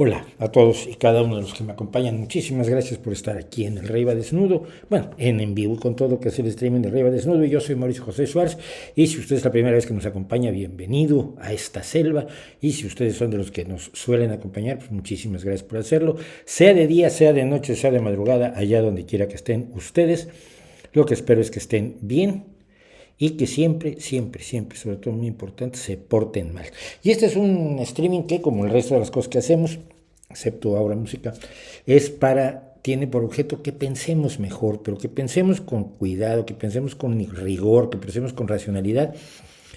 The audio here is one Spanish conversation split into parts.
Hola a todos y cada uno de los que me acompañan. Muchísimas gracias por estar aquí en el Rey va Desnudo. Bueno, en vivo con todo que es el streaming del Rey va Desnudo. Y yo soy Mauricio José Suárez. Y si usted es la primera vez que nos acompaña, bienvenido a esta selva. Y si ustedes son de los que nos suelen acompañar, pues muchísimas gracias por hacerlo. Sea de día, sea de noche, sea de madrugada, allá donde quiera que estén ustedes. Lo que espero es que estén bien y que siempre, siempre, siempre, sobre todo muy importante, se porten mal. Y este es un streaming que, como el resto de las cosas que hacemos, excepto ahora música, tiene por objeto que pensemos mejor, pero que pensemos con cuidado, que pensemos con rigor, que pensemos con racionalidad.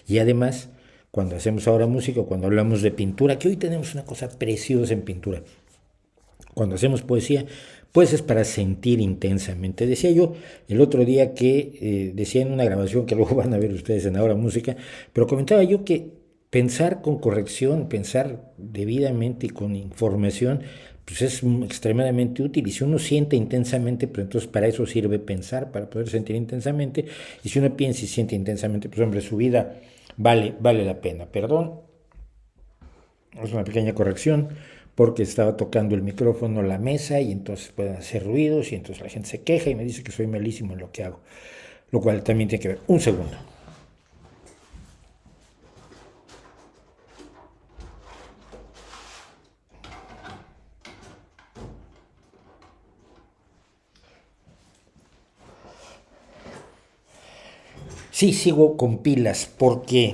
Y además, cuando hacemos ahora música, cuando hablamos de pintura, que hoy tenemos una cosa preciosa en pintura, cuando hacemos poesía, pues es para sentir intensamente. Decía yo el otro día decía en una grabación que luego van a ver ustedes en Ahora Música, pero comentaba yo que pensar con corrección, pensar debidamente y con información, pues es extremadamente útil. Y si uno siente intensamente, pues entonces para eso sirve pensar, para poder sentir intensamente. Y si uno piensa y siente intensamente, pues hombre, su vida vale la pena. Perdón, es una pequeña corrección porque estaba tocando el micrófono la mesa y entonces pueden hacer ruidos y entonces la gente se queja y me dice que soy malísimo en lo que hago, lo cual también tiene que ver. Un segundo. Sí, sigo con pilas porque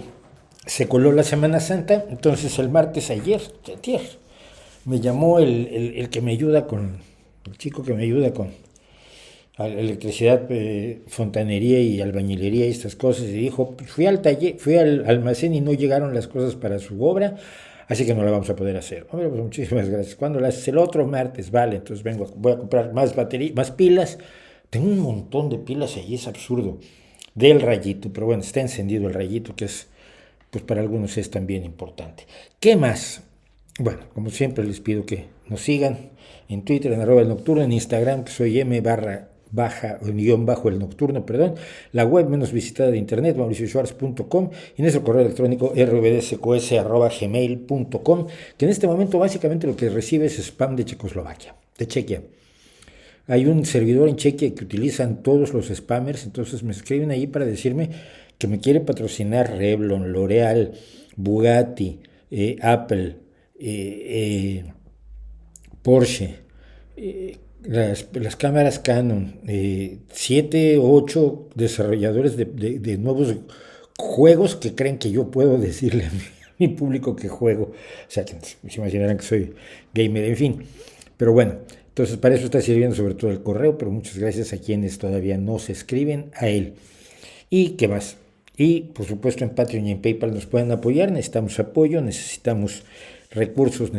se coló la Semana Santa, entonces el martes ayer, me llamó el que me ayuda el chico que me ayuda con electricidad, fontanería y albañilería y estas cosas, y dijo, fui al taller, fui al almacén y no llegaron las cosas para su obra, así que no la vamos a poder hacer. Hombre, pues muchísimas gracias. ¿Cuándo la haces? El otro martes, vale, entonces voy a comprar más batería, más pilas. Tengo un montón de pilas allí, es absurdo, del rayito, pero bueno, está encendido el rayito, que es, pues para algunos es también importante. ¿Qué más? Bueno, como siempre les pido que nos sigan en Twitter, en @el nocturno, en Instagram, que soy m_el nocturno, perdón, la web menos visitada de internet, mauricioschwarz.com, y nuestro correo electrónico rbdsqs@gmail.com, que en este momento básicamente lo que recibe es spam de Checoslovaquia, de Chequia. Hay un servidor en Chequia que utilizan todos los spammers, entonces me escriben ahí para decirme que me quiere patrocinar Revlon, L'Oreal, Bugatti, Apple, eh, Porsche, las cámaras Canon, 7 o 8 desarrolladores de nuevos juegos que creen que yo puedo decirle a mi público que juego. O sea, que se imaginarán que soy gamer, en fin. Pero bueno, entonces para eso está sirviendo sobre todo el correo, pero muchas gracias a quienes todavía no se escriben a él. ¿Y qué más? Y por supuesto en Patreon y en PayPal nos pueden apoyar, necesitamos apoyo, necesitamos recursos,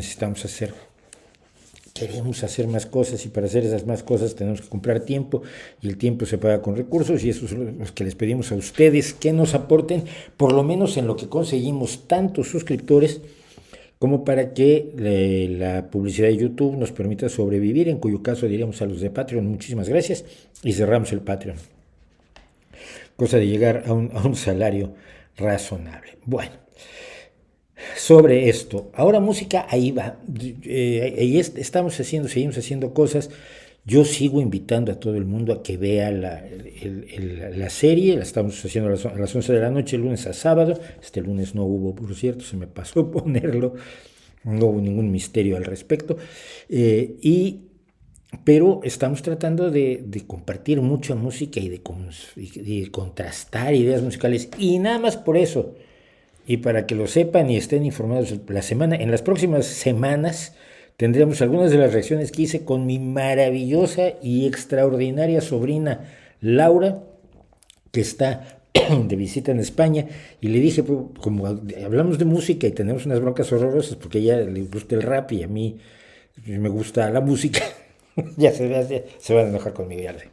queremos hacer más cosas y para hacer esas más cosas tenemos que comprar tiempo y el tiempo se paga con recursos y eso es lo que les pedimos a ustedes que nos aporten por lo menos en lo que conseguimos tantos suscriptores como para que la publicidad de YouTube nos permita sobrevivir, en cuyo caso diríamos a los de Patreon muchísimas gracias y cerramos el Patreon, cosa de llegar a un salario razonable. Bueno, sobre esto, ahora música, ahí va, seguimos haciendo cosas. Yo sigo invitando a todo el mundo a que vea la serie, la estamos haciendo a las 11 de la noche, lunes a sábado. Este lunes no hubo, por cierto, se me pasó ponerlo, no hubo ningún misterio al respecto. Pero estamos tratando de compartir mucha música y de contrastar ideas musicales, y nada más por eso. Y para que lo sepan y estén informados, en las próximas semanas tendremos algunas de las reacciones que hice con mi maravillosa y extraordinaria sobrina Laura, que está de visita en España, y le dije, como hablamos de música y tenemos unas broncas horrorosas, porque a ella le gusta el rap y a mí me gusta la música, se van a enojar conmigo, ya lo sé.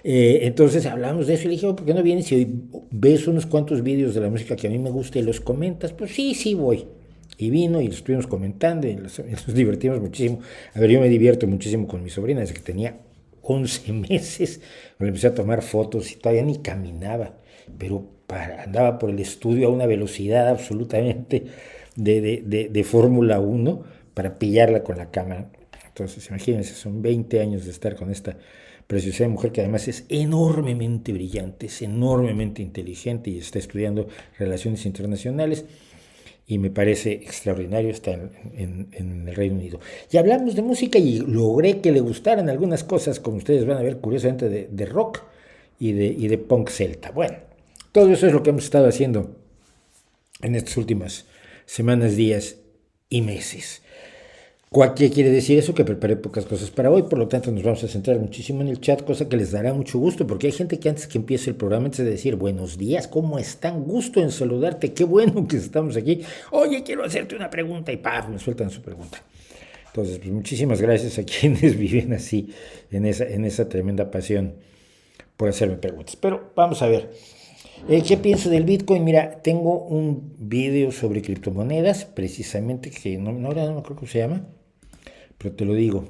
Entonces hablamos de eso y le dije, ¿por qué no vienes y hoy ves unos cuantos vídeos de la música que a mí me gusta y los comentas? Pues sí, voy. Y vino y lo estuvimos comentando y nos divertimos muchísimo. A ver, yo me divierto muchísimo con mi sobrina desde que tenía 11 meses. Me empecé a tomar fotos y todavía ni caminaba, pero andaba por el estudio a una velocidad absolutamente de Fórmula 1 para pillarla con la cámara. Entonces, imagínense, son 20 años de estar con esta preciosa mujer que además es enormemente brillante, es enormemente inteligente y está estudiando relaciones internacionales y me parece extraordinario estar en el Reino Unido. Y hablamos de música y logré que le gustaran algunas cosas, como ustedes van a ver, curiosamente, de rock y de punk celta. Bueno, todo eso es lo que hemos estado haciendo en estas últimas semanas, días y meses. ¿Qué quiere decir eso? Que preparé pocas cosas para hoy, por lo tanto nos vamos a centrar muchísimo en el chat, cosa que les dará mucho gusto, porque hay gente que antes que empiece el programa, antes de decir buenos días, ¿cómo están? Gusto en saludarte, qué bueno que estamos aquí. Oye, quiero hacerte una pregunta y ¡paf! Me sueltan su pregunta. Entonces, pues muchísimas gracias a quienes viven así, en esa tremenda pasión por hacerme preguntas. Pero vamos a ver. ¿Qué pienso del Bitcoin? Mira, tengo un video sobre criptomonedas, precisamente, que ahora no me acuerdo cómo se llama, pero te lo digo.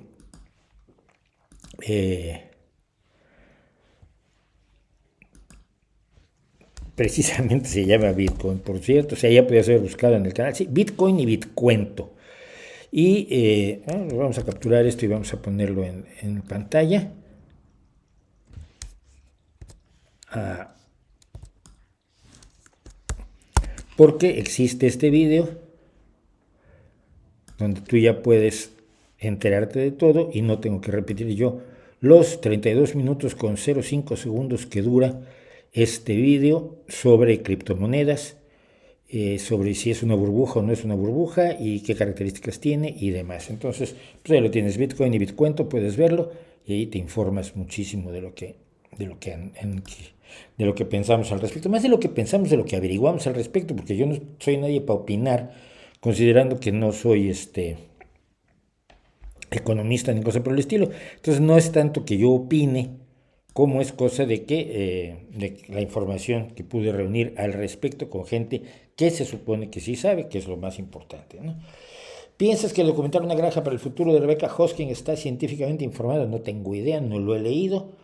Precisamente se llama Bitcoin, por cierto, o sea, ya podía ser buscado en el canal, sí, Bitcoin y Bitcuento. Y vamos a capturar esto y vamos a ponerlo en pantalla. Porque existe este video donde tú ya puedes enterarte de todo y no tengo que repetir yo los 32 minutos con 0,5 segundos que dura este video sobre criptomonedas, sobre si es una burbuja o no es una burbuja y qué características tiene y demás. Entonces, pues ahí lo tienes, Bitcoin y Bitcuento, puedes verlo y ahí te informas muchísimo de lo que pensamos al respecto, más de lo que pensamos, de lo que averiguamos al respecto, porque yo no soy nadie para opinar, considerando que no soy economista ni cosa por el estilo. Entonces no es tanto que yo opine, como es cosa de que de la información que pude reunir al respecto con gente que se supone que sí sabe, que es lo más importante, ¿no? ¿Piensas que el documental Una granja para el futuro de Rebecca Hosking está científicamente informado? No tengo idea, no lo he leído.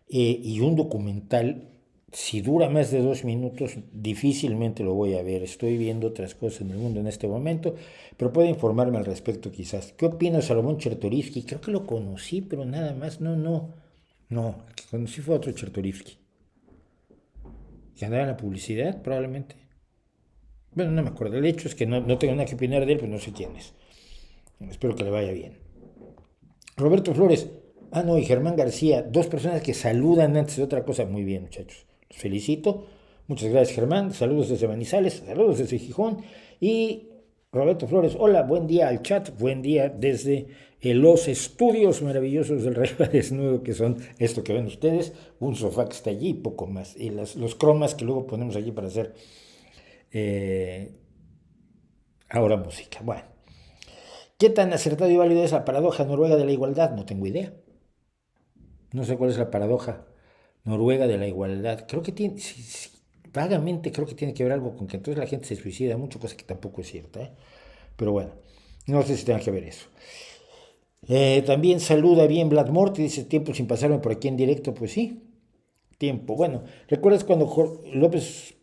Y un documental, si dura más de 2 minutos, difícilmente lo voy a ver. Estoy viendo otras cosas en el mundo en este momento, pero puedo informarme al respecto quizás. ¿Qué opinas de Salomón Chertorivsky? Creo que lo conocí, pero nada más. No, el que conocí fue otro Chertorivsky. ¿Que andaba en la publicidad? Probablemente. Bueno, no me acuerdo. El hecho es que no tengo nada que opinar de él, pero no sé quién es. Espero que le vaya bien. Roberto Flores. No, y Germán García. Dos personas que saludan antes de otra cosa. Muy bien, muchachos. Los felicito. Muchas gracias, Germán. Saludos desde Manizales. Saludos desde Gijón. Y Roberto Flores. Hola, buen día al chat. Buen día desde los estudios maravillosos del Rey Desnudo, que son esto que ven ustedes. Un sofá que está allí y poco más. Y los cromas que luego ponemos allí para hacer ahora música. Bueno. ¿Qué tan acertado y válido es la paradoja noruega de la igualdad? No tengo idea. No sé cuál es la paradoja noruega de la igualdad. Creo que tiene, sí, vagamente creo que tiene que ver algo con que entonces la gente se suicida mucho, cosa que tampoco es cierta, ¿eh? Pero bueno, no sé si tenga que ver eso. También saluda bien Vlad Morty, dice tiempo sin pasarme por aquí en directo. Pues sí, tiempo. Bueno, ¿recuerdas cuando José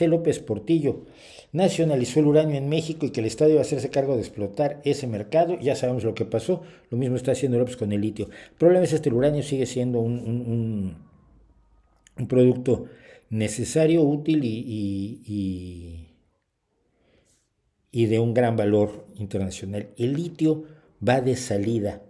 López Portillo nacionalizó el uranio en México y que el Estado iba a hacerse cargo de explotar ese mercado? Ya sabemos lo que pasó. Lo mismo está haciendo López con el litio. El problema es que el uranio sigue siendo un producto necesario, útil y de un gran valor internacional. El litio va de salida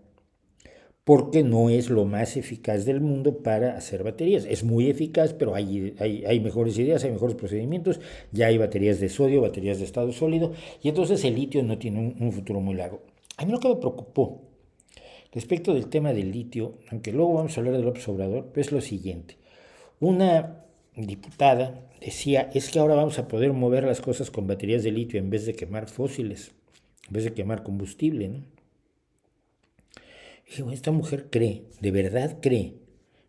porque no es lo más eficaz del mundo para hacer baterías. Es muy eficaz, pero hay mejores ideas, hay mejores procedimientos, ya hay baterías de sodio, baterías de estado sólido, y entonces el litio no tiene un futuro muy largo. A mí lo que me preocupó respecto del tema del litio, aunque luego vamos a hablar de López Obrador, es lo siguiente. Una diputada decía, es que ahora vamos a poder mover las cosas con baterías de litio en vez de quemar fósiles, en vez de quemar combustible, ¿no? Y esta mujer cree, de verdad cree,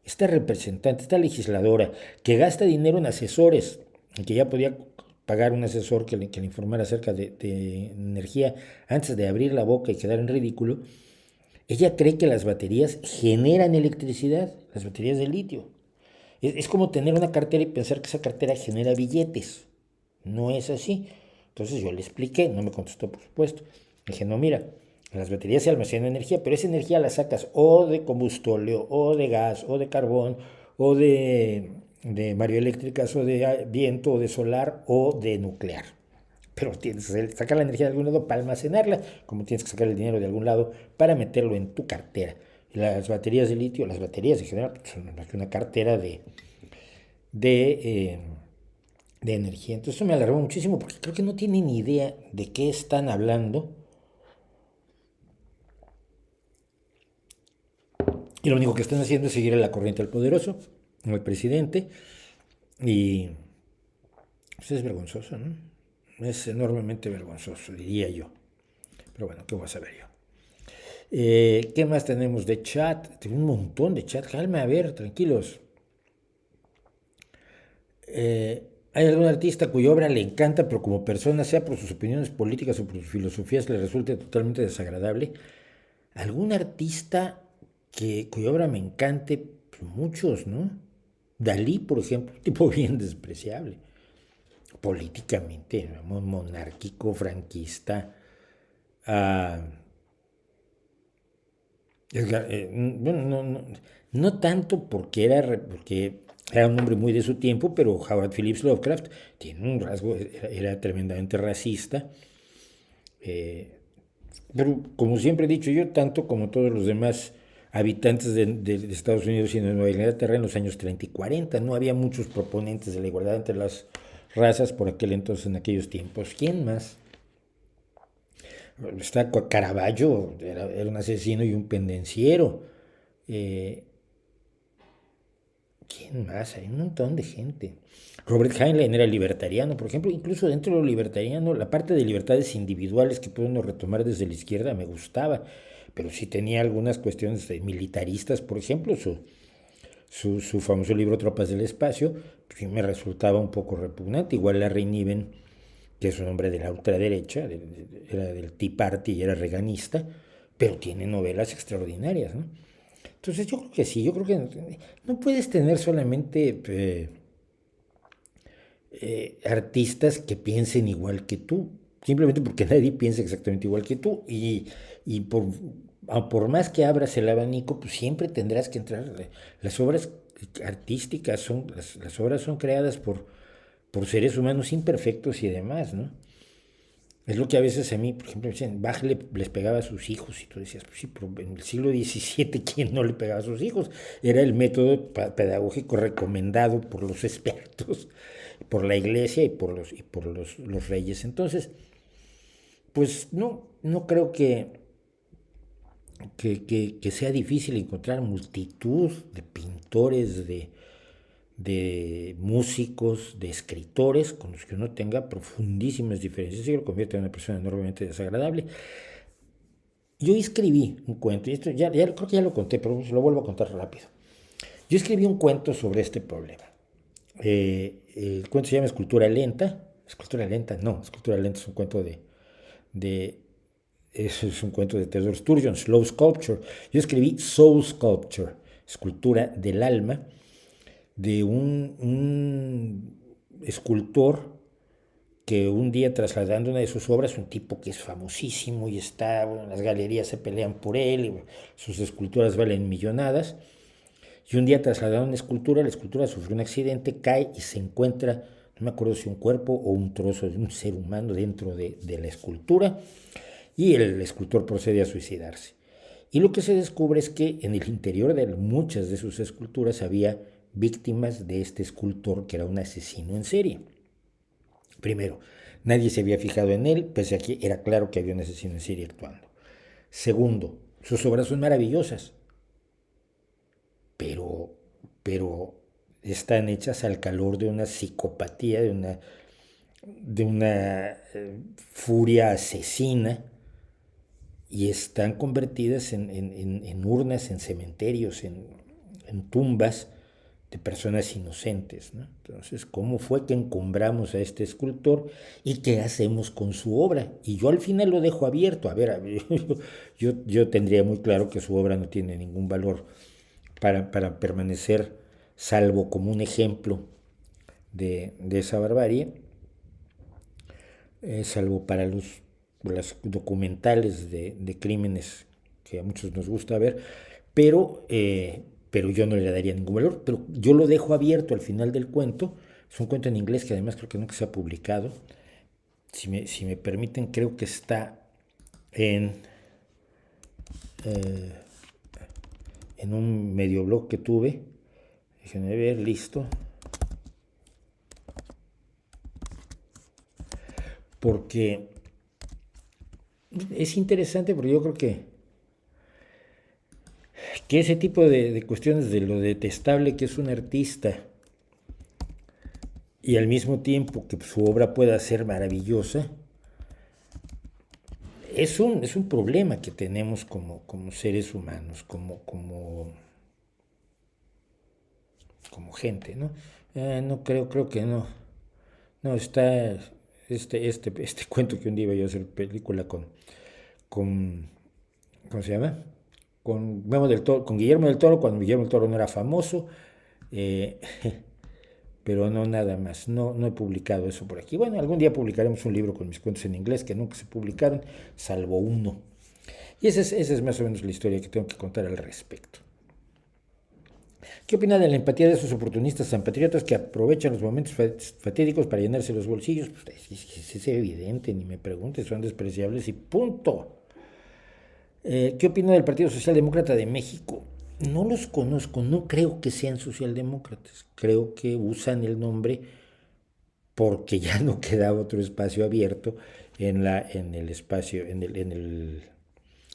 esta representante, esta legisladora, que gasta dinero en asesores, que ya podía pagar un asesor que le informara acerca de energía antes de abrir la boca y quedar en ridículo, ella cree que las baterías generan electricidad, las baterías de litio. Es como tener una cartera y pensar que esa cartera genera billetes. No es así. Entonces yo le expliqué, no me contestó por supuesto. Dije, no, mira, en las baterías se almacena energía, pero esa energía la sacas o de combustóleo, o de gas, o de carbón, o de mareoeléctricas, o de viento, o de solar, o de nuclear. Pero tienes que sacar la energía de algún lado para almacenarla, como tienes que sacar el dinero de algún lado para meterlo en tu cartera. Y las baterías de litio, las baterías en general, son más que una cartera de, eh, de energía. Entonces eso me alarmó muchísimo porque creo que no tienen ni idea de qué están hablando. Y lo único que están haciendo es seguir a la corriente del poderoso, al presidente. Y pues es vergonzoso, ¿no? Es enormemente vergonzoso, diría yo. Pero bueno, ¿qué voy a saber yo? ¿Qué más tenemos de chat? Tengo un montón de chat. Calma, a ver, tranquilos. ¿Hay algún artista cuya obra le encanta, pero como persona, sea por sus opiniones políticas o por sus filosofías, le resulte totalmente desagradable? ¿Algún artista cuya obra me encante? Pues muchos, ¿no? Dalí, por ejemplo, un tipo bien despreciable. Políticamente, monárquico, franquista. ah, bueno, no tanto porque era un hombre muy de su tiempo, pero Howard Phillips Lovecraft tiene un rasgo, era tremendamente racista. Pero como siempre he dicho yo, tanto como todos los demás habitantes de Estados Unidos y de Nueva Inglaterra en los años 30 y 40, no había muchos proponentes de la igualdad entre las razas por aquel entonces, en aquellos tiempos. ¿Quién más? Está Caravaggio, era un asesino y un pendenciero. Eh, ¿Quién más? Hay un montón de gente. Robert Heinlein era libertariano, por ejemplo. Incluso dentro de lo libertariano, la parte de libertades individuales que puede uno retomar desde la izquierda me gustaba, pero sí tenía algunas cuestiones militaristas, por ejemplo, su famoso libro Tropas del Espacio, pues sí me resultaba un poco repugnante. Igual Larry Niven, que es un hombre de la ultraderecha, era del Tea Party y era reganista, pero tiene novelas extraordinarias, ¿no? Entonces yo creo que sí, yo creo que no puedes tener solamente artistas que piensen igual que tú, simplemente porque nadie piensa exactamente igual que tú y por más que abras el abanico, pues siempre tendrás que entrar. Las obras artísticas las obras son creadas por seres humanos imperfectos y demás, ¿no? Es lo que a veces a mí, por ejemplo, dicen, Bach les pegaba a sus hijos y tú decías, pues sí, pero en el siglo XVII, ¿quién no le pegaba a sus hijos? Era el método pedagógico recomendado por los expertos, por la iglesia y por los reyes. Entonces, pues no creo que sea difícil encontrar multitud de pintores, de músicos, de escritores con los que uno tenga profundísimas diferencias y lo convierte en una persona enormemente desagradable. Yo escribí un cuento, y esto ya creo que ya lo conté, pero lo vuelvo a contar rápido. Yo escribí un cuento sobre este problema. El cuento se llama Escultura Lenta. Escultura Lenta, no, Escultura Lenta es un cuento de es un cuento de Theodore Sturgeon, Slow Sculpture. Yo escribí Soul Sculpture, escultura del alma, de un escultor que un día trasladando una de sus obras, un tipo que es famosísimo y está, bueno, las galerías se pelean por él, y, bueno, sus esculturas valen millonadas, y un día trasladando una escultura, la escultura sufrió un accidente, cae y se encuentra, no me acuerdo si un cuerpo o un trozo de un ser humano dentro de la escultura, y el escultor procede a suicidarse. Y lo que se descubre es que en el interior de muchas de sus esculturas había víctimas de este escultor que era un asesino en serie. Primero, nadie se había fijado en él, pese a que era claro que había un asesino en serie actuando. Segundo, sus obras son maravillosas, pero, pero están hechas al calor de una psicopatía, de una furia asesina, y están convertidas en urnas, en cementerios, en tumbas de personas inocentes, ¿no? Entonces, ¿cómo fue que encumbramos a este escultor y qué hacemos con su obra? Y yo al final lo dejo abierto. A ver, yo tendría muy claro que su obra no tiene ningún valor para permanecer, salvo como un ejemplo de esa barbarie, salvo para los las documentales de crímenes que a muchos nos gusta ver, pero yo no le daría ningún valor. Pero yo lo dejo abierto al final del cuento. Es un cuento en inglés que además creo que nunca se ha publicado. Si me permiten, creo que está en, eh, en un medio blog que tuve. Déjenme ver, listo. Porque es interesante, porque yo creo que ese tipo de cuestiones de lo detestable que es un artista y al mismo tiempo que su obra pueda ser maravillosa, es un problema que tenemos como seres humanos, como gente, ¿no? No creo que no. No, está este cuento que un día iba yo a hacer película con ¿cómo se llama? Con Guillermo del Toro, cuando Guillermo del Toro no era famoso, eh, pero no nada más, no he publicado eso por aquí. Bueno, algún día publicaremos un libro con mis cuentos en inglés que nunca se publicaron, salvo uno. Y esa es más o menos la historia que tengo que contar al respecto. ¿Qué opina de la empatía de esos oportunistas tan patriotas que aprovechan los momentos fatídicos para llenarse los bolsillos? Pues es evidente, ni me preguntes, son despreciables y punto. ¿Qué opina del Partido Socialdemócrata de México? No los conozco, no creo que sean socialdemócratas, creo que usan el nombre porque ya no queda otro espacio abierto en el espacio, en el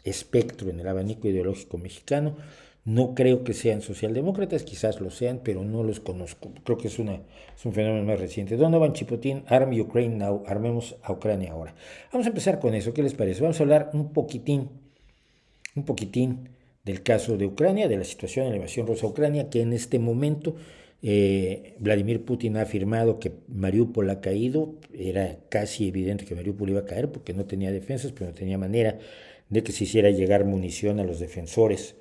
espectro, en el abanico ideológico mexicano. No creo que sean socialdemócratas, quizás lo sean, pero no los conozco. Creo que es un fenómeno más reciente. Donovan Chipotín, Arm Ukraine Now, armemos a Ucrania ahora. Vamos a empezar con eso, ¿qué les parece? Vamos a hablar un poquitín del caso de Ucrania, de la situación de la invasión rusa a Ucrania, que en este momento Vladimir Putin ha afirmado que Mariupol ha caído. Era casi evidente que Mariupol iba a caer porque no tenía defensas, pero no tenía manera de que se hiciera llegar munición a los defensores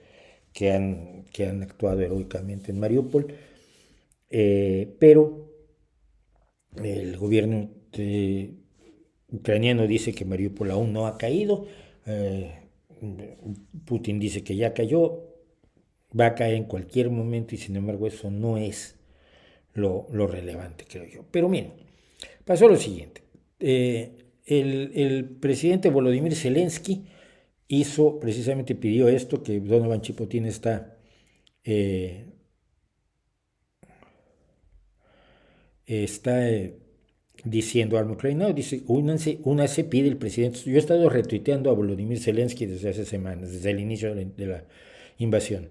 que han actuado heroicamente en Mariupol. Pero el gobierno ucraniano dice que Mariupol aún no ha caído. Putin dice que ya cayó, va a caer en cualquier momento y sin embargo eso no es lo relevante, creo yo. Pero miren, pasó lo siguiente. El presidente Volodymyr Zelensky pidió esto, que Donovan Chipotín está diciendo Arm Ukraine Now, dice, únanse, pide el presidente. Yo he estado retuiteando a Volodymyr Zelensky desde hace semanas, desde el inicio de la invasión.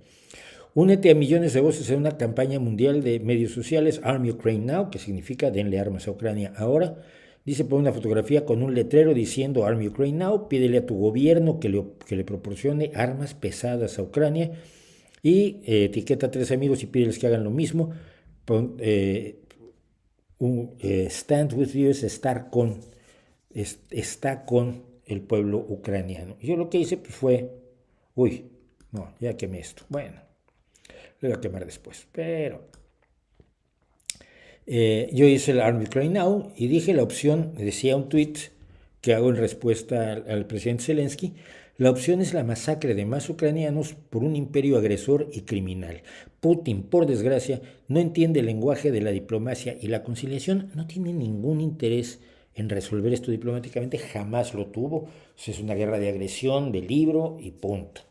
Únete a millones de voces en una campaña mundial de medios sociales, Arm Ukraine Now, que significa denle armas a Ucrania ahora. Dice, pone una fotografía con un letrero diciendo Arm Ukraine Now, pídele a tu gobierno que le proporcione armas pesadas a Ucrania y etiqueta a 3 amigos y pídeles que hagan lo mismo. Stand with you es está con el pueblo ucraniano. Yo lo que hice pues, fue, no, ya quemé esto. Bueno, lo voy a quemar después, pero yo hice el Arm Ukraine Now y dije la opción, decía un tweet que hago en respuesta al presidente Zelensky, la opción es la masacre de más ucranianos por un imperio agresor y criminal. Putin, por desgracia, no entiende el lenguaje de la diplomacia y la conciliación, no tiene ningún interés en resolver esto diplomáticamente, jamás lo tuvo. Es una guerra de agresión, de libro y punto.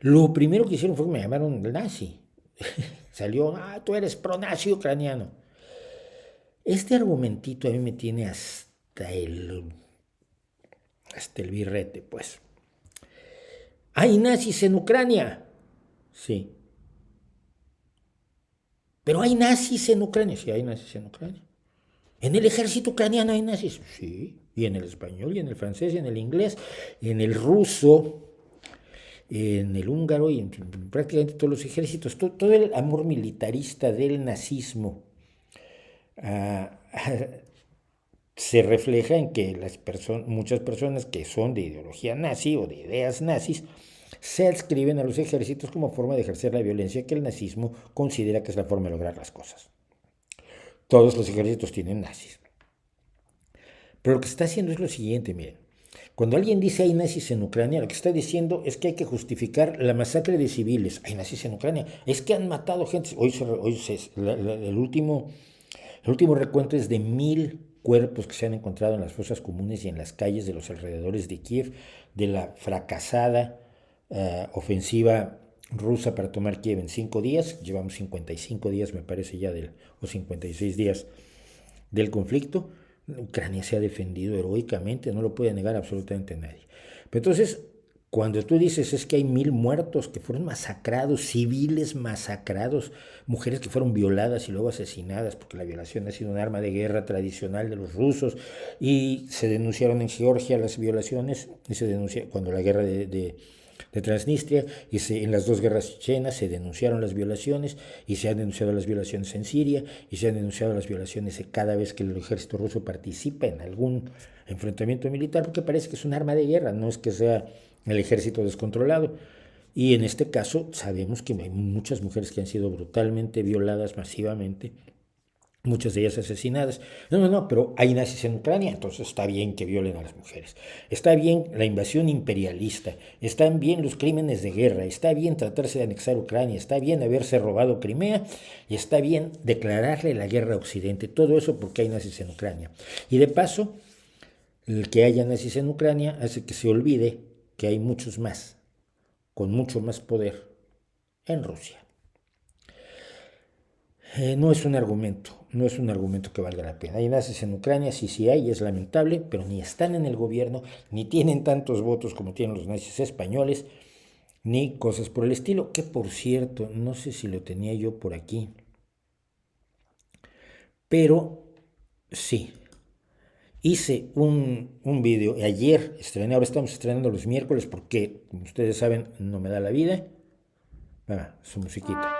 Lo primero que hicieron fue que me llamaron nazi. Salió, tú eres pro-nazi ucraniano. Este argumentito a mí me tiene hasta el birrete, pues. ¿Hay nazis en Ucrania? Sí. ¿Pero hay nazis en Ucrania? Sí, hay nazis en Ucrania. ¿En el ejército ucraniano hay nazis? Sí. Y en el español, y en el francés, y en el inglés, y en el ruso, en el húngaro, y en prácticamente todos los ejércitos. Todo el amor militarista del nazismo se refleja en que muchas personas que son de ideología nazi o de ideas nazis se adscriben a los ejércitos como forma de ejercer la violencia que el nazismo considera que es la forma de lograr las cosas. Todos los ejércitos tienen nazis. Pero lo que se está haciendo es lo siguiente, miren. Cuando alguien dice hay nazis en Ucrania, lo que está diciendo es que hay que justificar la masacre de civiles. Hay nazis en Ucrania. Es que han matado gente. El último recuento es de 1.000 cuerpos que se han encontrado en las fosas comunes y en las calles de los alrededores de Kiev, de la fracasada ofensiva rusa para tomar Kiev en 5 días. Llevamos 55 días, me parece ya, o 56 días del conflicto. Ucrania se ha defendido heroicamente, no lo puede negar absolutamente nadie. Pero entonces, cuando tú dices es que hay 1.000 muertos que fueron masacrados, civiles masacrados, mujeres que fueron violadas y luego asesinadas, porque la violación ha sido un arma de guerra tradicional de los rusos, y se denunciaron en Georgia las violaciones, y se denunció cuando la guerra de Transnistria, y en las dos guerras chechenas se denunciaron las violaciones, y se han denunciado las violaciones en Siria, y se han denunciado las violaciones cada vez que el ejército ruso participa en algún enfrentamiento militar, porque parece que es un arma de guerra, no es que sea el ejército descontrolado. Y en este caso sabemos que hay muchas mujeres que han sido brutalmente violadas masivamente, muchas de ellas asesinadas. No, pero hay nazis en Ucrania, entonces está bien que violen a las mujeres. Está bien la invasión imperialista, están bien los crímenes de guerra, está bien tratarse de anexar Ucrania, está bien haberse robado Crimea y está bien declararle la guerra a Occidente. Todo eso porque hay nazis en Ucrania. Y de paso, el que haya nazis en Ucrania hace que se olvide que hay muchos más, con mucho más poder en Rusia. No es un argumento que valga la pena. Hay nazis en Ucrania, sí hay, es lamentable, pero ni están en el gobierno, ni tienen tantos votos como tienen los nazis españoles, ni cosas por el estilo, que por cierto, no sé si lo tenía yo por aquí, pero sí, hice un video, ayer estrené, ahora estamos estrenando los miércoles porque, como ustedes saben, no me da la vida. Su musiquita.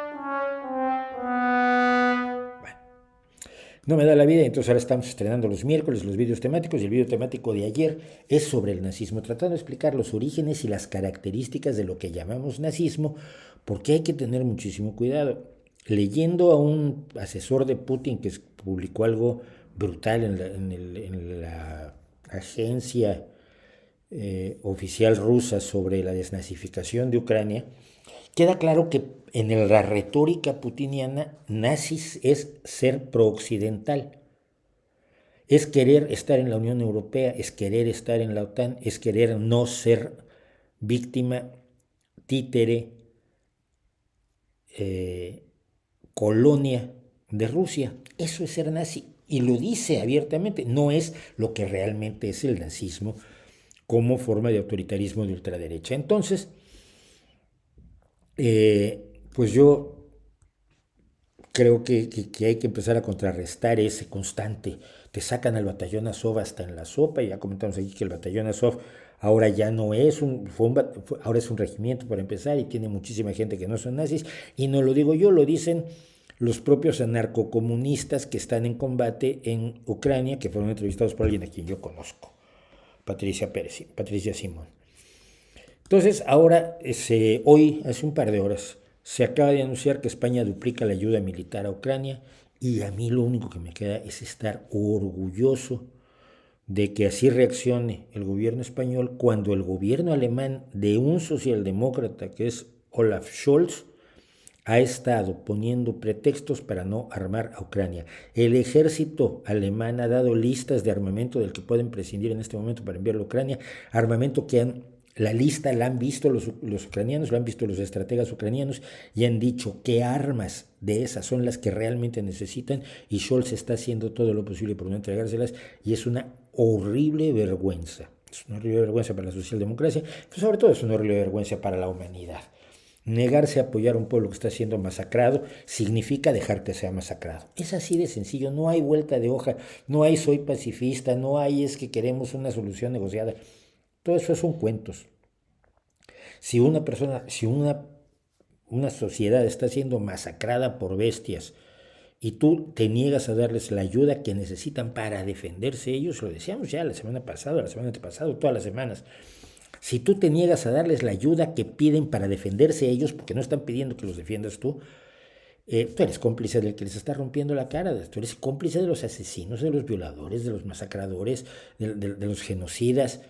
No me da la vida, entonces ahora estamos estrenando los miércoles los videos temáticos, y el video temático de ayer es sobre el nazismo, tratando de explicar los orígenes y las características de lo que llamamos nazismo, porque hay que tener muchísimo cuidado. Leyendo a un asesor de Putin que publicó algo brutal en la agencia oficial rusa sobre la desnazificación de Ucrania, queda claro que en la retórica putiniana, nazis es ser prooccidental, es querer estar en la Unión Europea, es querer estar en la OTAN, es querer no ser víctima, títere, colonia de Rusia. Eso es ser nazi, y lo dice abiertamente, no es lo que realmente es el nazismo como forma de autoritarismo de ultraderecha. Entonces, pues yo creo que hay que empezar a contrarrestar ese constante. Te sacan al batallón Azov hasta en la sopa, y ya comentamos aquí que el batallón Azov ahora ya no es ahora es un regimiento para empezar, y tiene muchísima gente que no son nazis, y no lo digo yo, lo dicen los propios anarcocomunistas que están en combate en Ucrania, que fueron entrevistados por alguien a quien yo conozco, Patricia Simón. Entonces, ahora, hoy, hace un par de horas, se acaba de anunciar que España duplica la ayuda militar a Ucrania, y a mí lo único que me queda es estar orgulloso de que así reaccione el gobierno español, cuando el gobierno alemán de un socialdemócrata que es Olaf Scholz ha estado poniendo pretextos para no armar a Ucrania. El ejército alemán ha dado listas de armamento del que pueden prescindir en este momento para enviarlo a Ucrania, armamento que la lista la han visto los ucranianos, la han visto los estrategas ucranianos, y han dicho qué armas de esas son las que realmente necesitan, y Scholz está haciendo todo lo posible por no entregárselas, y es una horrible vergüenza. Es una horrible vergüenza para la socialdemocracia, pero sobre todo es una horrible vergüenza para la humanidad. Negarse a apoyar a un pueblo que está siendo masacrado significa dejar que sea masacrado. Es así de sencillo, no hay vuelta de hoja, no hay soy pacifista, no hay es que queremos una solución negociada. Todo eso son cuentos. Si una sociedad está siendo masacrada por bestias, y tú te niegas a darles la ayuda que necesitan para defenderse ellos, lo decíamos ya la semana pasada, la semana antepasada, todas las semanas. Si tú te niegas a darles la ayuda que piden para defenderse ellos, porque no están pidiendo que los defiendas tú eres cómplice del que les está rompiendo la cara, tú eres cómplice de los asesinos, de los violadores, de los masacradores, de los genocidas.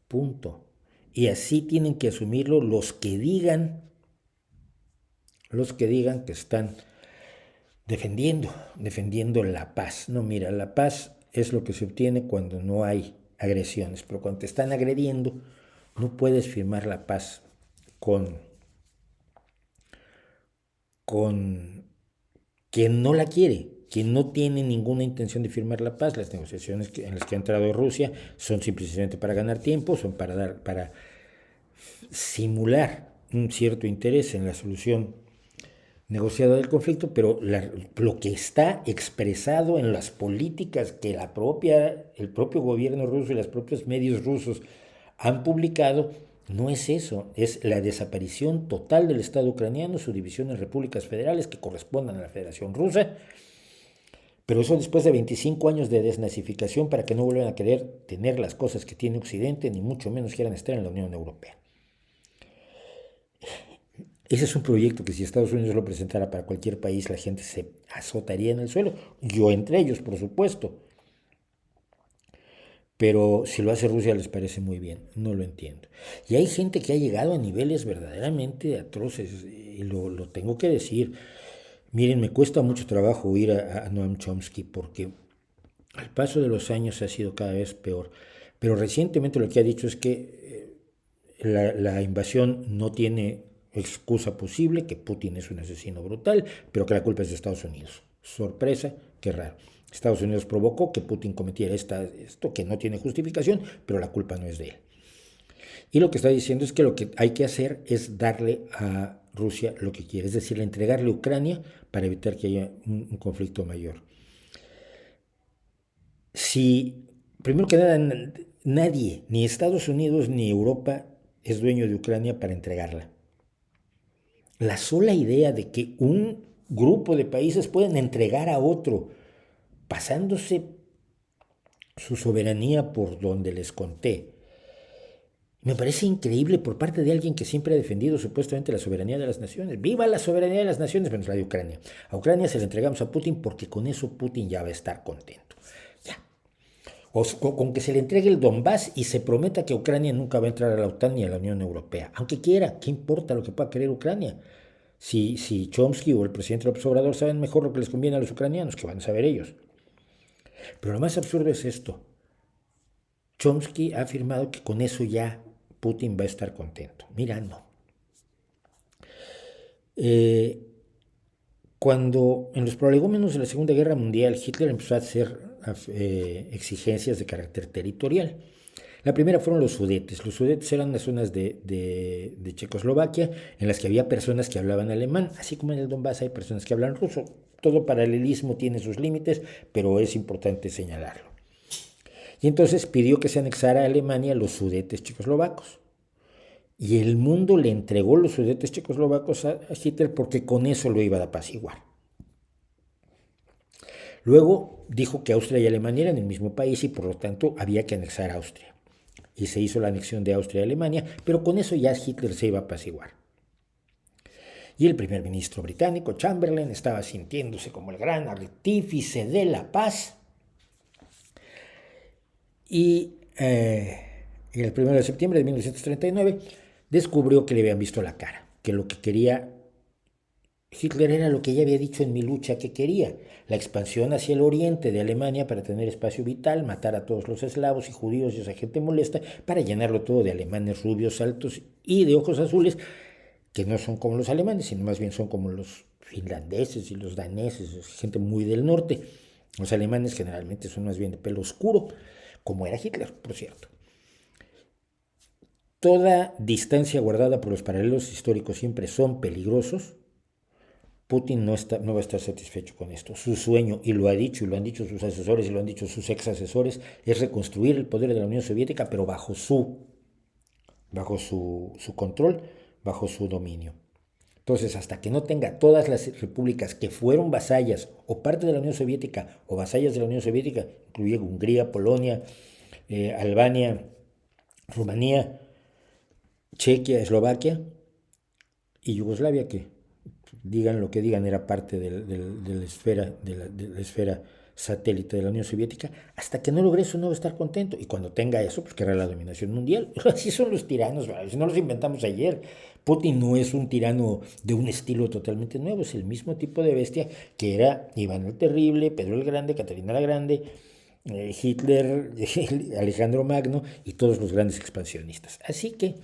Punto. Y así tienen que asumirlo los que digan que están defendiendo la paz. No, mira, la paz es lo que se obtiene cuando no hay agresiones, pero cuando te están agrediendo, no puedes firmar la paz con, con quien no la quiere, quien no tiene ninguna intención de firmar la paz. Las negociaciones en las que ha entrado Rusia son simplemente para ganar tiempo, son para simular un cierto interés en la solución negociada del conflicto, pero lo que está expresado en las políticas que el propio gobierno ruso y los propios medios rusos han publicado no es eso, es la desaparición total del Estado ucraniano, su división en repúblicas federales que correspondan a la Federación Rusa, pero eso después de 25 años de desnazificación para que no vuelvan a querer tener las cosas que tiene Occidente, ni mucho menos quieran estar en la Unión Europea. Ese es un proyecto que si Estados Unidos lo presentara para cualquier país, la gente se azotaría en el suelo, yo entre ellos, por supuesto. Pero si lo hace Rusia les parece muy bien, no lo entiendo. Y hay gente que ha llegado a niveles verdaderamente atroces, y lo tengo que decir. Miren, me cuesta mucho trabajo oír a Noam Chomsky porque al paso de los años ha sido cada vez peor. Pero recientemente lo que ha dicho es que la invasión no tiene excusa posible, que Putin es un asesino brutal, pero que la culpa es de Estados Unidos. Sorpresa, qué raro. Estados Unidos provocó que Putin cometiera esto que no tiene justificación, pero la culpa no es de él. Y lo que está diciendo es que lo que hay que hacer es darle a Rusia lo que quiere, es decir, entregarle a Ucrania para evitar que haya un conflicto mayor. Si, primero que nada, nadie, ni Estados Unidos ni Europa, es dueño de Ucrania para entregarla. La sola idea de que un grupo de países pueden entregar a otro, pasándose su soberanía por donde les conté, me parece increíble por parte de alguien que siempre ha defendido supuestamente la soberanía de las naciones. ¡Viva la soberanía de las naciones! Menos la de Ucrania. A Ucrania se la entregamos a Putin porque con eso Putin ya va a estar contento. Ya. O con que se le entregue el Donbass y se prometa que Ucrania nunca va a entrar a la OTAN ni a la Unión Europea. Aunque quiera, ¿qué importa lo que pueda querer Ucrania? Si Chomsky o el presidente López Obrador saben mejor lo que les conviene a los ucranianos, que van a saber ellos. Pero lo más absurdo es esto. Chomsky ha afirmado que con eso ya Putin va a estar contento. Mira, no. Cuando en los prolegómenos de la Segunda Guerra Mundial Hitler empezó a hacer exigencias de carácter territorial. La primera fueron los Sudetes. Los Sudetes eran las zonas de Checoslovaquia en las que había personas que hablaban alemán, así como en el Donbass hay personas que hablan ruso. Todo paralelismo tiene sus límites, pero es importante señalarlo. Y entonces pidió que se anexara a Alemania los Sudetes checoslovacos. Y el mundo le entregó los Sudetes checoslovacos a Hitler porque con eso lo iba a apaciguar. Luego dijo que Austria y Alemania eran el mismo país y por lo tanto había que anexar a Austria. Y se hizo la anexión de Austria y Alemania, pero con eso ya Hitler se iba a apaciguar. Y el primer ministro británico, Chamberlain, estaba sintiéndose como el gran artífice de la paz. Y el 1 de septiembre de 1939 descubrió que le habían visto la cara, que lo que quería Hitler era lo que ya había dicho en Mi lucha que quería, la expansión hacia el oriente de Alemania para tener espacio vital, matar a todos los eslavos y judíos y esa gente molesta, para llenarlo todo de alemanes rubios, altos y de ojos azules, que no son como los alemanes, sino más bien son como los finlandeses y los daneses, gente muy del norte. Los alemanes generalmente son más bien de pelo oscuro, como era Hitler, por cierto. Toda distancia guardada por los paralelos históricos siempre son peligrosos. Putin no va a estar satisfecho con esto. Su sueño, y lo ha dicho, y lo han dicho sus asesores, y lo han dicho sus ex asesores, es reconstruir el poder de la Unión Soviética, pero bajo su control, bajo su dominio. Entonces, hasta que no tenga todas las repúblicas que fueron vasallas o parte de la Unión Soviética o vasallas de la Unión Soviética, incluye Hungría, Polonia, Albania, Rumanía, Chequia, Eslovaquia y Yugoslavia, que digan lo que digan, era parte de la esfera satélite de la Unión Soviética. Hasta que no logre eso no va a estar contento. Y cuando tenga eso, pues querrá la dominación mundial. Así son los tiranos, no los inventamos ayer. Putin no es un tirano de un estilo totalmente nuevo, es el mismo tipo de bestia que era Iván el Terrible, Pedro el Grande, Catarina la Grande, Hitler, Alejandro Magno y todos los grandes expansionistas. Así que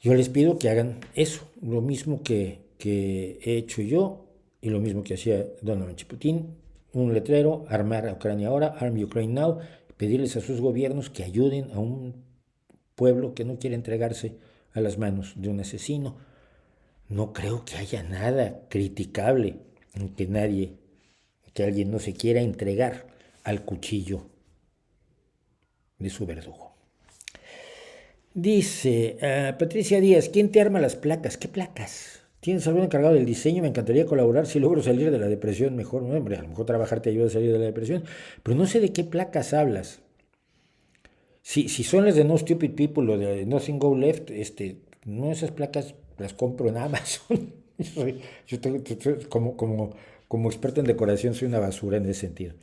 yo les pido que hagan eso, lo mismo que he hecho yo y lo mismo que hacía Donald Putin, un letrero, armar a Ucrania ahora, Arm Ukraine Now, pedirles a sus gobiernos que ayuden a un pueblo que no quiere entregarse a las manos de un asesino. No creo que haya nada criticable en que alguien no se quiera entregar al cuchillo de su verdugo. Dice Patricia Díaz, ¿quién te arma las placas? ¿Qué placas? ¿Tienes algún encargado del diseño? Me encantaría colaborar si logro salir de la depresión mejor. No, hombre, a lo mejor trabajar te ayuda a salir de la depresión, pero no sé de qué placas hablas. Si son las de No Stupid People o de Nothing Go Left, no, esas placas las compro en Amazon. Yo como experto en decoración soy una basura en ese sentido.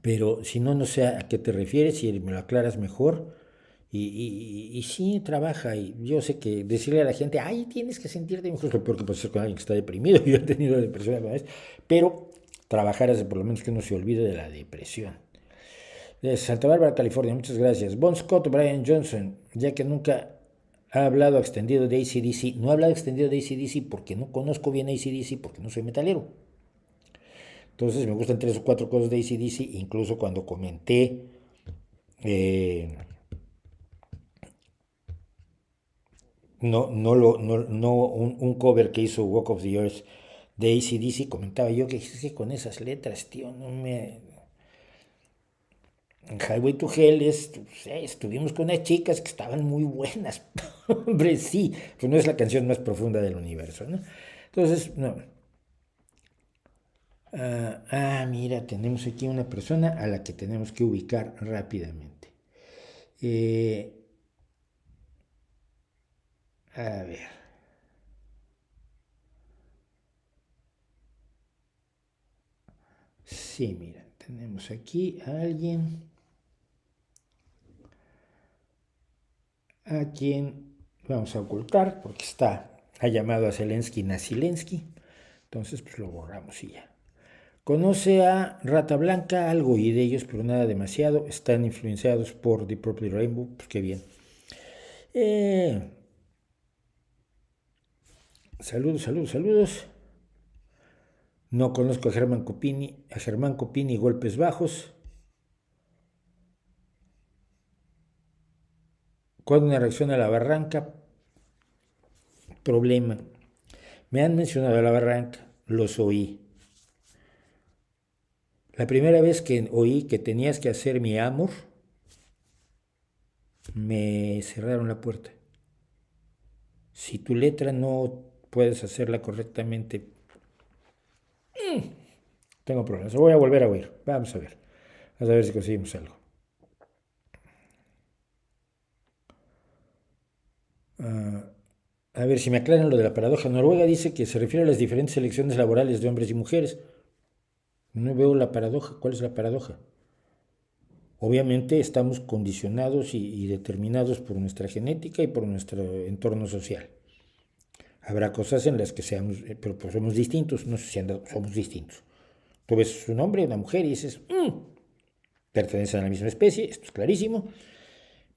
Pero si no, no sé a qué te refieres, si me lo aclaras mejor. Y sí, trabaja. Y yo sé que decirle a la gente, ay, tienes que sentirte mejor, es lo peor que puede ser con alguien que está deprimido. Yo he tenido depresión alguna vez. Pero trabajar hace por lo menos que uno se olvide de la depresión. De Santa Bárbara, California, muchas gracias. Bon Scott, Brian Johnson, ya que nunca ha hablado extendido de AC/DC. No he hablado extendido de AC/DC porque no conozco bien AC/DC, porque no soy metalero. Entonces me gustan 3 o 4 cosas de AC/DC, incluso cuando comenté un cover que hizo Walk of the Earth de AC/DC, comentaba yo que con esas letras, tío, no me... En Highway to Hell estuvimos con unas chicas que estaban muy buenas. Hombre, sí, pues no es la canción más profunda del universo, ¿no? Entonces, no. Mira, tenemos aquí una persona a la que tenemos que ubicar rápidamente. A ver. Sí, mira, tenemos aquí a alguien a quien vamos a ocultar porque ha llamado a Zelensky Nazilensky. Entonces, pues lo borramos y ya. Conoce a Rata Blanca, algo y de ellos, pero nada demasiado. Están influenciados por The Purple Rainbow, pues qué bien. Saludos. No conozco a Germán Copini, Golpes Bajos. Cuando una reacción a La Barranca, problema. Me han mencionado a La Barranca, los oí. La primera vez que oí que tenías que hacer mi amor, me cerraron la puerta. Si tu letra no puedes hacerla correctamente, tengo problemas. Lo voy a volver a oír. Vamos a ver si conseguimos algo. A ver si me aclaran lo de la paradoja. Noruega dice que se refiere a las diferentes elecciones laborales de hombres y mujeres. No veo la paradoja. ¿Cuál es la paradoja? Obviamente estamos condicionados y determinados por nuestra genética y por nuestro entorno social. Habrá cosas en las que pero pues somos distintos, no sé si somos distintos. Tú ves un hombre, una mujer y dices, pertenecen a la misma especie, esto es clarísimo,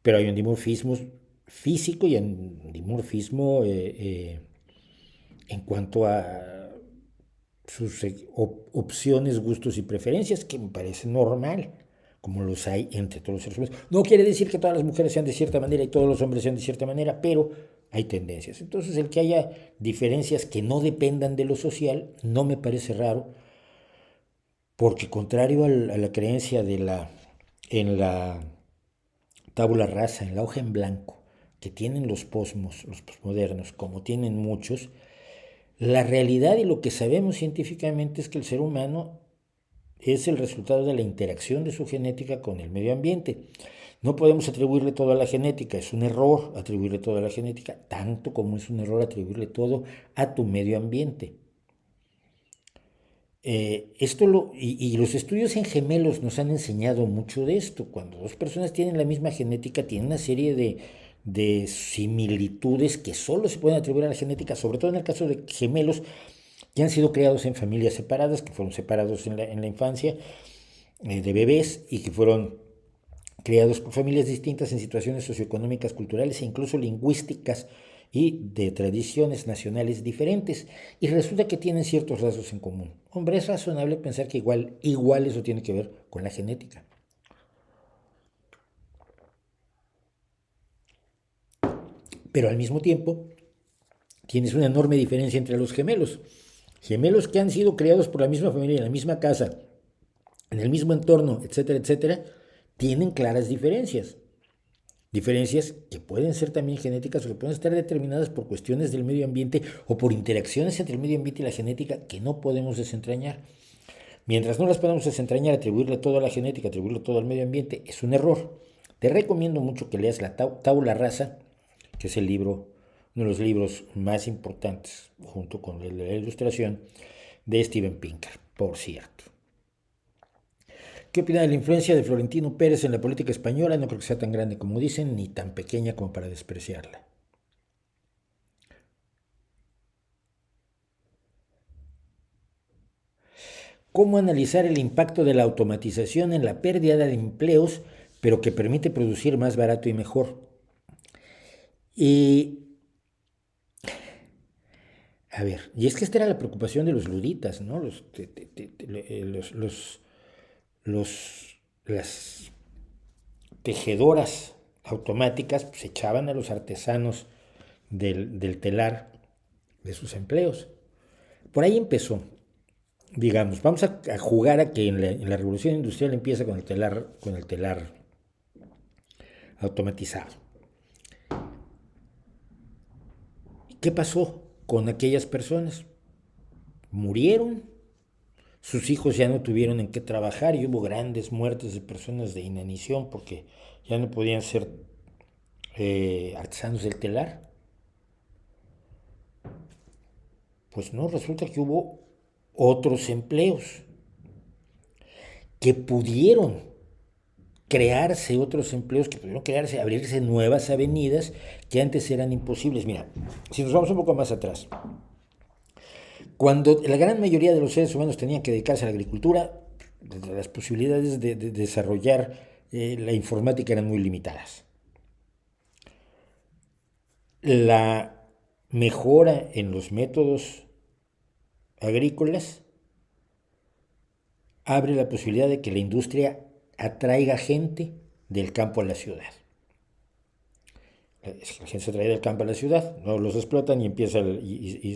pero hay un dimorfismo físico y un dimorfismo en cuanto a sus opciones, gustos y preferencias, que me parece normal, como los hay entre todos los seres humanos. No quiere decir que todas las mujeres sean de cierta manera y todos los hombres sean de cierta manera, pero hay tendencias. Entonces, el que haya diferencias que no dependan de lo social no me parece raro, porque contrario a la creencia en la tabula rasa, en la hoja en blanco, que tienen los posmodernos, como tienen muchos, la realidad y lo que sabemos científicamente es que el ser humano es el resultado de la interacción de su genética con el medio ambiente. No podemos atribuirle todo a la genética, es un error atribuirle todo a la genética, tanto como es un error atribuirle todo a tu medio ambiente. Y los estudios en gemelos nos han enseñado mucho de esto. Cuando dos personas tienen la misma genética, tienen una serie de similitudes que solo se pueden atribuir a la genética, sobre todo en el caso de gemelos que han sido criados en familias separadas, que fueron separados en la infancia, de bebés, y que fueron criados por familias distintas en situaciones socioeconómicas, culturales e incluso lingüísticas y de tradiciones nacionales diferentes, y resulta que tienen ciertos rasgos en común. Hombre, es razonable pensar que igual eso tiene que ver con la genética. Pero al mismo tiempo, tienes una enorme diferencia entre los gemelos. Gemelos que han sido criados por la misma familia, en la misma casa, en el mismo entorno, etcétera, etcétera, tienen claras diferencias. Diferencias que pueden ser también genéticas o que pueden estar determinadas por cuestiones del medio ambiente o por interacciones entre el medio ambiente y la genética que no podemos desentrañar. Mientras no las podemos desentrañar, atribuirle todo a la genética, atribuirle todo al medio ambiente, es un error. Te recomiendo mucho que leas la Tabula Rasa, que es uno de los libros más importantes, junto con la ilustración, de Steven Pinker, por cierto. ¿Qué opina de la influencia de Florentino Pérez en la política española? No creo que sea tan grande como dicen, ni tan pequeña como para despreciarla. ¿Cómo analizar el impacto de la automatización en la pérdida de empleos, pero que permite producir más barato y mejor? Y, a ver, y es que esta era la preocupación de los luditas, ¿no? Las tejedoras automáticas pues, echaban a los artesanos del telar de sus empleos. Por ahí empezó, digamos, vamos a jugar a que en la revolución industrial empieza con el telar automatizado. ¿Qué pasó con aquellas personas? Murieron, sus hijos ya no tuvieron en qué trabajar y hubo grandes muertes de personas de inanición porque ya no podían ser artesanos del telar. Pues no, resulta que hubo otros empleos que pudieron crearse, otros empleos que pudieron crearse, abrirse nuevas avenidas que antes eran imposibles. Mira, si nos vamos un poco más atrás, cuando la gran mayoría de los seres humanos tenían que dedicarse a la agricultura, las posibilidades de desarrollar la informática eran muy limitadas. La mejora en los métodos agrícolas abre la posibilidad de que la industria atraiga gente del campo a la ciudad. La gente se trae del campo a la ciudad, no los explotan y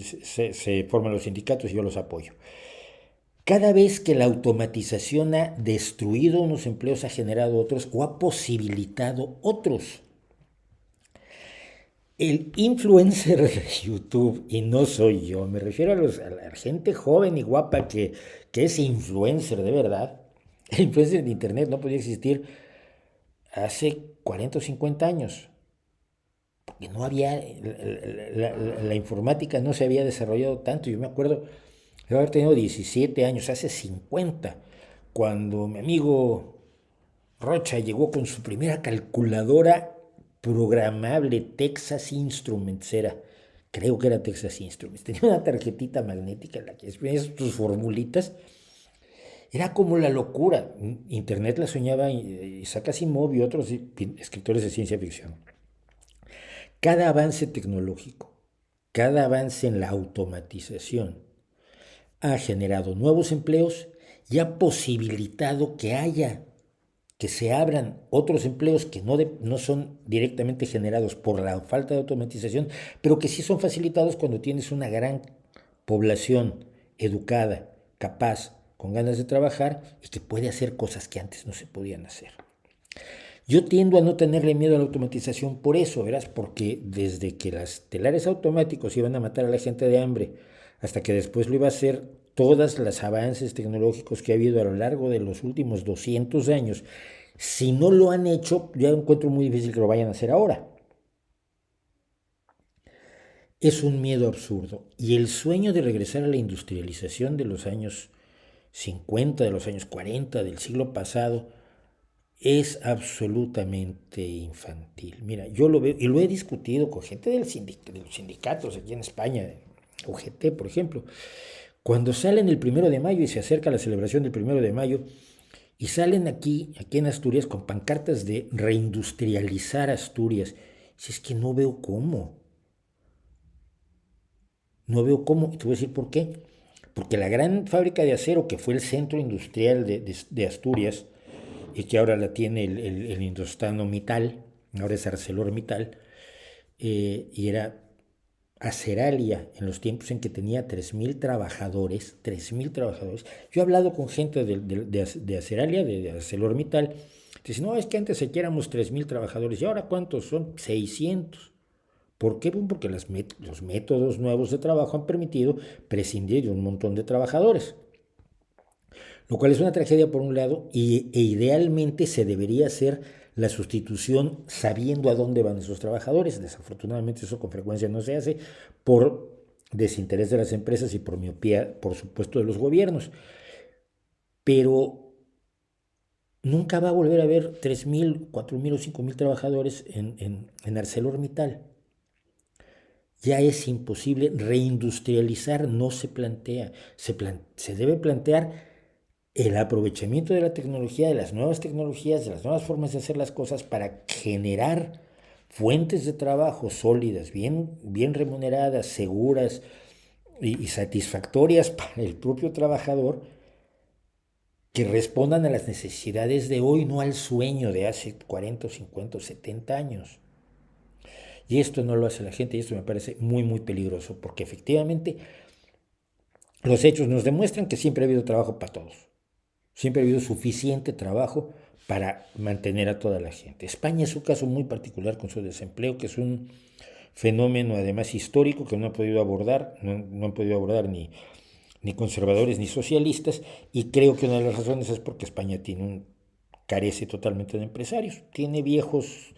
se forman los sindicatos y yo los apoyo. Cada vez que la automatización ha destruido unos empleos, ha generado otros o ha posibilitado otros. El influencer de YouTube, y no soy yo, me refiero a la gente joven y guapa que es influencer de verdad. El influencer de internet no podía existir hace 40 o 50 años. Porque no había, la informática no se había desarrollado tanto. Yo me acuerdo de haber tenido 17 años, hace 50, cuando mi amigo Rocha llegó con su primera calculadora programable, Texas Instruments creo que era Texas Instruments, tenía una tarjetita magnética en la que escribías tus formulitas, era como la locura. Internet la soñaba Isaac Asimov y otros escritores de ciencia ficción. Cada avance tecnológico, cada avance en la automatización ha generado nuevos empleos y ha posibilitado que se abran otros empleos que no son directamente generados por la falta de automatización, pero que sí son facilitados cuando tienes una gran población educada, capaz, con ganas de trabajar y que puede hacer cosas que antes no se podían hacer. Yo tiendo a no tenerle miedo a la automatización por eso, verás, porque desde que los telares automáticos iban a matar a la gente de hambre, hasta que después lo iba a hacer, todos los avances tecnológicos que ha habido a lo largo de los últimos 200 años, si no lo han hecho, ya encuentro muy difícil que lo vayan a hacer ahora. Es un miedo absurdo. Y el sueño de regresar a la industrialización de los años 50, de los años 40 del siglo pasado, es absolutamente infantil. Mira, yo lo veo y lo he discutido con gente de los sindicatos aquí en España, UGT, por ejemplo. Cuando salen el 1 de mayo y se acerca la celebración del 1 de mayo, y salen aquí en Asturias, con pancartas de reindustrializar Asturias, si es que no veo cómo. No veo cómo, y te voy a decir por qué. Porque la gran fábrica de acero que fue el centro industrial de Asturias, y que ahora la tiene el hindostano Mittal, ahora es ArcelorMittal, y era Aceralia en los tiempos en que tenía 3.000 trabajadores, 3.000 trabajadores. Yo he hablado con gente de Aceralia, de ArcelorMittal, dice, no, es que antes aquí éramos 3.000 trabajadores, y ahora ¿cuántos son? 600. ¿Por qué? Porque los métodos nuevos de trabajo han permitido prescindir de un montón de trabajadores, lo cual es una tragedia por un lado, e idealmente se debería hacer la sustitución sabiendo a dónde van esos trabajadores. Desafortunadamente eso con frecuencia no se hace por desinterés de las empresas y por miopía, por supuesto, de los gobiernos. Pero nunca va a volver a haber 3.000, 4.000 o 5.000 trabajadores en ArcelorMittal. Ya es imposible. Reindustrializar no se plantea. Se debe plantear el aprovechamiento de la tecnología, de las nuevas tecnologías, de las nuevas formas de hacer las cosas para generar fuentes de trabajo sólidas, bien remuneradas, seguras y satisfactorias para el propio trabajador, que respondan a las necesidades de hoy, no al sueño de hace 40, 50 o 70 años. Y esto no lo hace la gente, y esto me parece muy, muy peligroso, porque efectivamente los hechos nos demuestran que siempre ha habido trabajo para todos. Siempre ha habido suficiente trabajo para mantener a toda la gente. España es un caso muy particular con su desempleo, que es un fenómeno además histórico que no han podido abordar, no han podido abordar ni conservadores ni socialistas, y creo que una de las razones es porque España carece totalmente de empresarios. Tiene viejos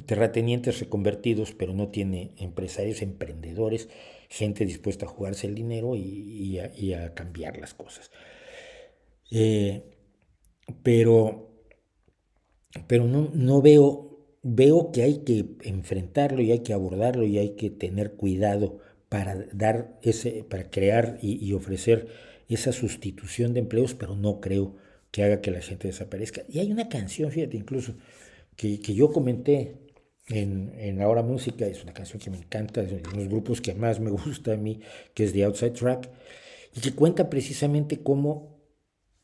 terratenientes reconvertidos, pero no tiene empresarios, emprendedores, gente dispuesta a jugarse el dinero y a cambiar las cosas. Eh, pero pero no veo que hay que enfrentarlo y hay que abordarlo y hay que tener cuidado para crear y ofrecer esa sustitución de empleos, pero no creo que haga que la gente desaparezca. Y hay una canción, fíjate, incluso, que yo comenté en Ahora Música, es una canción que me encanta, es de los grupos que más me gusta a mí, que es The Outside Track, y que cuenta precisamente cómo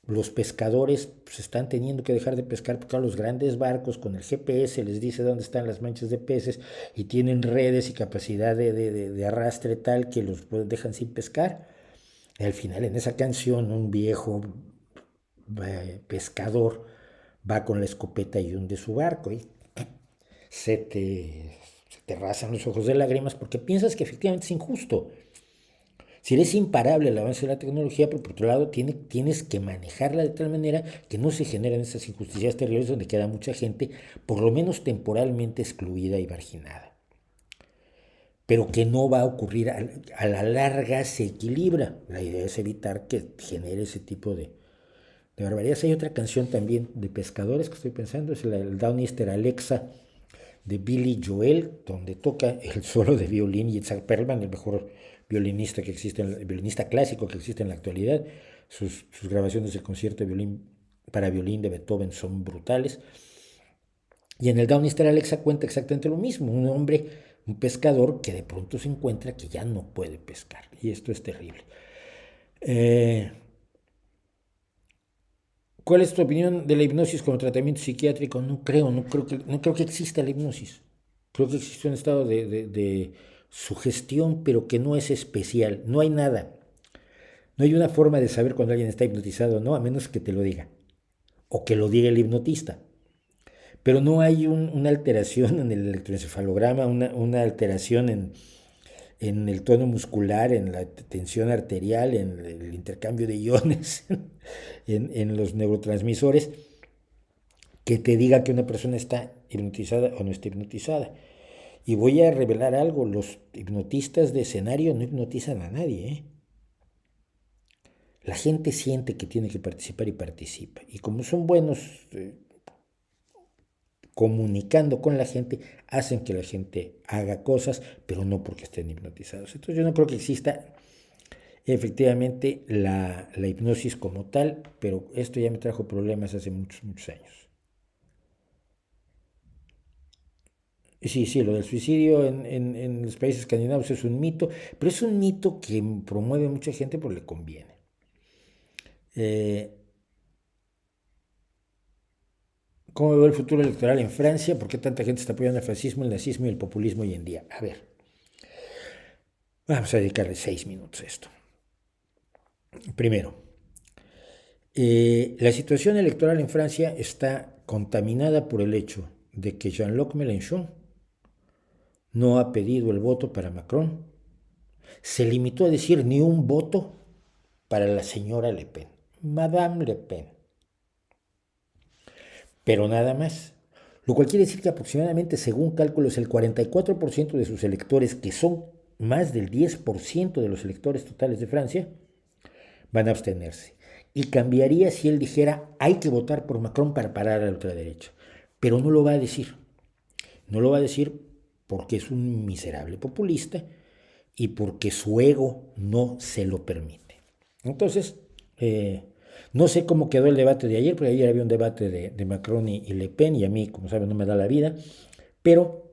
los pescadores pues, están teniendo que dejar de pescar porque los grandes barcos con el GPS les dice dónde están las manchas de peces y tienen redes y capacidad de arrastre tal que los dejan sin pescar. Y al final en esa canción un viejo pescador va con la escopeta y hunde su barco y se te rasan los ojos de lágrimas porque piensas que efectivamente es injusto. Si eres imparable el avance de la tecnología, pero por otro lado tienes que manejarla de tal manera que no se generen esas injusticias terribles donde queda mucha gente, por lo menos temporalmente excluida y marginada. Pero que no va a ocurrir, a la larga se equilibra. La idea es evitar que genere ese tipo de barbaridades. Hay otra canción también de pescadores que estoy pensando, es el Downister Alexa de Billy Joel, donde toca el solo de violín y Itzhak Perlman, el mejor violinista violinista clásico que existe en la actualidad. Sus grabaciones del concierto de violín para violín de Beethoven son brutales. Y en el Downister Alexa cuenta exactamente lo mismo, un pescador que de pronto se encuentra que ya no puede pescar, y esto es terrible. ¿Cuál es tu opinión de la hipnosis como tratamiento psiquiátrico? No creo que exista la hipnosis. Creo que existe un estado de sugestión, pero que no es especial. No hay nada. No hay una forma de saber cuando alguien está hipnotizado o no, a menos que te lo diga. O que lo diga el hipnotista. Pero no hay una alteración en el electroencefalograma, una alteración en el tono muscular, en la tensión arterial, en el intercambio de iones, en los neurotransmisores, que te diga que una persona está hipnotizada o no está hipnotizada. Y voy a revelar algo, los hipnotistas de escenario no hipnotizan a nadie, ¿eh? La gente siente que tiene que participar y participa. Y como son buenos comunicando con la gente, hacen que la gente haga cosas, pero no porque estén hipnotizados. Entonces yo no creo que exista efectivamente la hipnosis como tal, pero esto ya me trajo problemas hace muchos, muchos años. Sí, sí, lo del suicidio en los países escandinavos es un mito, pero es un mito que promueve mucha gente porque le conviene. Eh, ¿Cómo veo el futuro electoral en Francia? ¿Por qué tanta gente está apoyando el fascismo, el nazismo y el populismo hoy en día? A ver, vamos a dedicarle 6 minutos a esto. Primero, la situación electoral en Francia está contaminada por el hecho de que Jean-Luc Mélenchon no ha pedido el voto para Macron. Se limitó a decir ni un voto para la señora Le Pen, Madame Le Pen. Pero nada más. Lo cual quiere decir que aproximadamente, según cálculos, el 44% de sus electores, que son más del 10% de los electores totales de Francia, van a abstenerse. Y cambiaría si él dijera, hay que votar por Macron para parar a la ultraderecha. Pero no lo va a decir. No lo va a decir porque es un miserable populista y porque su ego no se lo permite. Entonces, no sé cómo quedó el debate de ayer, porque ayer había un debate de Macron y Le Pen, y a mí, como saben, no me da la vida, pero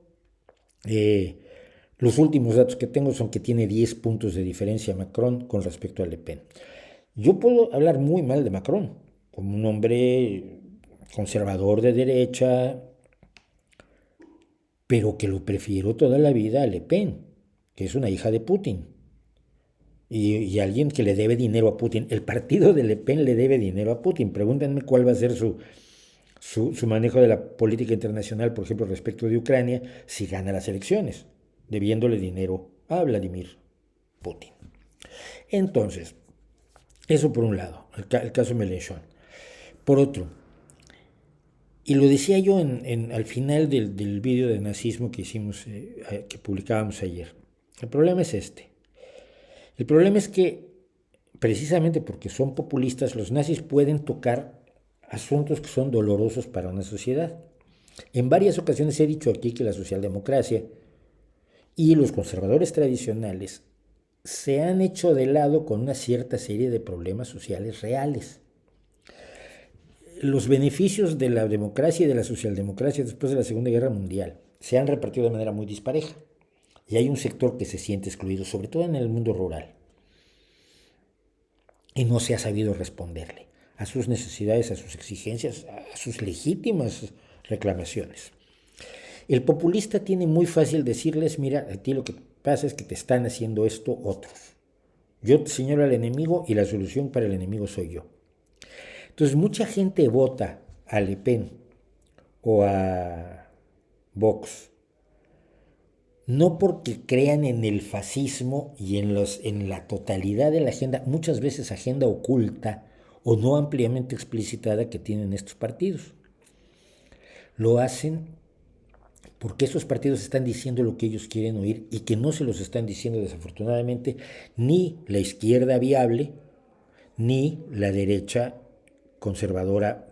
los últimos datos que tengo son que tiene 10 puntos de diferencia Macron con respecto a Le Pen. Yo puedo hablar muy mal de Macron, como un hombre conservador de derecha, pero que lo prefiero toda la vida a Le Pen, que es una hija de Putin. Y alguien que le debe dinero a Putin. El partido de Le Pen le debe dinero a Putin. Pregúntenme cuál va a ser su manejo de la política internacional, por ejemplo, respecto de Ucrania, si gana las elecciones, debiéndole dinero a Vladimir Putin. Entonces, eso por un lado, el caso Mélenchon. Por otro, y lo decía yo al final del vídeo de nazismo que hicimos, que publicábamos ayer, el problema es este. El problema es que, precisamente porque son populistas, los nazis pueden tocar asuntos que son dolorosos para una sociedad. En varias ocasiones he dicho aquí que la socialdemocracia y los conservadores tradicionales se han hecho de lado con una cierta serie de problemas sociales reales. Los beneficios de la democracia y de la socialdemocracia después de la Segunda Guerra Mundial se han repartido de manera muy dispareja. Y hay un sector que se siente excluido, sobre todo en el mundo rural. Y no se ha sabido responderle a sus necesidades, a sus exigencias, a sus legítimas reclamaciones. El populista tiene muy fácil decirles, mira, a ti lo que pasa es que te están haciendo esto otros. Yo te señalo al enemigo y la solución para el enemigo soy yo. Entonces mucha gente vota a Le Pen o a Vox no porque crean en el fascismo y en la totalidad de la agenda, muchas veces agenda oculta o no ampliamente explicitada que tienen estos partidos. Lo hacen porque esos partidos están diciendo lo que ellos quieren oír y que no se los están diciendo desafortunadamente ni la izquierda viable ni la derecha conservadora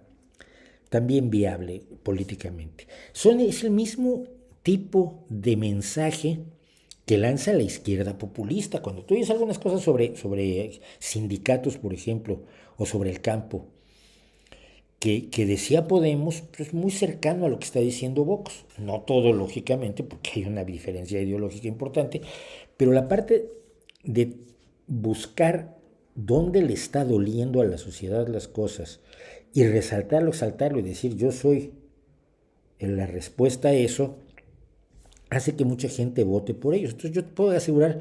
también viable políticamente. Es el mismo tipo de mensaje que lanza la izquierda populista. Cuando tú oyes algunas cosas sobre sindicatos, por ejemplo, o sobre el campo, que decía Podemos, pues muy cercano a lo que está diciendo Vox. No todo, lógicamente, porque hay una diferencia ideológica importante, pero la parte de buscar dónde le está doliendo a la sociedad las cosas y resaltarlo, exaltarlo y decir yo soy la respuesta a eso, hace que mucha gente vote por ellos. Entonces yo te puedo asegurar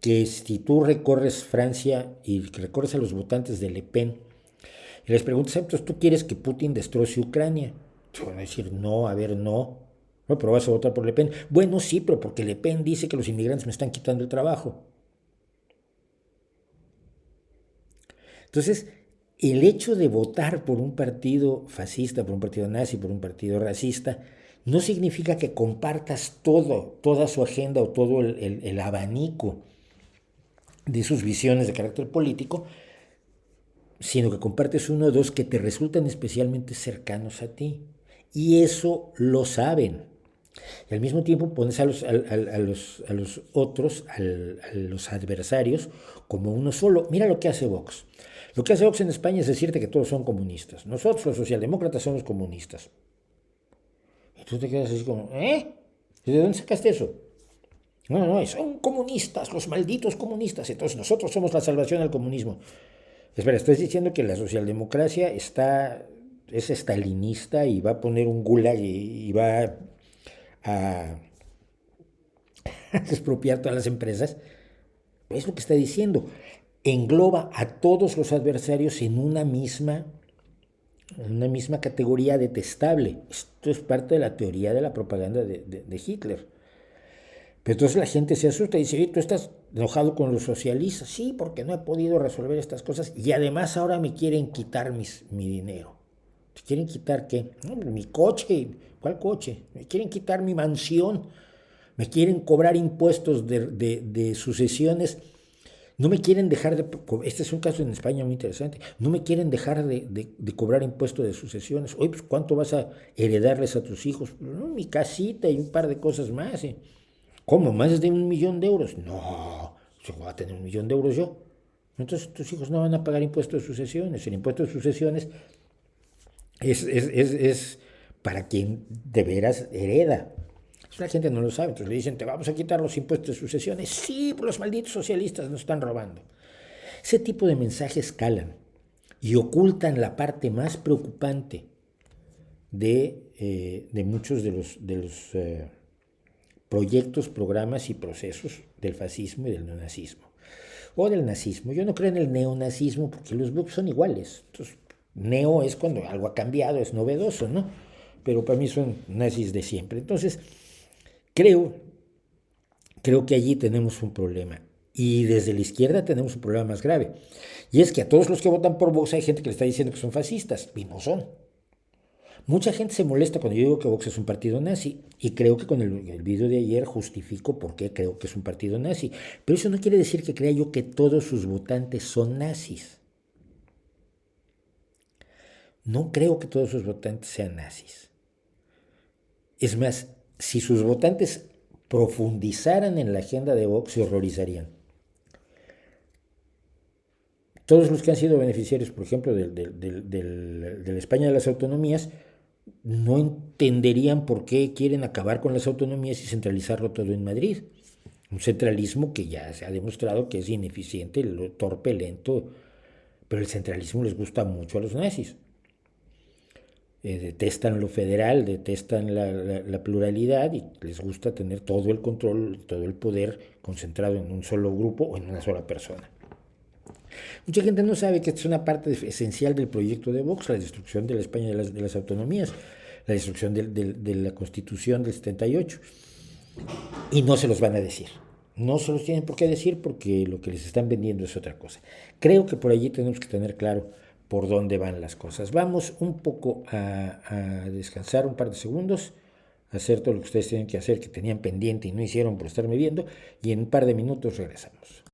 que si tú recorres Francia y recorres a los votantes de Le Pen y les preguntas, entonces tú quieres que Putin destroce Ucrania, te van a decir no, a ver, no. No, pero vas a votar por Le Pen. Bueno, sí, pero porque Le Pen dice que los inmigrantes me están quitando el trabajo. Entonces, el hecho de votar por un partido fascista, por un partido nazi, por un partido racista, no significa que compartas toda su agenda o todo el abanico de sus visiones de carácter político, sino que compartes uno o dos que te resultan especialmente cercanos a ti. Y eso lo saben. Y al mismo tiempo pones a los otros, a los adversarios, como uno solo. Mira lo que hace Vox. Lo que hace Vox en España es decirte que todos son comunistas. Nosotros, los socialdemócratas, somos comunistas. Y tú te quedas así como, ¿eh? ¿Y de dónde sacaste eso? No, no, son comunistas, los malditos comunistas. Entonces nosotros somos la salvación al comunismo. Espera, estás diciendo que la socialdemocracia es estalinista y va a poner un gulag y va a expropiar todas las empresas. Es lo que está diciendo. Engloba a todos los adversarios en una misma categoría detestable. Esto es parte de la teoría de la propaganda de Hitler. Pero entonces la gente se asusta y dice, tú estás enojado con los socialistas. Sí, porque no he podido resolver estas cosas y además ahora me quieren quitar mi dinero. ¿Me quieren quitar qué? No, mi coche. ¿Cuál coche? Me quieren quitar mi mansión. Me quieren cobrar impuestos de sucesiones. No me quieren dejar de... Este es un caso en España muy interesante. No me quieren dejar de cobrar impuestos de sucesiones. Oye, pues ¿cuánto vas a heredarles a tus hijos? No, mi casita y un par de cosas más. ¿Cómo? ¿Más de 1 millón de euros? No, yo voy a tener 1 millón de euros yo. Entonces tus hijos no van a pagar impuestos de sucesiones. El impuesto de sucesiones es para quien de veras hereda. Eso la gente no lo sabe. Entonces le dicen, te vamos a quitar los impuestos de sucesiones. Sí, pues los malditos socialistas nos están robando. Ese tipo de mensajes calan y ocultan la parte más preocupante de muchos de los proyectos, programas y procesos del fascismo y del neonazismo. O del nazismo. Yo no creo en el neonazismo porque los bloques son iguales. Entonces, neo es cuando algo ha cambiado, es novedoso, ¿no? Pero para mí son nazis de siempre. Entonces, creo que allí tenemos un problema. Y desde la izquierda tenemos un problema más grave. Y es que a todos los que votan por Vox hay gente que le está diciendo que son fascistas, y no son. Mucha gente se molesta cuando yo digo que Vox es un partido nazi, y creo que con el video de ayer justifico por qué creo que es un partido nazi. Pero eso no quiere decir que crea yo que todos sus votantes son nazis. No creo que todos sus votantes sean nazis. Es más, si sus votantes profundizaran en la agenda de Vox, se horrorizarían. Todos los que han sido beneficiarios, por ejemplo, de la España de las autonomías, no entenderían por qué quieren acabar con las autonomías y centralizarlo todo en Madrid. Un centralismo que ya se ha demostrado que es ineficiente, torpe, lento, pero el centralismo les gusta mucho a los nazis. Detestan lo federal, detestan la pluralidad y les gusta tener todo el control, todo el poder concentrado en un solo grupo o en una sola persona. Mucha gente no sabe que esta es una parte esencial del proyecto de Vox, la destrucción de la España de las autonomías, la destrucción de la Constitución del 78. Y no se los van a decir. No se los tienen por qué decir porque lo que les están vendiendo es otra cosa. Creo que por allí tenemos que tener claro por dónde van las cosas. Vamos un poco a descansar un par de segundos, a hacer todo lo que ustedes tienen que hacer, que tenían pendiente y no hicieron por estarme viendo, y en un par de minutos regresamos.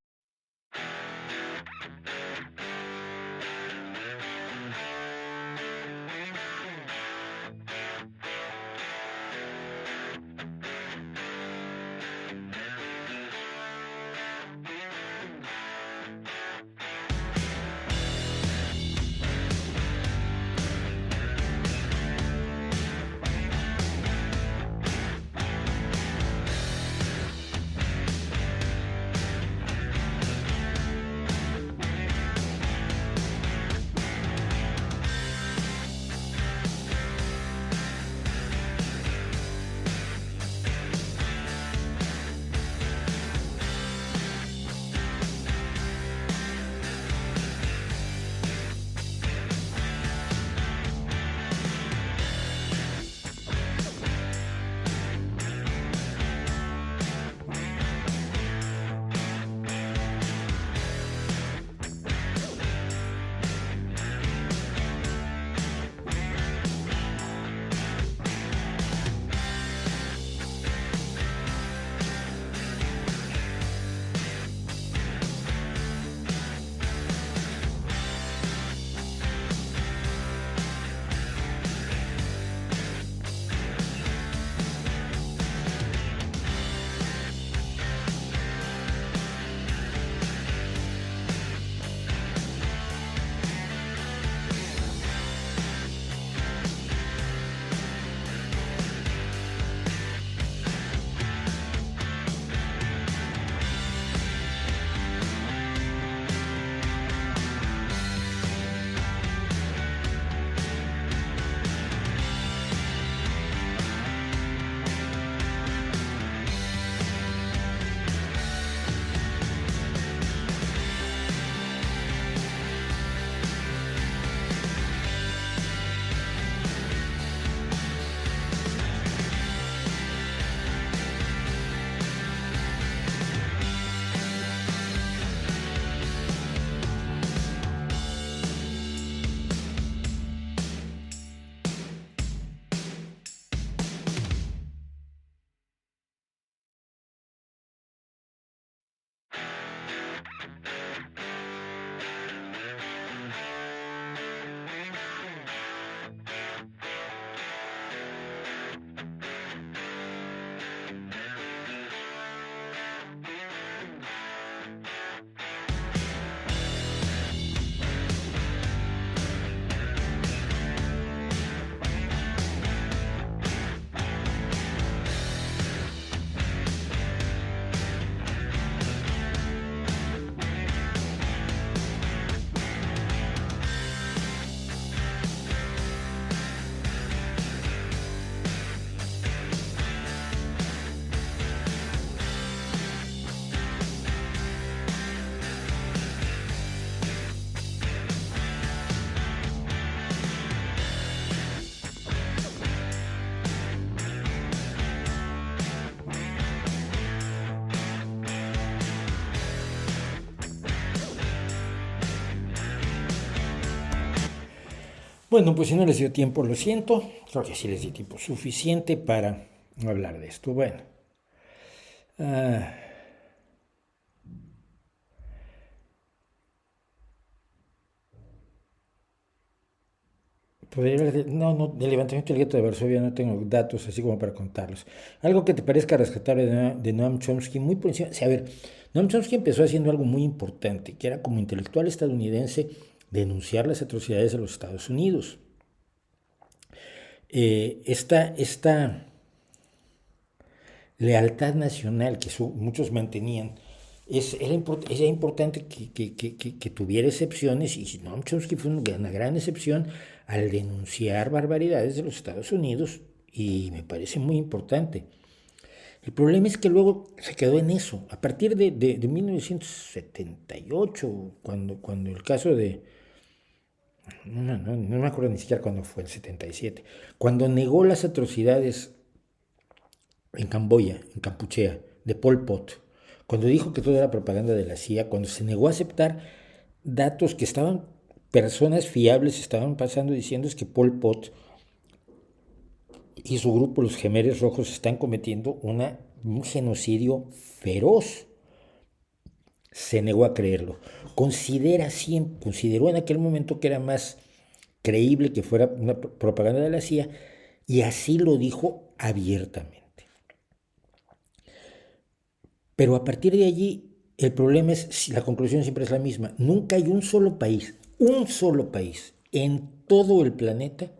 Bueno, pues si no les dio tiempo, lo siento. Creo que sí les di tiempo suficiente para hablar de esto. Bueno, ah, podría hablar no, no, del levantamiento del gueto de Varsovia no tengo datos así como para contarlos. Algo que te parezca rescatable de Noam Chomsky, muy por encima. O sea, a ver, Noam Chomsky empezó haciendo algo muy importante, que era como intelectual estadounidense denunciar las atrocidades de los Estados Unidos. Esta lealtad nacional que muchos mantenían, era importante que tuviera excepciones, y Noam Chomsky fue una gran excepción al denunciar barbaridades de los Estados Unidos, y me parece muy importante. El problema es que luego se quedó en eso. A partir de 1978, cuando el caso de... No me acuerdo ni siquiera cuándo fue, el 77, cuando negó las atrocidades en Camboya, en Kampuchea, de Pol Pot, cuando dijo que todo era propaganda de la CIA, cuando se negó a aceptar datos que estaban, personas fiables estaban pasando diciendo es que Pol Pot y su grupo, los Gemeres Rojos, están cometiendo un genocidio feroz. Se negó a creerlo. Consideró en aquel momento que era más creíble que fuera una propaganda de la CIA, y así lo dijo abiertamente. Pero a partir de allí, el problema es, la conclusión siempre es la misma, nunca hay un solo país en todo el planeta,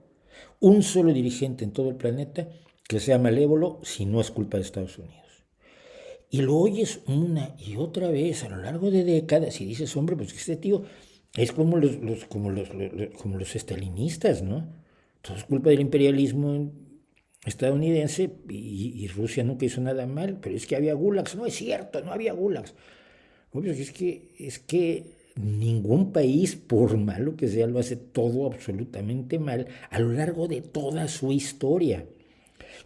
un solo dirigente en todo el planeta que sea malévolo si no es culpa de Estados Unidos. Y lo oyes una y otra vez a lo largo de décadas y dices, hombre, pues este tío es como los estalinistas, ¿no? Todo es culpa del imperialismo estadounidense, y Rusia nunca hizo nada mal, pero es que había gulags. No es cierto, no había gulags. Obvio, es que ningún país, por malo que sea, lo hace todo absolutamente mal a lo largo de toda su historia,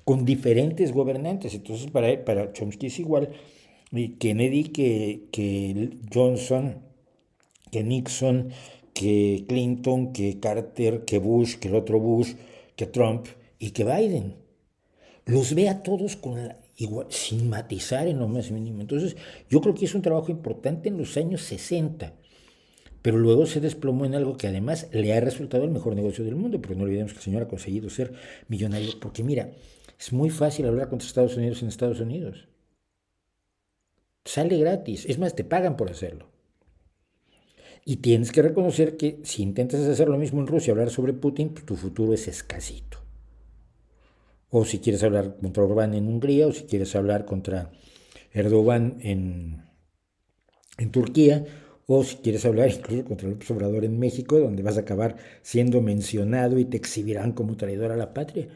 con diferentes gobernantes. Entonces, para Chomsky es igual. Y Kennedy, que Johnson, que Nixon, que Clinton, que Carter, que Bush, que el otro Bush, que Trump y que Biden. Los ve a todos igual, sin matizar en lo más mínimo. Entonces, yo creo que es un trabajo importante en los años 60, pero luego se desplomó en algo que además le ha resultado el mejor negocio del mundo, porque no olvidemos que el señor ha conseguido ser millonario, porque mira, es muy fácil hablar contra Estados Unidos en Estados Unidos. Sale gratis, es más, te pagan por hacerlo. Y tienes que reconocer que si intentas hacer lo mismo en Rusia, hablar sobre Putin, pues tu futuro es escasito. O si quieres hablar contra Orbán en Hungría, o si quieres hablar contra Erdogan en Turquía, o si quieres hablar incluso contra López Obrador en México, donde vas a acabar siendo mencionado y te exhibirán como traidor a la patria.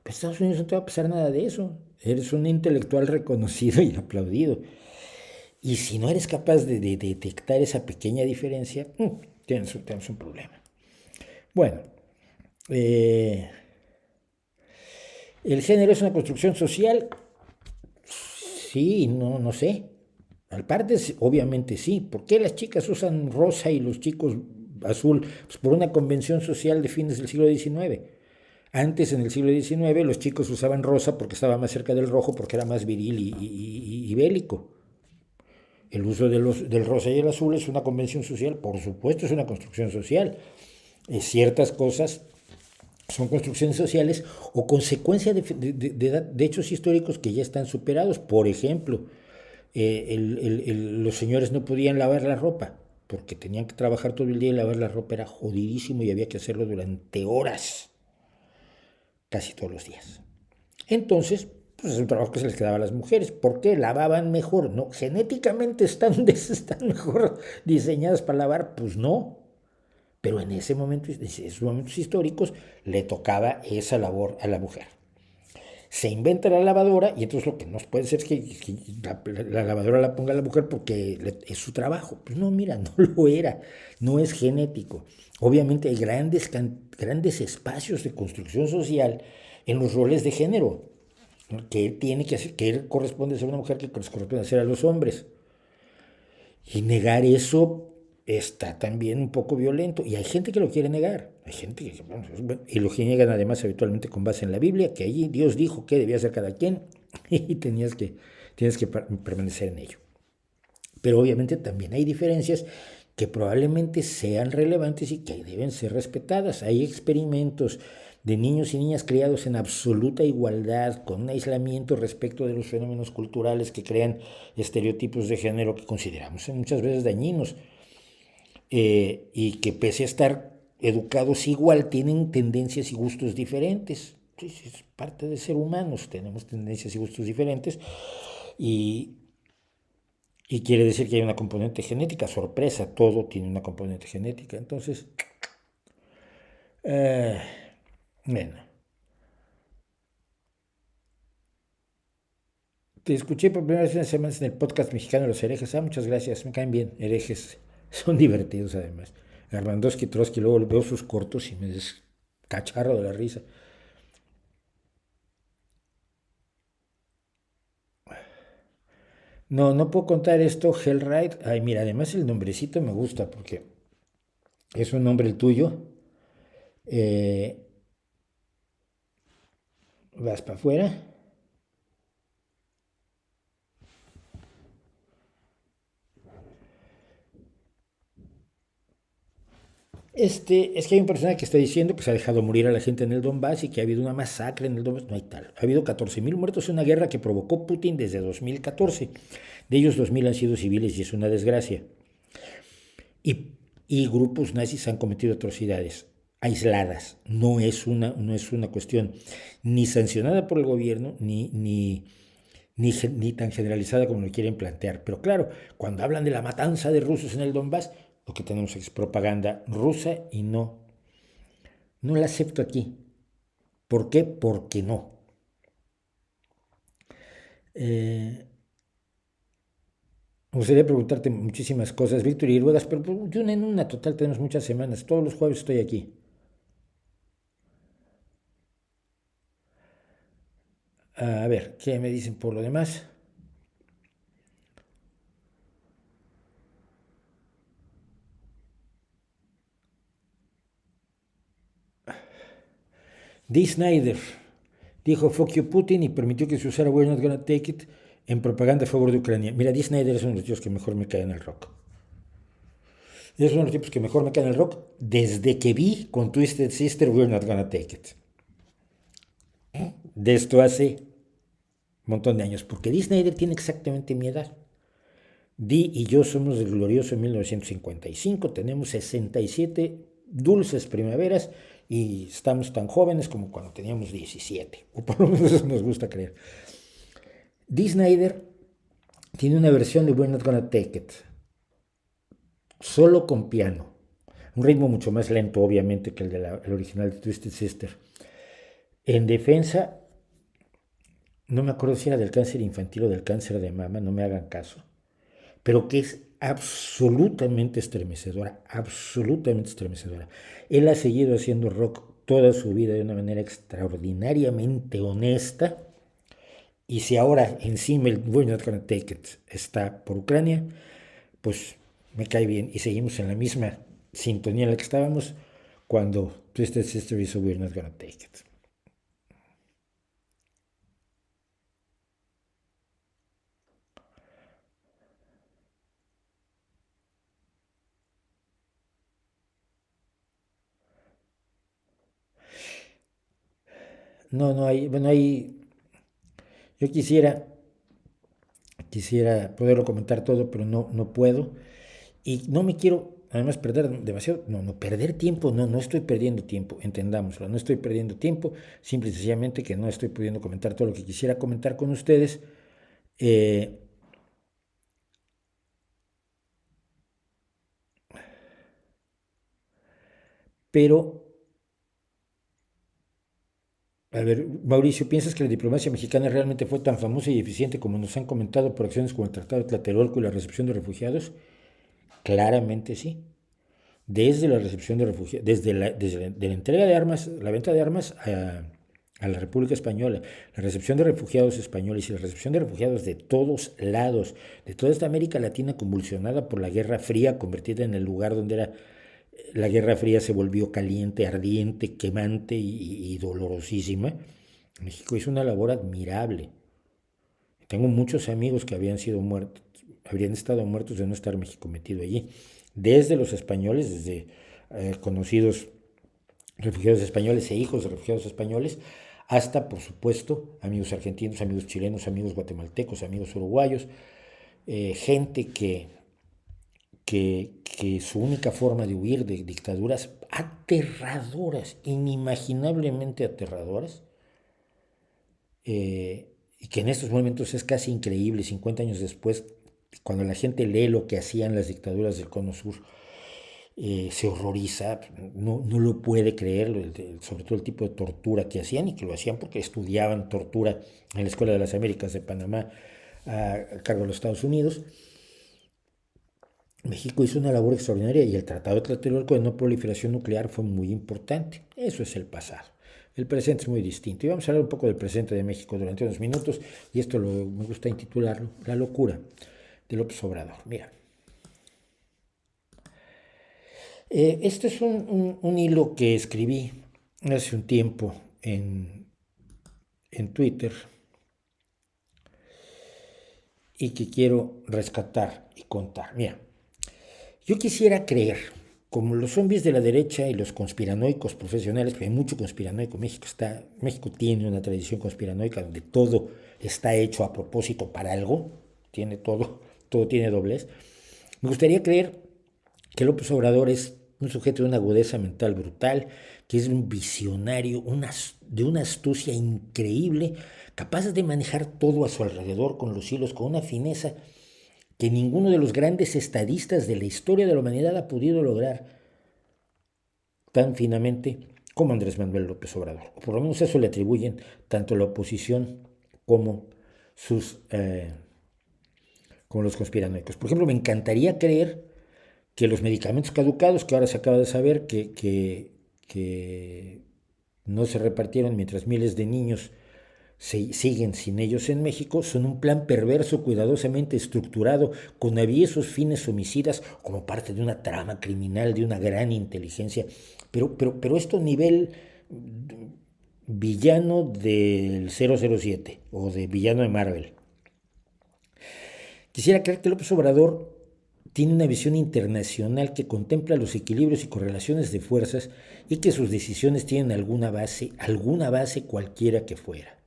Pero Estados Unidos no te va a pasar nada de eso. Eres un intelectual reconocido y aplaudido. Y si no eres capaz de detectar esa pequeña diferencia, tienes un problema. Bueno, ¿el género es una construcción social? Sí, no sé. Al parte, obviamente sí. ¿Por qué las chicas usan rosa y los chicos azul? Pues por una convención social de fines del siglo XIX. Antes, en el siglo XIX, los chicos usaban rosa porque estaba más cerca del rojo, porque era más viril y bélico. El uso del rosa y el azul es una convención social, por supuesto es una construcción social. Ciertas cosas son construcciones sociales o consecuencia de hechos históricos que ya están superados. Por ejemplo, los señores no podían lavar la ropa porque tenían que trabajar todo el día, y lavar la ropa era jodidísimo y había que hacerlo durante horas, casi todos los días. Entonces, pues es un trabajo que se les quedaba a las mujeres. ¿Por qué? Lavaban mejor. No, genéticamente están mejor diseñadas para lavar. Pues no. Pero en ese momento, en esos momentos históricos, le tocaba esa labor a la mujer. Se inventa la lavadora, y entonces lo que no puede ser es que la lavadora la ponga la mujer porque es su trabajo. Pues no, mira, no lo era. No es genético. Obviamente hay grandes espacios de construcción social en los roles de género que él tiene que hacer, que él corresponde a ser una mujer, que corresponde a ser a los hombres. Y negar eso, está también un poco violento y hay gente que lo quiere negar, hay gente que, bueno, y lo que niegan además habitualmente con base en la Biblia, que allí Dios dijo que debía ser cada quien y tienes que permanecer en ello. Pero obviamente también hay diferencias que probablemente sean relevantes y que deben ser respetadas. Hay experimentos de niños y niñas criados en absoluta igualdad, con un aislamiento respecto de los fenómenos culturales que crean estereotipos de género que consideramos muchas veces dañinos, y que pese a estar educados igual, tienen tendencias y gustos diferentes. Entonces, es parte de ser humanos, tenemos tendencias y gustos diferentes, y, y quiere decir que hay una componente genética. Sorpresa, todo tiene una componente genética. Entonces, eh, bueno, te escuché por primera vez unas semanas en el podcast mexicano de los herejes. Muchas gracias, me caen bien, herejes. Son divertidos además. Armandowski, Trotsky, luego veo sus cortos y me descacharro de la risa. No, no puedo contar esto, Hellride. Ay, mira, además el nombrecito me gusta porque es un nombre el tuyo. Eh, Vas para afuera. Es que hay un personaje que está diciendo que se ha dejado morir a la gente en el Donbass y que ha habido una masacre en el Donbass. No hay tal. Ha habido 14.000 muertos en una guerra que provocó Putin desde 2014. De ellos 2.000 han sido civiles y es una desgracia. Y grupos nazis han cometido atrocidades aisladas. No es una cuestión ni sancionada por el gobierno ni tan generalizada como lo quieren plantear. Pero claro, cuando hablan de la matanza de rusos en el Donbass, lo que tenemos es propaganda rusa y no la acepto aquí. ¿Por qué? Porque no. Eh, Me gustaría preguntarte muchísimas cosas, Víctor y Ruedas, pero de una en una, total, tenemos muchas semanas. Todos los jueves estoy aquí. A ver, ¿qué me dicen por lo demás? Dee Snyder dijo fuck you Putin y permitió que se usara We're Not Gonna Take It en propaganda a favor de Ucrania. Mira, Dee Snyder es uno de los tíos que mejor me cae en el rock. Es uno de los tipos que mejor me cae en el rock desde que vi con Twisted Sister We're Not Gonna Take It. De esto hace un montón de años, porque Dee Snyder tiene exactamente mi edad. Dee y yo somos del glorioso 1955, tenemos 67 dulces primaveras y estamos tan jóvenes como cuando teníamos 17, o por lo menos eso nos gusta creer. Dee Snyder tiene una versión de We're Not Gonna Take It, solo con piano, un ritmo mucho más lento obviamente que el original de Twisted Sister. En defensa, no me acuerdo si era del cáncer infantil o del cáncer de mama, no me hagan caso, pero que es absolutamente estremecedora, absolutamente estremecedora. Él ha seguido haciendo rock toda su vida de una manera extraordinariamente honesta, y si ahora encima el We're Not Gonna Take It está por Ucrania, pues me cae bien y seguimos en la misma sintonía en la que estábamos cuando Twisted Sister hizo We're Not Gonna Take It. No, no hay, bueno, yo quisiera poderlo comentar todo, pero no puedo. Y no me quiero, además, perder demasiado, no perder tiempo, no estoy perdiendo tiempo, entendámoslo, no estoy perdiendo tiempo, simple y sencillamente que no estoy pudiendo comentar todo lo que quisiera comentar con ustedes. Eh, pero, a ver, Mauricio, ¿piensas que la diplomacia mexicana realmente fue tan famosa y eficiente como nos han comentado por acciones como el Tratado de Tlatelolco y la recepción de refugiados? Claramente sí. Desde la recepción de refugiados, desde la entrega de armas, la venta de armas a la República Española, la recepción de refugiados españoles y la recepción de refugiados de todos lados, de toda esta América Latina convulsionada por la Guerra Fría, convertida en el lugar donde era la Guerra Fría se volvió caliente, ardiente, quemante y dolorosísima. México hizo una labor admirable. Tengo muchos amigos que habían sido muertos, habrían estado muertos de no estar México metido allí. Desde los españoles, desde conocidos refugiados españoles e hijos de refugiados españoles, hasta, por supuesto, amigos argentinos, amigos chilenos, amigos guatemaltecos, amigos uruguayos, gente que su única forma de huir de dictaduras aterradoras, inimaginablemente aterradoras, y que en estos momentos es casi increíble, 50 años después, cuando la gente lee lo que hacían las dictaduras del Cono Sur, se horroriza, no lo puede creer, sobre todo el tipo de tortura que hacían, y que lo hacían porque estudiaban tortura en la Escuela de las Américas de Panamá a cargo de los Estados Unidos. México hizo una labor extraordinaria y el Tratado de Tlatelolco de no proliferación nuclear fue muy importante. Eso es el pasado. El presente es muy distinto. Y vamos a hablar un poco del presente de México durante unos minutos, y esto me gusta intitularlo La locura de López Obrador. Mira. Este es un hilo que escribí hace un tiempo en Twitter y que quiero rescatar y contar. Mira, yo quisiera creer, como los zombies de la derecha y los conspiranoicos profesionales, porque hay mucho conspiranoico, México tiene una tradición conspiranoica donde todo está hecho a propósito para algo, tiene todo tiene doblez. Me gustaría creer que López Obrador es un sujeto de una agudeza mental brutal, que es un visionario, de una astucia increíble, capaz de manejar todo a su alrededor con los hilos, con una fineza que ninguno de los grandes estadistas de la historia de la humanidad ha podido lograr tan finamente como Andrés Manuel López Obrador. O por lo menos eso le atribuyen tanto la oposición como como los conspiranoicos. Por ejemplo, me encantaría creer que los medicamentos caducados, que ahora se acaba de saber que no se repartieron mientras miles de niños siguen sin ellos en México, son un plan perverso, cuidadosamente estructurado, con aviesos fines homicidas, como parte de una trama criminal de una gran inteligencia. Pero esto a nivel villano del 007 o de villano de Marvel. Quisiera creer que López Obrador tiene una visión internacional que contempla los equilibrios y correlaciones de fuerzas y que sus decisiones tienen alguna base cualquiera que fuera.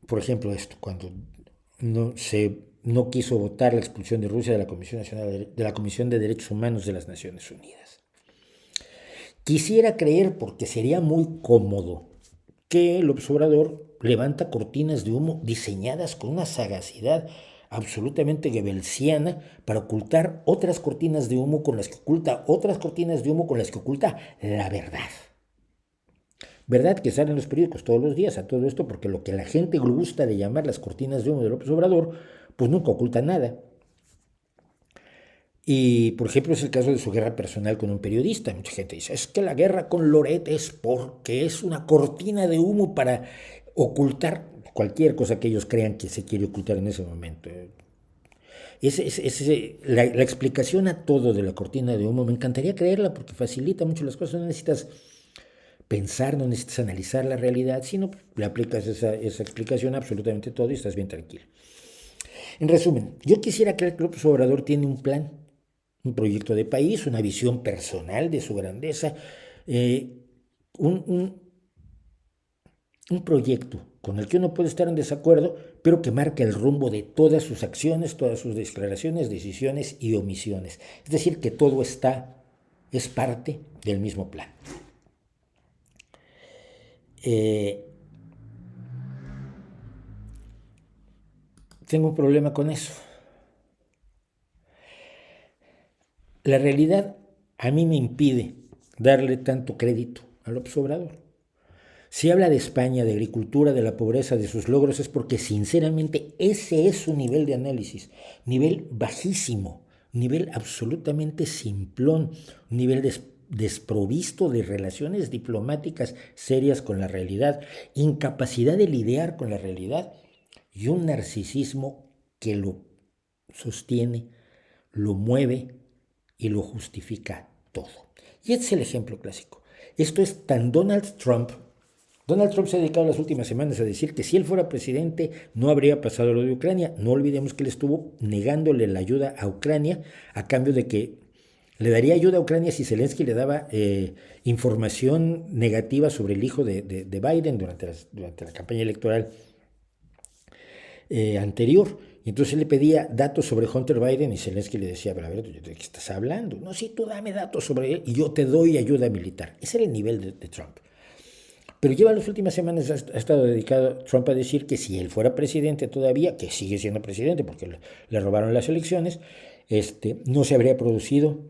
Por ejemplo, esto, cuando no quiso votar la expulsión de Rusia de la Comisión de Derechos Humanos de las Naciones Unidas. Quisiera creer, porque sería muy cómodo, que el observador levanta cortinas de humo diseñadas con una sagacidad absolutamente goebbelsiana para ocultar otras cortinas de humo con las que oculta otras cortinas de humo con las que oculta la verdad. Verdad que sale en los periódicos todos los días a todo esto, porque lo que la gente le gusta de llamar las cortinas de humo de López Obrador, pues nunca oculta nada. Y, por ejemplo, es el caso de su guerra personal con un periodista. Mucha gente dice, es que la guerra con Loret es porque es una cortina de humo para ocultar cualquier cosa que ellos crean que se quiere ocultar en ese momento. La explicación a todo de la cortina de humo, me encantaría creerla porque facilita mucho las cosas. No necesitas pensar, no necesitas analizar la realidad, sino le aplicas esa explicación a absolutamente todo y estás bien tranquilo. En resumen, yo quisiera creer que López Obrador tiene un plan, un proyecto de país, una visión personal de su grandeza, un proyecto con el que uno puede estar en desacuerdo, pero que marca el rumbo de todas sus acciones, todas sus declaraciones, decisiones y omisiones. Es decir, que todo es parte del mismo plan. Tengo un problema con eso. La realidad a mí me impide darle tanto crédito a López Obrador. Si habla de España, de agricultura, de la pobreza, de sus logros, es porque sinceramente ese es su nivel de análisis, nivel bajísimo, nivel absolutamente simplón, nivel desprovisto de relaciones diplomáticas serias con la realidad, incapacidad de lidiar con la realidad y un narcisismo que lo sostiene, lo mueve y lo justifica todo. Y este es el ejemplo clásico. Esto es tan Donald Trump. Donald Trump se ha dedicado las últimas semanas a decir que si él fuera presidente no habría pasado lo de Ucrania. No olvidemos que él estuvo negándole la ayuda a Ucrania a cambio de que le daría ayuda a Ucrania si Zelensky le daba información negativa sobre el hijo de Biden durante la campaña electoral anterior. Y entonces él le pedía datos sobre Hunter Biden y Zelensky le decía, pero a ver, ¿de qué estás hablando? No, sí, tú dame datos sobre él y yo te doy ayuda militar. Ese era el nivel de Trump. Pero lleva las últimas semanas, ha estado dedicado Trump a decir que si él fuera presidente todavía, que sigue siendo presidente porque le robaron las elecciones, no se habría producido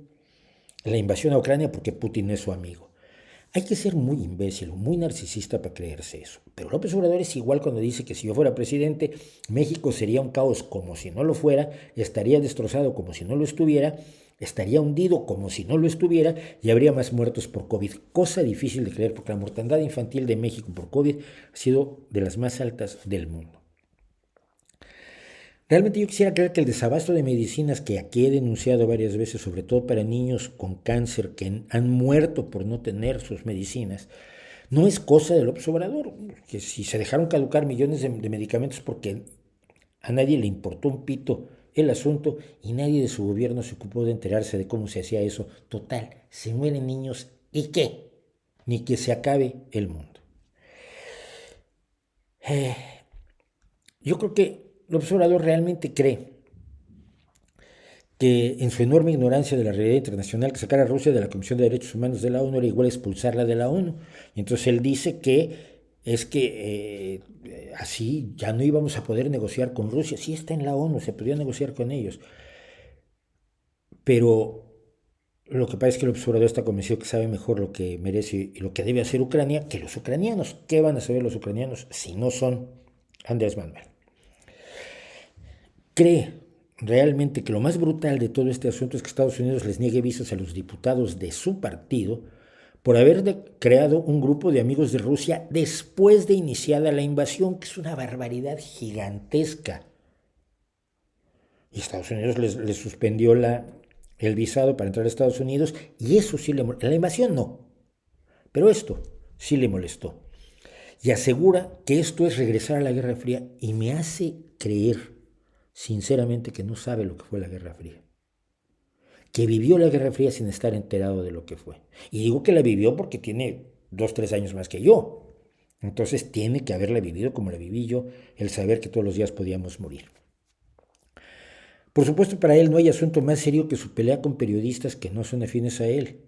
la invasión a Ucrania porque Putin es su amigo. Hay que ser muy imbécil, muy narcisista para creerse eso. Pero López Obrador es igual cuando dice que si yo fuera presidente, México sería un caos como si no lo fuera, estaría destrozado como si no lo estuviera, estaría hundido como si no lo estuviera y habría más muertos por COVID. Cosa difícil de creer porque la mortandad infantil de México por COVID ha sido de las más altas del mundo. Realmente yo quisiera creer que el desabasto de medicinas que aquí he denunciado varias veces, sobre todo para niños con cáncer que han muerto por no tener sus medicinas, no es cosa del López Obrador, que si se dejaron caducar millones de medicamentos porque a nadie le importó un pito el asunto y nadie de su gobierno se ocupó de enterarse de cómo se hacía eso. Total, se mueren niños y qué, ni que se acabe el mundo. Yo creo que López Obrador realmente cree que en su enorme ignorancia de la realidad internacional, que sacar a Rusia de la Comisión de Derechos Humanos de la ONU era igual a expulsarla de la ONU. Y entonces él dice que es que así ya no íbamos a poder negociar con Rusia. Sí está en la ONU, se podía negociar con ellos. Pero lo que pasa es que el observador está convencido que sabe mejor lo que merece y lo que debe hacer Ucrania que los ucranianos. ¿Qué van a saber los ucranianos si no son Andrés Manuel? Cree realmente que lo más brutal de todo este asunto es que Estados Unidos les niegue visas a los diputados de su partido por haber creado un grupo de amigos de Rusia después de iniciada la invasión, que es una barbaridad gigantesca. Y Estados Unidos les suspendió el visado para entrar a Estados Unidos y eso sí le molestó. La invasión no, pero esto sí le molestó. Y asegura que esto es regresar a la Guerra Fría y me hace creer sinceramente que no sabe lo que fue la Guerra Fría, que vivió la Guerra Fría sin estar enterado de lo que fue. Y digo que la vivió porque tiene 2-3 años más que yo. Entonces tiene que haberla vivido como la viví yo, el saber que todos los días podíamos morir. Por supuesto, para él no hay asunto más serio que su pelea con periodistas que no son afines a él.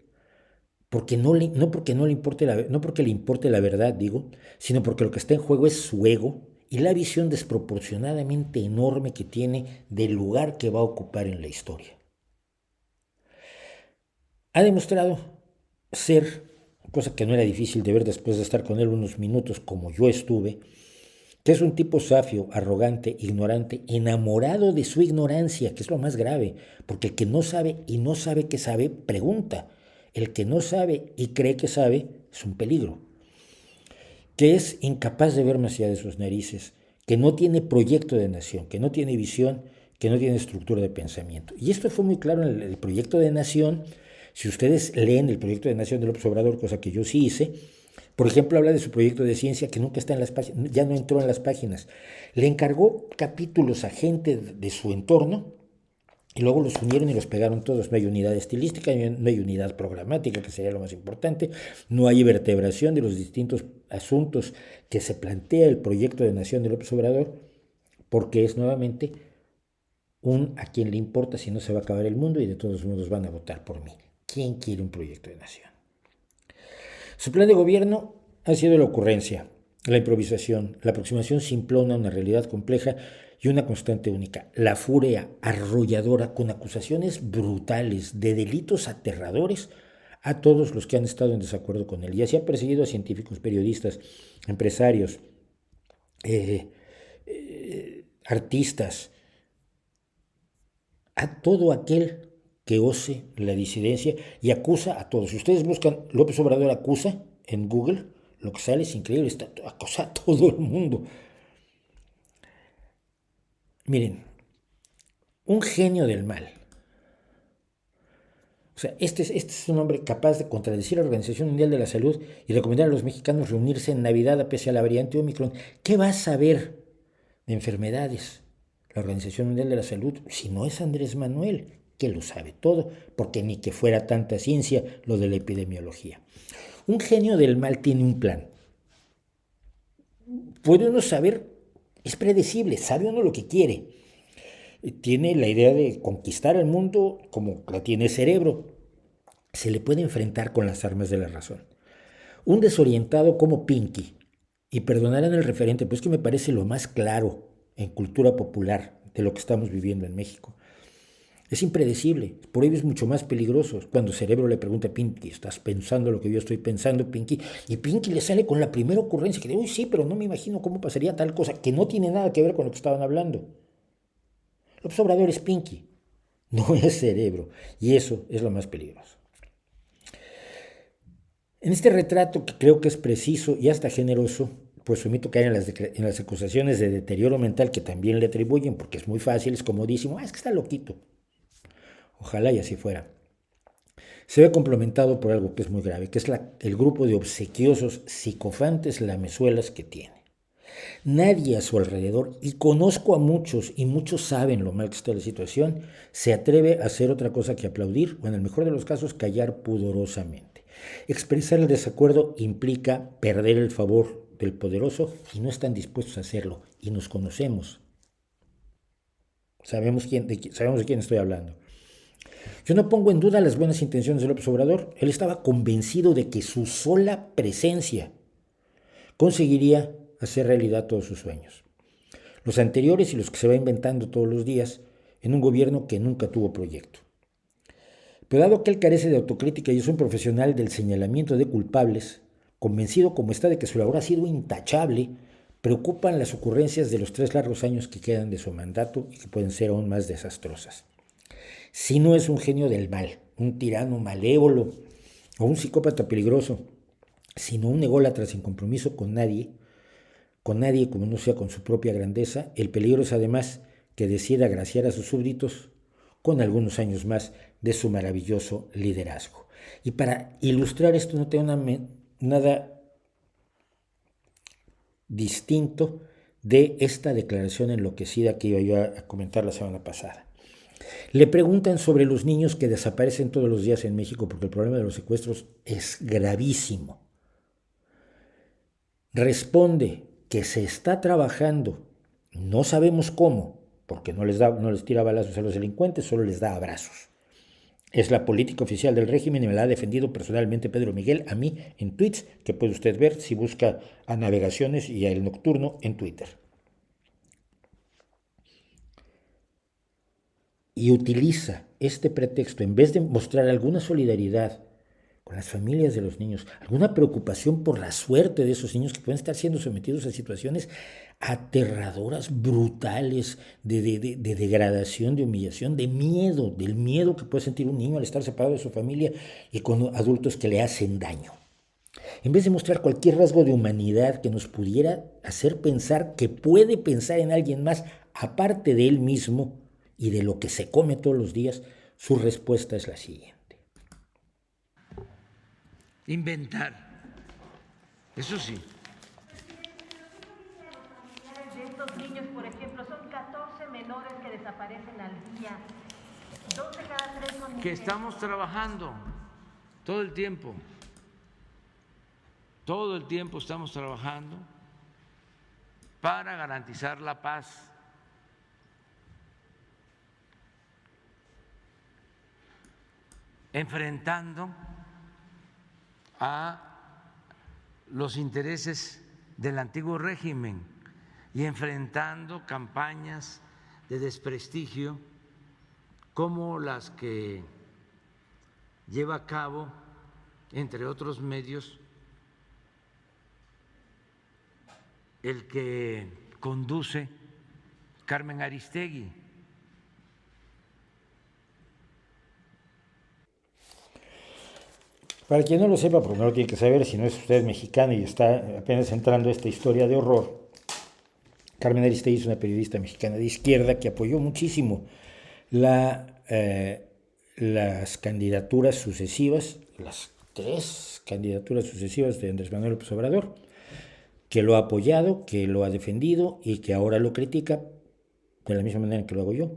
Porque no porque le importe la verdad, digo, sino porque lo que está en juego es su ego y la visión desproporcionadamente enorme que tiene del lugar que va a ocupar en la historia. Ha demostrado ser, cosa que no era difícil de ver después de estar con él unos minutos como yo estuve, que es un tipo safio, arrogante, ignorante, enamorado de su ignorancia, que es lo más grave, porque el que no sabe y no sabe que sabe, pregunta. El que no sabe y cree que sabe es un peligro. Que es incapaz de ver más allá de sus narices, que no tiene proyecto de nación, que no tiene visión, que no tiene estructura de pensamiento. Y esto fue muy claro en el proyecto de nación. Si ustedes leen el proyecto de nación de López Obrador, cosa que yo sí hice, por ejemplo, habla de su proyecto de ciencia que nunca está en las páginas, ya no entró en las páginas. Le encargó capítulos a gente de su entorno y luego los unieron y los pegaron todos. No hay unidad estilística, no hay unidad programática, que sería lo más importante. No hay vertebración de los distintos asuntos que se plantea el proyecto de nación de López Obrador, porque es nuevamente a quien le importa si no se va a acabar el mundo y de todos modos van a votar por mí. ¿Quién quiere un proyecto de nación? Su plan de gobierno ha sido la ocurrencia, la improvisación, la aproximación simplona a una realidad compleja y una constante única, la furia arrolladora con acusaciones brutales de delitos aterradores a todos los que han estado en desacuerdo con él. Y así ha perseguido a científicos, periodistas, empresarios, artistas, a todo aquel que ose la disidencia y acusa a todos. Si ustedes buscan López Obrador acusa en Google, lo que sale es increíble, está acusa a todo el mundo. Miren, un genio del mal. O sea, este es un hombre capaz de contradecir a la Organización Mundial de la Salud y recomendar a los mexicanos reunirse en Navidad a pesar de la variante Omicron. ¿Qué va a saber de enfermedades la Organización Mundial de la Salud si no es Andrés Manuel, que lo sabe todo, porque ni que fuera tanta ciencia lo de la epidemiología? Un genio del mal tiene un plan. Puede uno saber, es predecible, sabe uno lo que quiere. Tiene la idea de conquistar el mundo como la tiene el cerebro. Se le puede enfrentar con las armas de la razón. Un desorientado como Pinky, y perdonarán el referente, pero es que me parece lo más claro en cultura popular de lo que estamos viviendo en México. Es impredecible, por ello es mucho más peligroso. Cuando el cerebro le pregunta a Pinky, ¿estás pensando lo que yo estoy pensando, Pinky? Y Pinky le sale con la primera ocurrencia que dice, uy, sí, pero no me imagino cómo pasaría tal cosa, que no tiene nada que ver con lo que estaban hablando. López Obrador es Pinky, no es cerebro, y eso es lo más peligroso. En este retrato, que creo que es preciso y hasta generoso, pues omito caer en las acusaciones de deterioro mental que también le atribuyen, porque es muy fácil, es comodísimo, es que está loquito. Ojalá y así fuera. Se ve complementado por algo que es muy grave, que es el grupo de obsequiosos psicofantes lamezuelas que tiene. Nadie a su alrededor, y conozco a muchos, y muchos saben lo mal que está la situación, se atreve a hacer otra cosa que aplaudir, o en el mejor de los casos, callar pudorosamente. Expresar el desacuerdo implica perder el favor del poderoso y no están dispuestos a hacerlo, y nos conocemos. Sabemos de quién estoy hablando. Yo no pongo en duda las buenas intenciones de López Obrador. Él estaba convencido de que su sola presencia conseguiría hacer realidad todos sus sueños. Los anteriores y los que se va inventando todos los días en un gobierno que nunca tuvo proyecto. Pero dado que él carece de autocrítica y es un profesional del señalamiento de culpables, convencido como está de que su labor ha sido intachable, preocupan las ocurrencias de los 3 largos años que quedan de su mandato y que pueden ser aún más desastrosas. Si no es un genio del mal, un tirano malévolo o un psicópata peligroso, sino un ególatra sin compromiso con nadie como no sea con su propia grandeza, el peligro es además que decida agraciar a sus súbditos con algunos años más de su maravilloso liderazgo. Y para ilustrar esto no tengo nada distinto de esta declaración enloquecida que iba yo a comentar la semana pasada. Le preguntan sobre los niños que desaparecen todos los días en México porque el problema de los secuestros es gravísimo. Responde que se está trabajando, no sabemos cómo, porque no les tira balazos a los delincuentes, solo les da abrazos. Es la política oficial del régimen y me la ha defendido personalmente Pedro Miguel a mí en tweets que puede usted ver si busca a Navegaciones y a El Nocturno en Twitter. Y utiliza este pretexto, en vez de mostrar alguna solidaridad con las familias de los niños, alguna preocupación por la suerte de esos niños que pueden estar siendo sometidos a situaciones aterradoras, brutales, de degradación, de humillación, de miedo, del miedo que puede sentir un niño al estar separado de su familia y con adultos que le hacen daño. En vez de mostrar cualquier rasgo de humanidad que nos pudiera hacer pensar que puede pensar en alguien más aparte de él mismo y de lo que se come todos los días, su respuesta es la siguiente. Inventar, eso sí. De estos niños, por ejemplo, son 14 menores que desaparecen al día. 2 de cada 3 son niños. Que estamos trabajando todo el tiempo estamos trabajando para garantizar la paz. Enfrentando a los intereses del antiguo régimen y enfrentando campañas de desprestigio como las que lleva a cabo, entre otros medios, el que conduce Carmen Aristegui. Para quien no lo sepa, porque no lo tiene que saber, si no es usted mexicano y está apenas entrando a esta historia de horror, Carmen Aristegui es una periodista mexicana de izquierda que apoyó muchísimo las candidaturas sucesivas, las 3 candidaturas sucesivas de Andrés Manuel López Obrador, que lo ha apoyado, que lo ha defendido y que ahora lo critica de la misma manera que lo hago yo.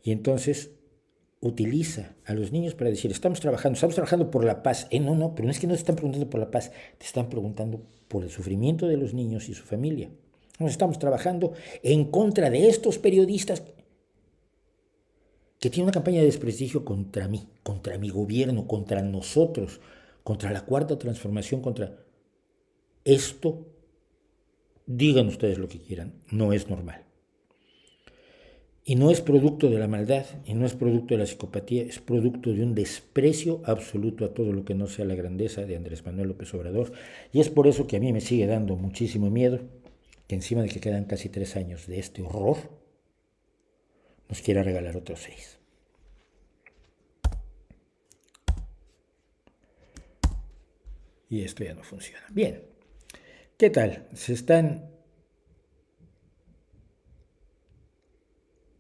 Y entonces utiliza a los niños para decir, estamos trabajando por la paz. No, pero no es que no te están preguntando por la paz, te están preguntando por el sufrimiento de los niños y su familia. Nos estamos trabajando en contra de estos periodistas que tienen una campaña de desprestigio contra mí, contra mi gobierno, contra nosotros, contra la Cuarta Transformación, contra esto. Digan ustedes lo que quieran, no es normal. Y no es producto de la maldad, y no es producto de la psicopatía, es producto de un desprecio absoluto a todo lo que no sea la grandeza de Andrés Manuel López Obrador. Y es por eso que a mí me sigue dando muchísimo miedo que encima de que quedan casi 3 años de este horror, nos quiera regalar otros 6. Y esto ya no funciona. Bien, ¿qué tal? ¿Se están...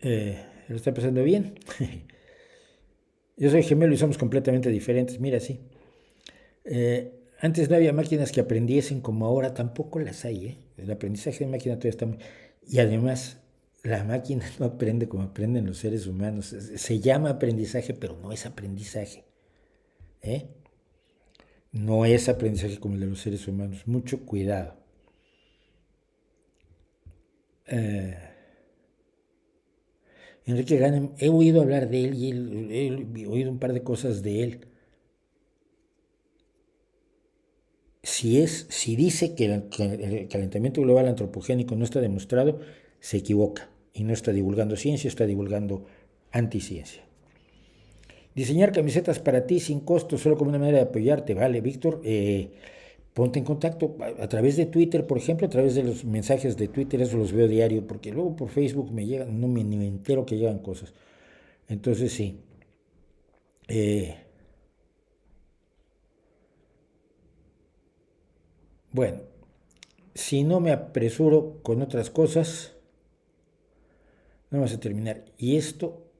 ¿lo está pasando bien? Yo soy gemelo y somos completamente diferentes, mira, sí. Antes no había máquinas que aprendiesen como ahora, tampoco las hay, ¿eh? El aprendizaje de máquina todavía está muy... Y además, la máquina no aprende como aprenden los seres humanos. Se llama aprendizaje, pero no es aprendizaje, ¿eh? No es aprendizaje como el de los seres humanos. Mucho cuidado. Enrique Ganem, he oído hablar de él y he oído un par de cosas de él. Si dice que el calentamiento global antropogénico no está demostrado, se equivoca y no está divulgando ciencia, está divulgando anticiencia. Diseñar camisetas para ti sin costo, solo como una manera de apoyarte, vale, Víctor. Ponte en contacto a través de Twitter, por ejemplo, a través de los mensajes de Twitter, eso los veo diario, porque luego por Facebook me llegan, ni me entero que llegan cosas. Entonces sí. Bueno, si no me apresuro con otras cosas, no vamos a terminar. Y esto,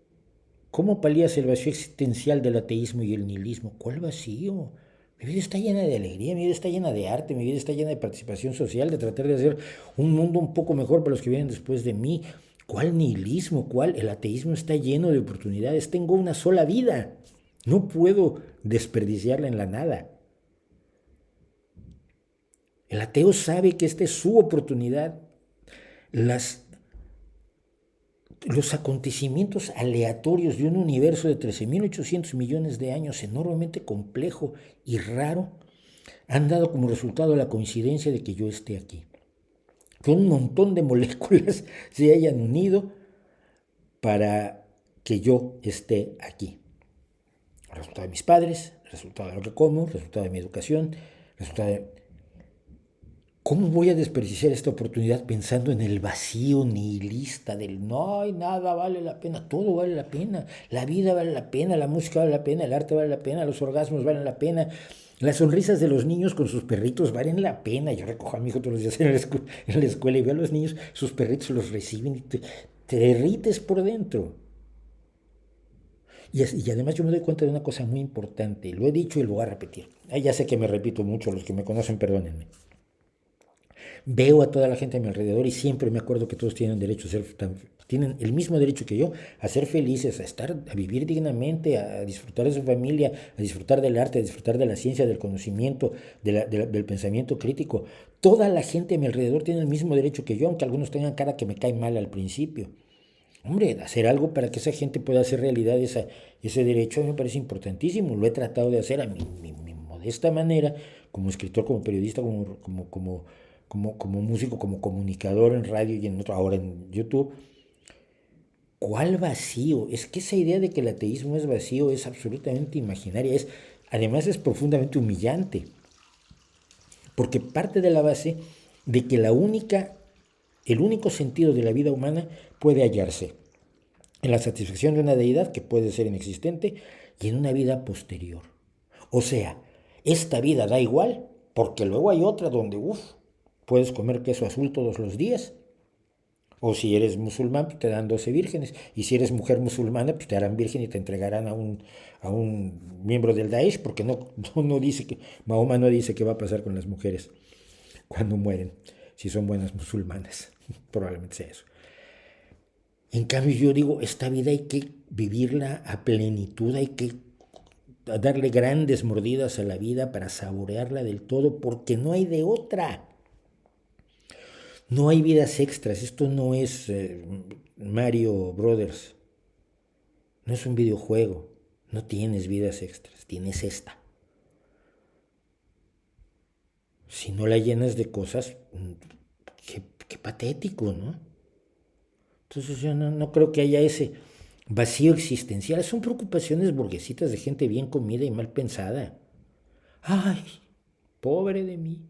¿cómo palías el vacío existencial del ateísmo y el nihilismo? ¿Cuál vacío? Mi vida está llena de alegría, mi vida está llena de arte, mi vida está llena de participación social, de tratar de hacer un mundo un poco mejor para los que vienen después de mí. ¿Cuál nihilismo? ¿Cuál? El ateísmo está lleno de oportunidades. Tengo una sola vida. No puedo desperdiciarla en la nada. El ateo sabe que esta es su oportunidad. Los acontecimientos aleatorios de un universo de 13.800 millones de años enormemente complejo y raro han dado como resultado la coincidencia de que yo esté aquí. Que un montón de moléculas se hayan unido para que yo esté aquí. El resultado de mis padres, el resultado de lo que como, el resultado de mi educación, el resultado de... ¿Cómo voy a desperdiciar esta oportunidad pensando en el vacío nihilista del no hay nada vale la pena? Todo vale la pena, la vida vale la pena, la música vale la pena, el arte vale la pena, los orgasmos valen la pena, las sonrisas de los niños con sus perritos valen la pena. Yo recojo a mi hijo todos los días en la escuela y veo a los niños, sus perritos los reciben y te derrites por dentro. Y además yo me doy cuenta de una cosa muy importante, lo he dicho y lo voy a repetir. Ya sé que me repito mucho, los que me conocen perdónenme. Veo a toda la gente a mi alrededor y siempre me acuerdo que todos tienen derecho a ser tienen el mismo derecho que yo a ser felices, a vivir dignamente, a disfrutar de su familia, a disfrutar del arte, a disfrutar de la ciencia, del conocimiento, del pensamiento crítico. Toda la gente a mi alrededor tiene el mismo derecho que yo, aunque algunos tengan cara que me cae mal al principio. Hombre, hacer algo para que esa gente pueda hacer realidad ese derecho a mí me parece importantísimo. Lo he tratado de hacer a mi modesta manera, como escritor, como periodista, como músico, como comunicador en radio y ahora en YouTube. ¿Cuál vacío? Es que esa idea de que el ateísmo es vacío es absolutamente imaginaria. Además es profundamente humillante. Porque parte de la base de que el único sentido de la vida humana puede hallarse en la satisfacción de una deidad que puede ser inexistente y en una vida posterior. O sea, esta vida da igual, porque luego hay otra donde, puedes comer queso azul todos los días. O si eres musulmán, pues te dan 12 vírgenes. Y si eres mujer musulmana, pues te harán virgen y te entregarán a un miembro del Daesh, porque no dice que, Mahoma no dice qué va a pasar con las mujeres cuando mueren, si son buenas musulmanas. Probablemente sea eso. En cambio, yo digo, esta vida hay que vivirla a plenitud, hay que darle grandes mordidas a la vida para saborearla del todo, porque no hay de otra. No hay vidas extras. Esto no es Mario Brothers. No es un videojuego. No tienes vidas extras. Tienes esta. Si no la llenas de cosas, qué patético, ¿no? Entonces yo no creo que haya ese vacío existencial. Son preocupaciones burguesitas de gente bien comida y mal pensada. Ay, pobre de mí.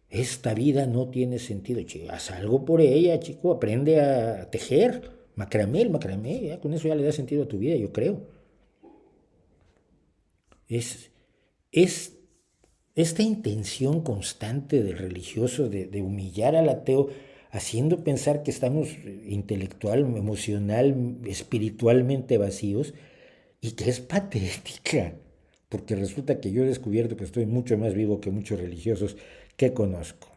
Esta vida no tiene sentido. Haz algo por ella, chico. Aprende a tejer. El macramé. Ya, con eso ya le da sentido a tu vida, yo creo. Es esta intención constante del religioso de humillar al ateo, haciendo pensar que estamos intelectual, emocional, espiritualmente vacíos, y que es patética. Porque resulta que yo he descubierto que estoy mucho más vivo que muchos religiosos que conozco.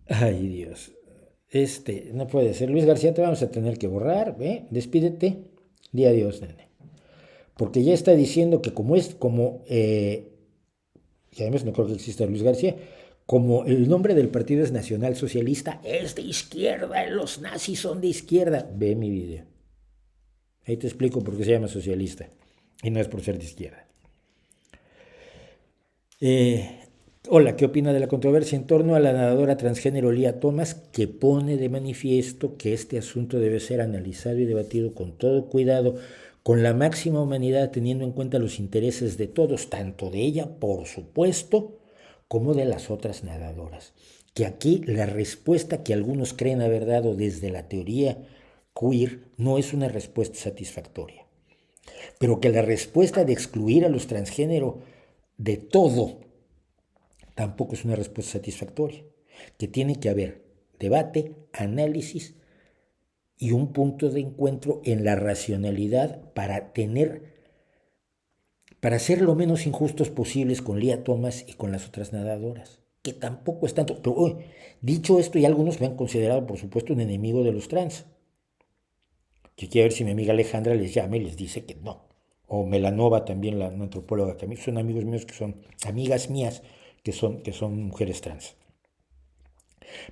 Ay, Dios. No puede ser. Luis García, te vamos a tener que borrar, ¿eh? Despídete. Di adiós, nene. Porque ya está diciendo que y además no creo que exista Luis García, como el nombre del partido es Nacional Socialista, es de izquierda, los nazis son de izquierda. Ve mi video. Ahí te explico por qué se llama socialista. Y no es por ser de izquierda. Hola, ¿qué opina de la controversia en torno a la nadadora transgénero Lia Thomas, que pone de manifiesto que este asunto debe ser analizado y debatido con todo cuidado, con la máxima humanidad, teniendo en cuenta los intereses de todos, tanto de ella, por supuesto, como de las otras nadadoras? Que aquí la respuesta que algunos creen haber dado desde la teoría queer no es una respuesta satisfactoria, pero que la respuesta de excluir a los transgénero de todo tampoco es una respuesta satisfactoria, que tiene que haber debate, análisis y un punto de encuentro en la racionalidad para ser lo menos injustos posibles con Lia Thomas y con las otras nadadoras, que tampoco es tanto. Pero dicho esto, y algunos me han considerado, por supuesto, un enemigo de los trans. Que quiero ver si mi amiga Alejandra les llama y les dice que no. O Melanova también, la antropóloga, que a mí son amigos míos, que son amigas mías, que son mujeres trans.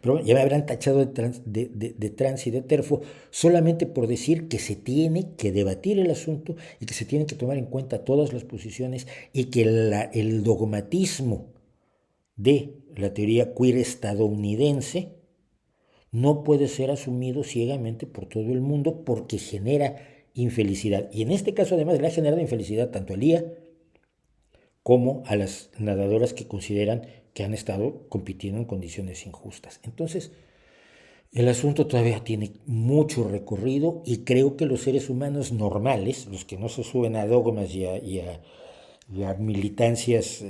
Pero ya me habrán tachado de trans y de terfo solamente por decir que se tiene que debatir el asunto y que se tienen que tomar en cuenta todas las posiciones y que el dogmatismo de la teoría queer estadounidense no puede ser asumido ciegamente por todo el mundo porque genera infelicidad. Y en este caso además le ha generado infelicidad tanto a Lia como a las nadadoras que consideran que han estado compitiendo en condiciones injustas. Entonces, el asunto todavía tiene mucho recorrido y creo que los seres humanos normales, los que no se suben a dogmas y a militancias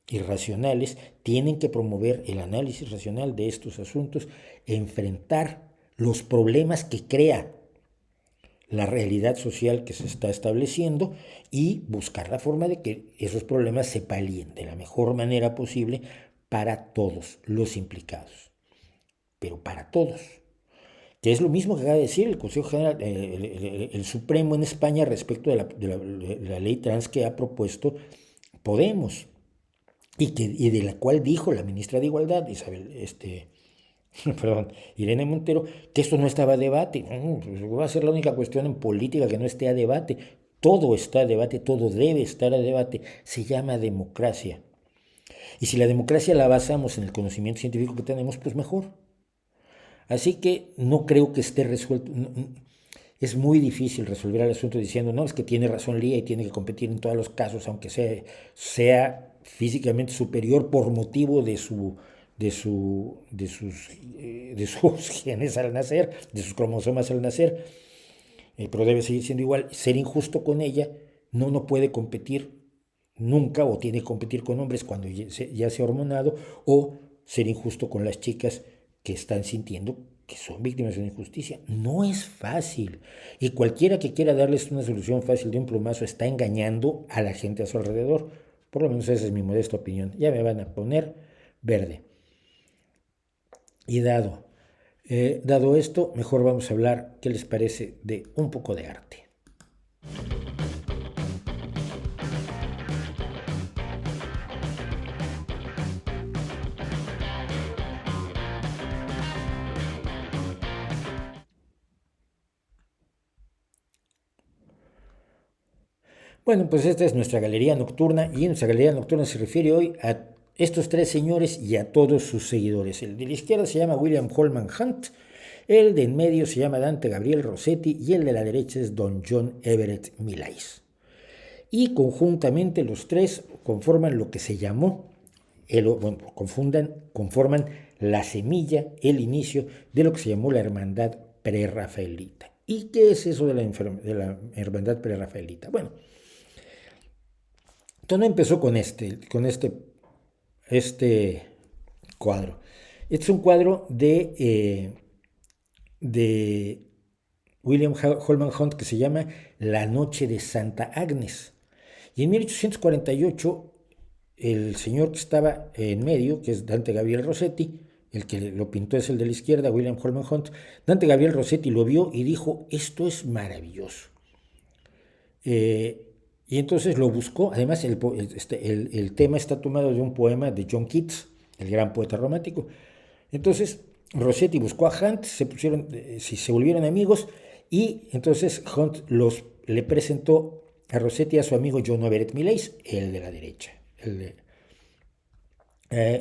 irracionales, tienen que promover el análisis racional de estos asuntos, enfrentar los problemas que crea la realidad social que se está estableciendo y buscar la forma de que esos problemas se palíen de la mejor manera posible para todos los implicados. Pero para todos. Que es lo mismo que acaba de decir el Consejo General, el Supremo en España respecto de la ley trans que ha propuesto Podemos y de la cual dijo la ministra de Igualdad, Irene Montero, que esto no estaba a debate. Pues va a ser la única cuestión en política que no esté a debate. Todo está a debate, todo debe estar a debate. Se llama democracia. Y si la democracia la basamos en el conocimiento científico que tenemos, pues mejor. Así que no creo que esté resuelto. Es muy difícil resolver el asunto diciendo, no, es que tiene razón Lia y tiene que competir en todos los casos, aunque sea físicamente superior por motivo de sus genes al nacer, de sus cromosomas al nacer. pero debe seguir siendo igual, ser injusto con ella, no puede competir nunca o tiene que competir con hombres cuando ya se ha hormonado, o ser injusto con las chicas que están sintiendo que son víctimas de una injusticia. No es fácil. Y cualquiera que quiera darles una solución fácil de un plumazo está engañando a la gente a su alrededor. Por lo menos esa es mi modesta opinión. Ya me van a poner verde. Y dado esto, mejor vamos a hablar, ¿qué les parece de un poco de arte? Bueno, pues esta es nuestra galería nocturna, y en nuestra galería nocturna se refiere hoy a estos tres señores y a todos sus seguidores. El de la izquierda se llama William Holman Hunt, el de en medio se llama Dante Gabriel Rossetti y el de la derecha es Don John Everett Millais. Y conjuntamente los tres conforman lo que se llamó, conforman la semilla, el inicio de lo que se llamó la hermandad prerrafaelita. ¿Y qué es eso de la hermandad prerrafaelita? Bueno, todo empezó con este cuadro. Este es un cuadro de William Holman Hunt que se llama La Noche de Santa Agnes. Y en 1848, el señor que estaba en medio, que es Dante Gabriel Rossetti, el que lo pintó es el de la izquierda, William Holman Hunt, Dante Gabriel Rossetti lo vio y dijo, esto es maravilloso. Y entonces lo buscó. Además, el tema está tomado de un poema de John Keats, el gran poeta romántico. Entonces, Rossetti buscó a Hunt, se volvieron amigos, y entonces Hunt le presentó a Rossetti a su amigo John Everett Millais, el de la derecha.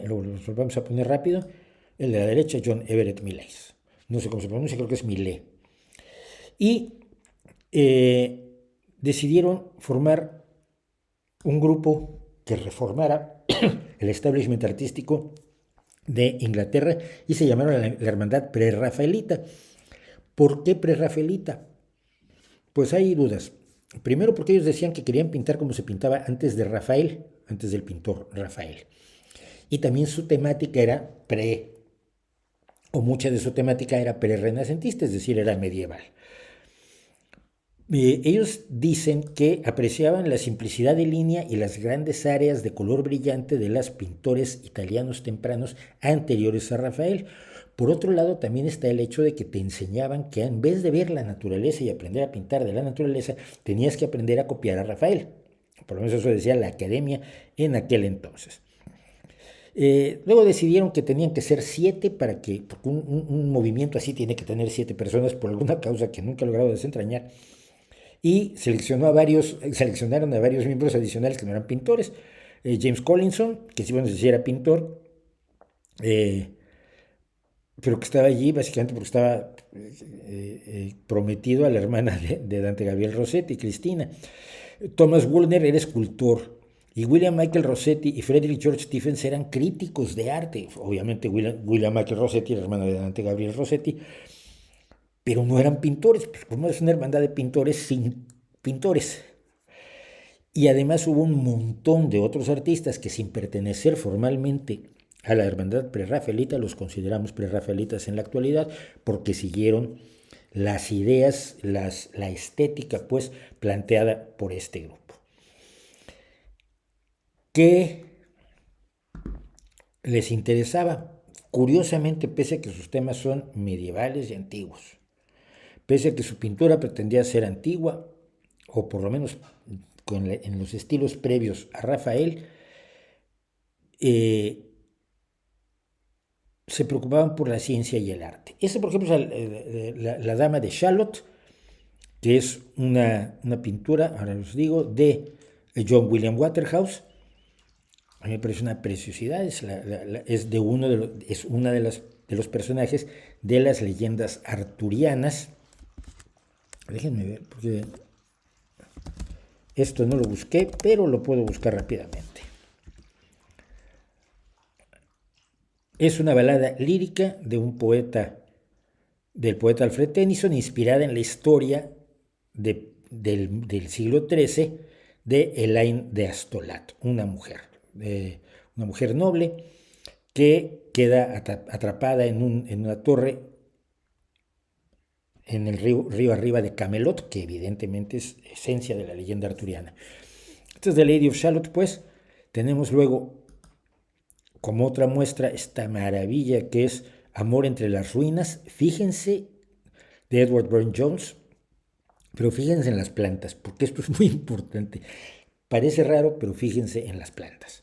Lo vamos a poner rápido. El de la derecha, John Everett Millais. No sé cómo se pronuncia, creo que es Millet. Y decidieron formar un grupo que reformara el establishment artístico de Inglaterra y se llamaron la Hermandad Prerrafaelita. ¿Por qué Prerrafaelita? Pues hay dudas. Primero porque ellos decían que querían pintar como se pintaba antes de Rafael, antes del pintor Rafael. Y también su temática era mucha de su temática era prerrenacentista, es decir, era medieval. Ellos dicen que apreciaban la simplicidad de línea y las grandes áreas de color brillante de los pintores italianos tempranos anteriores a Rafael. Por otro lado, también está el hecho de que te enseñaban que en vez de ver la naturaleza y aprender a pintar de la naturaleza, tenías que aprender a copiar a Rafael. Por lo menos eso decía la academia en aquel entonces. Luego decidieron que tenían que ser 7 porque un movimiento así tiene que tener 7 personas por alguna causa que nunca he logrado desentrañar. Y seleccionaron a varios miembros adicionales que no eran pintores. James Collinson, que sí, bueno, sí era pintor, pero que estaba allí básicamente porque estaba prometido a la hermana de Dante Gabriel Rossetti, Cristina. Thomas Woolner era escultor. Y William Michael Rossetti y Frederick George Stephens eran críticos de arte. Obviamente William Michael Rossetti era hermano de Dante Gabriel Rossetti, pero no eran pintores, pues como es una hermandad de pintores sin pintores. Y además hubo un montón de otros artistas que sin pertenecer formalmente a la hermandad prerrafaelita, los consideramos prerrafaelitas en la actualidad, porque siguieron las ideas, la estética pues planteada por este grupo. ¿Qué les interesaba? Curiosamente, pese a que sus temas son medievales y antiguos, pese a que su pintura pretendía ser antigua, o por lo menos en los estilos previos a Rafael, se preocupaban por la ciencia y el arte. Esa, por ejemplo, es la Dama de Shalott, que es una pintura, ahora os digo, de John William Waterhouse. A mí me parece una preciosidad, es una de los personajes de las leyendas arturianas. Déjenme ver, porque esto no lo busqué, pero lo puedo buscar rápidamente. Es una balada lírica del poeta Alfred Tennyson, inspirada en la historia del siglo XIII de Elaine de Astolat, una mujer noble que queda atrapada en una torre en el río arriba de Camelot, que evidentemente es esencia de la leyenda arturiana. Esto es The Lady of Shalott, pues. Tenemos luego, como otra muestra, esta maravilla que es Amor entre las ruinas. Fíjense, de Edward Burne-Jones, pero fíjense en las plantas, porque esto es muy importante. Parece raro, pero fíjense en las plantas.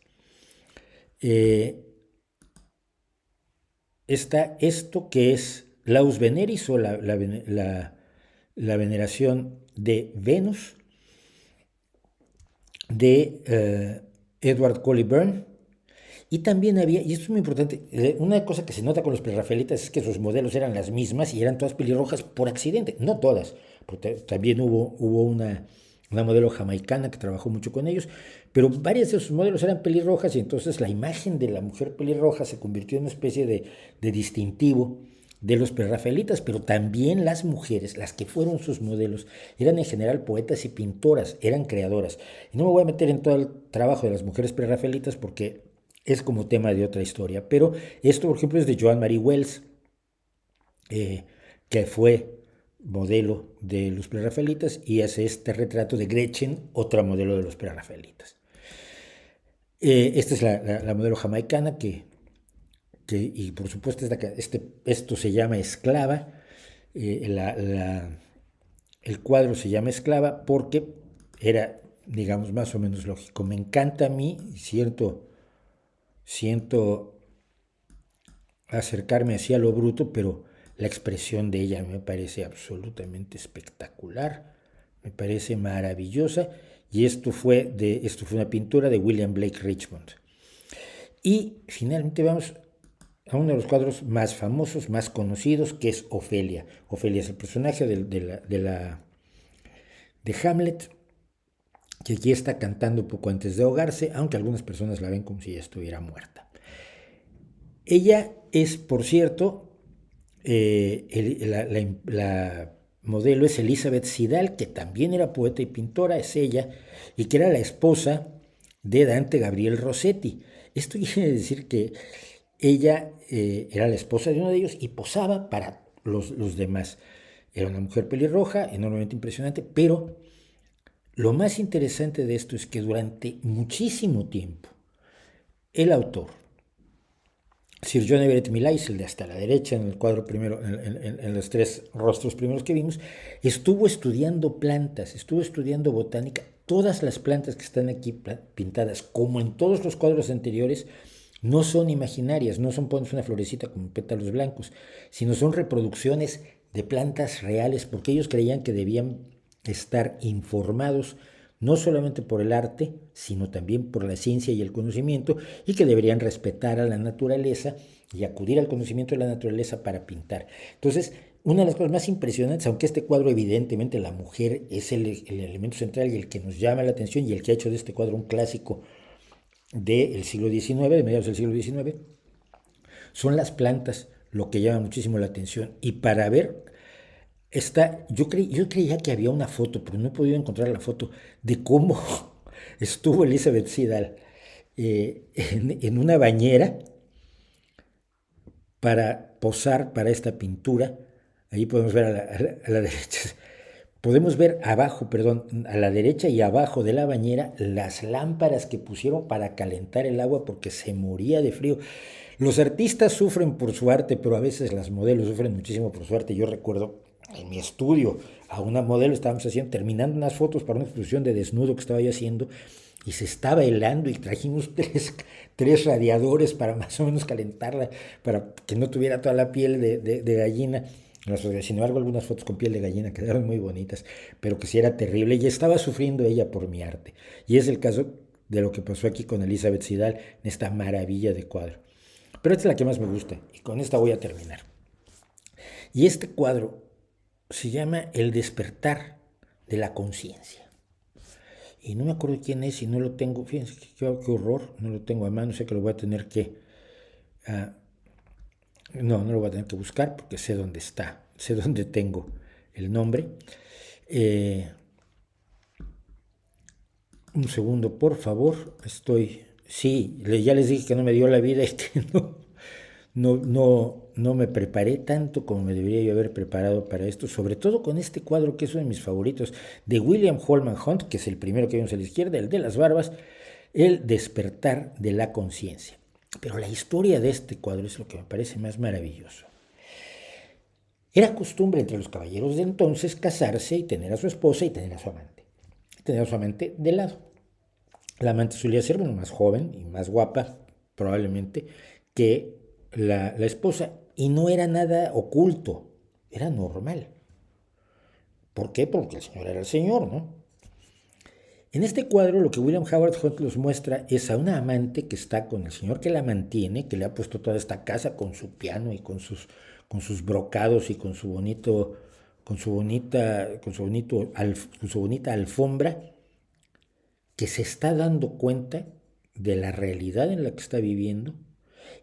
Está esto que es Laus Veneris, o la veneración de Venus, de Edward Colley Burne. Y también había, y esto es muy importante, una cosa que se nota con los prerrafaelitas es que sus modelos eran las mismas y eran todas pelirrojas por accidente, no todas, porque también hubo una modelo jamaicana que trabajó mucho con ellos, pero varias de sus modelos eran pelirrojas, y entonces la imagen de la mujer pelirroja se convirtió en una especie de distintivo de los prerrafaelitas. Pero también las mujeres, las que fueron sus modelos, eran en general poetas y pintoras, eran creadoras. Y no me voy a meter en todo el trabajo de las mujeres prerrafaelitas porque es como tema de otra historia, pero esto, por ejemplo, es de Joan Marie Wells, que fue modelo de los prerrafaelitas, y hace este retrato de Gretchen, otra modelo de los prerrafaelitas. Esta es la modelo jamaicana y por supuesto esto se llama Esclava. El cuadro se llama Esclava porque era, digamos, más o menos lógico. Me encanta a mí, siento acercarme hacia lo bruto, pero la expresión de ella me parece absolutamente espectacular, me parece maravillosa, y esto fue una pintura de William Blake Richmond. Y finalmente vamos a uno de los cuadros más famosos, más conocidos, que es Ofelia. Ofelia es el personaje de Hamlet, que aquí está cantando poco antes de ahogarse, aunque algunas personas la ven como si ya estuviera muerta. Ella es, por cierto, la modelo es Elizabeth Siddal, que también era poeta y pintora, es ella, y que era la esposa de Dante Gabriel Rossetti. Esto quiere decir que ella era la esposa de uno de ellos y posaba para los demás. Era una mujer pelirroja, enormemente impresionante, pero lo más interesante de esto es que durante muchísimo tiempo el autor, Sir John Everett Millais, el de hasta la derecha en el cuadro primero, en los tres rostros primeros que vimos, estuvo estudiando plantas, estuvo estudiando botánica. Todas las plantas que están aquí pintadas, como en todos los cuadros anteriores, no son imaginarias, no son pones una florecita con pétalos blancos, sino son reproducciones de plantas reales, porque ellos creían que debían estar informados no solamente por el arte, sino también por la ciencia y el conocimiento, y que deberían respetar a la naturaleza y acudir al conocimiento de la naturaleza para pintar. Entonces, una de las cosas más impresionantes, aunque este cuadro evidentemente la mujer es el elemento central y el que nos llama la atención y el que ha hecho de este cuadro un clásico del siglo XIX, de mediados del siglo XIX, son las plantas lo que llama muchísimo la atención. Y para ver, yo creía que había una foto, pero no he podido encontrar la foto de cómo estuvo Elizabeth Siddal en una bañera para posar para esta pintura. Ahí podemos ver a la derecha. Podemos ver abajo, a la derecha y abajo de la bañera, las lámparas que pusieron para calentar el agua porque se moría de frío. Los artistas sufren por su arte, pero a veces las modelos sufren muchísimo por su arte. Yo recuerdo en mi estudio a una modelo, estábamos terminando unas fotos para una exposición de desnudo que estaba yo haciendo, y se estaba helando y trajimos tres radiadores para más o menos calentarla, para que no tuviera toda la piel de gallina. Sin embargo, algunas fotos con piel de gallina quedaron muy bonitas, pero que sí era terrible, y estaba sufriendo ella por mi arte. Y es el caso de lo que pasó aquí con Elizabeth Siddal, en esta maravilla de cuadro. Pero esta es la que más me gusta, y con esta voy a terminar. Y este cuadro se llama El despertar de la conciencia. Y no me acuerdo quién es, y no lo tengo, fíjense qué horror, no lo tengo a mano, sé que lo voy a tener que... no lo voy a tener que buscar porque sé dónde está, sé dónde tengo el nombre. Eh, un segundo, por favor. Sí, ya les dije que no me dio la vida y que no me preparé tanto como me debería yo haber preparado para esto, sobre todo con este cuadro que es uno de mis favoritos, de William Holman Hunt, que es el primero que vemos a la izquierda, el de las barbas, El despertar de la conciencia. Pero la historia de este cuadro es lo que me parece más maravilloso. Era costumbre entre los caballeros de entonces casarse y tener a su esposa y tener a su amante. Tener a su amante de lado. La amante solía ser más joven y más guapa, probablemente, que la esposa. Y no era nada oculto, era normal. ¿Por qué? Porque el señor era el señor, ¿no? En este cuadro lo que William Howard Hunt nos muestra es a una amante que está con el señor que la mantiene, que le ha puesto toda esta casa con su piano y con sus brocados y con su bonita alfombra, que se está dando cuenta de la realidad en la que está viviendo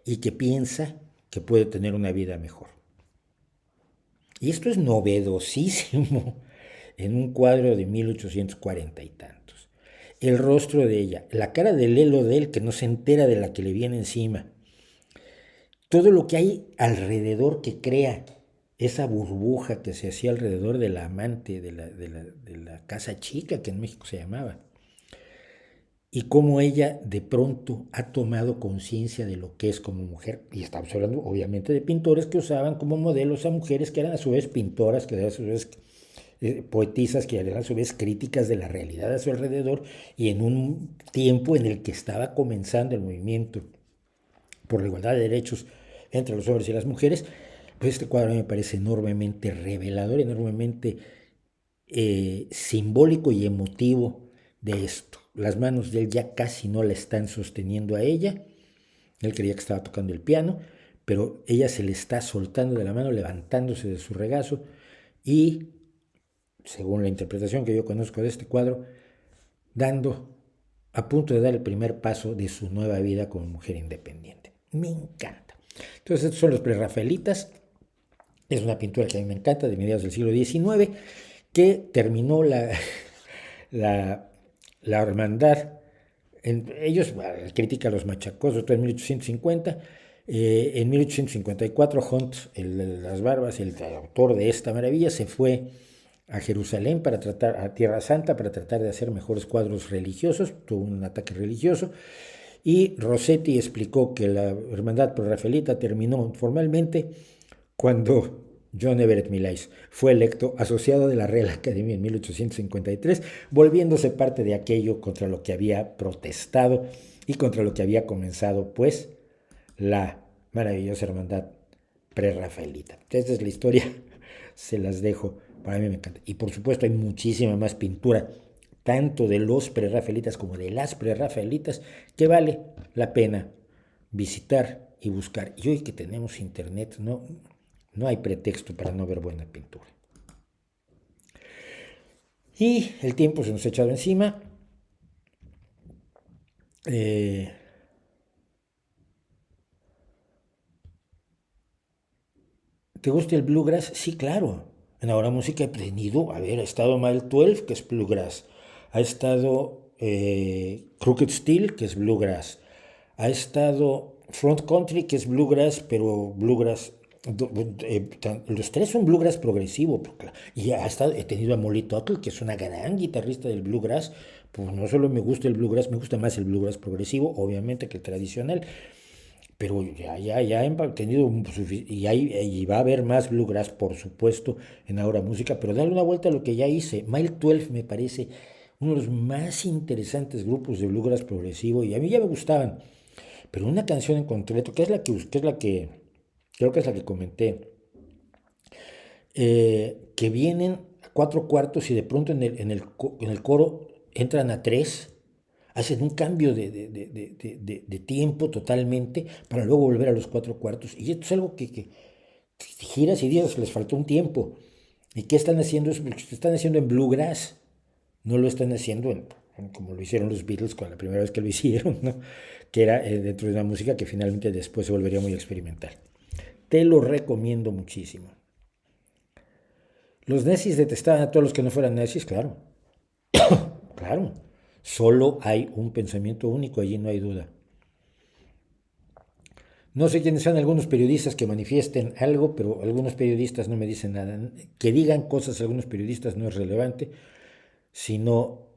y que piensa que puede tener una vida mejor. Y esto es novedosísimo en un cuadro de 1840 y tantos. El rostro de ella, la cara del lelo de él que no se entera de la que le viene encima. Todo lo que hay alrededor que crea esa burbuja que se hacía alrededor de la amante de la casa chica, que en México se llamaba. Y cómo ella de pronto ha tomado conciencia de lo que es como mujer. Y estamos hablando obviamente de pintores que usaban como modelos a mujeres que eran a su vez pintoras, que eran a su vez poetisas, que eran a su vez críticas de la realidad a su alrededor, y en un tiempo en el que estaba comenzando el movimiento por la igualdad de derechos entre los hombres y las mujeres. Pues este cuadro me parece enormemente revelador, enormemente simbólico y emotivo de esto. Las manos de él ya casi no la están sosteniendo a ella. Él creía que estaba tocando el piano, pero ella se le está soltando de la mano, levantándose de su regazo y, según la interpretación que yo conozco de este cuadro, a punto de dar el primer paso de su nueva vida como mujer independiente. Me encanta. Entonces, estos son los prerrafaelitas. Es una pintura que a mí me encanta, de mediados del siglo XIX, que terminó la hermandad. Ellos critican a los machacosos, en 1850. En 1854, Hunt, las barbas, el autor de esta maravilla, se fue a Jerusalén a Tierra Santa, para tratar de hacer mejores cuadros religiosos. Tuvo un ataque religioso. Y Rossetti explicó que la hermandad prerrafaelita terminó formalmente cuando John Everett Millais fue electo asociado de la Real Academia en 1853, volviéndose parte de aquello contra lo que había protestado y contra lo que había comenzado, pues, la maravillosa hermandad prerrafaelita. Esta es la historia, se las dejo, para mí me encanta. Y por supuesto hay muchísima más pintura, tanto de los prerrafaelitas como de las prerrafaelitas, que vale la pena visitar y buscar. Y hoy que tenemos internet, no hay pretexto para no ver buena pintura. Y el tiempo se nos ha echado encima. ¿Te gusta el bluegrass? Sí, claro. En Ahora Música he aprendido, ha estado Mile 12, que es bluegrass. Ha estado Crooked Steel, que es bluegrass. Ha estado Front Country, que es bluegrass, pero bluegrass... los tres son bluegrass progresivo. Y he tenido a Molly Tuttle, que es una gran guitarrista del bluegrass. Pues no solo me gusta el bluegrass, me gusta más el bluegrass progresivo, obviamente, que el tradicional. Pero ya he tenido, y va a haber más bluegrass, por supuesto, en Ahora Música, pero darle una vuelta a lo que ya hice. Mile 12 me parece uno de los más interesantes grupos de bluegrass progresivo, y a mí ya me gustaban, pero una canción en concreto, que es la que creo que es la que comenté, que vienen a 4/4 y de pronto en el coro entran a 3, hacen un cambio de tiempo totalmente para luego volver a los 4/4. Y esto es algo que giras y dices, les faltó un tiempo. ¿Y qué están haciendo? Lo están haciendo en bluegrass. No lo están haciendo como lo hicieron los Beatles con la primera vez que lo hicieron, ¿no? Que era dentro de una música que finalmente después se volvería muy experimental. Te lo recomiendo muchísimo. Los nazis detestaban a todos los que no fueran nazis, claro. Claro. Solo hay un pensamiento único, allí no hay duda. No sé quiénes sean algunos periodistas que manifiesten algo, pero algunos periodistas no me dicen nada. Que digan cosas algunos periodistas no es relevante, sino...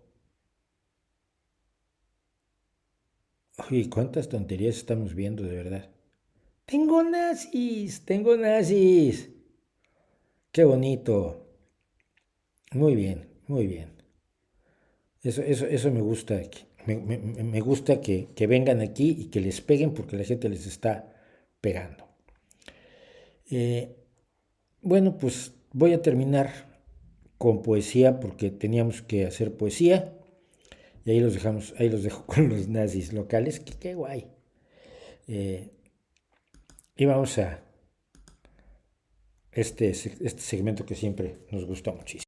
Uy, cuántas tonterías estamos viendo, de verdad. Tengo nazis, tengo nazis. Qué bonito. Muy bien, muy bien. Eso me gusta. Me gusta que vengan aquí y que les peguen porque la gente les está pegando. Eh, bueno, pues voy a terminar con poesía porque teníamos que hacer poesía y ahí los dejamos, ahí los dejo con los nazis locales, que qué guay. Eh, y vamos a este segmento que siempre nos gusta muchísimo.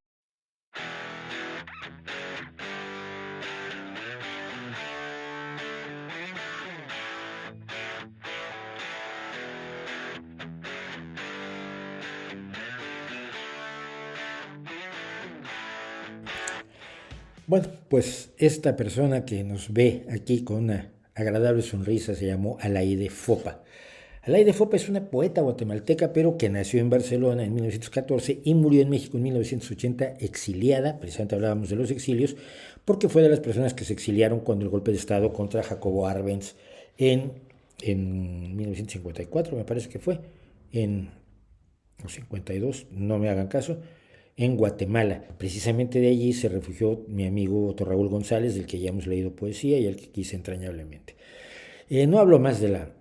Bueno, pues esta persona que nos ve aquí con una agradable sonrisa se llamó Alaide Fopa. Alaide Fopa es una poeta guatemalteca, pero que nació en Barcelona en 1914 y murió en México en 1980 exiliada, precisamente hablábamos de los exilios, porque fue de las personas que se exiliaron cuando el golpe de Estado contra Jacobo Arbenz en, en 1954, me parece que fue, en o 52, no me hagan caso, en Guatemala. Precisamente de allí se refugió mi amigo Otto Raúl González, del que ya hemos leído poesía y al que quise entrañablemente. No hablo más de la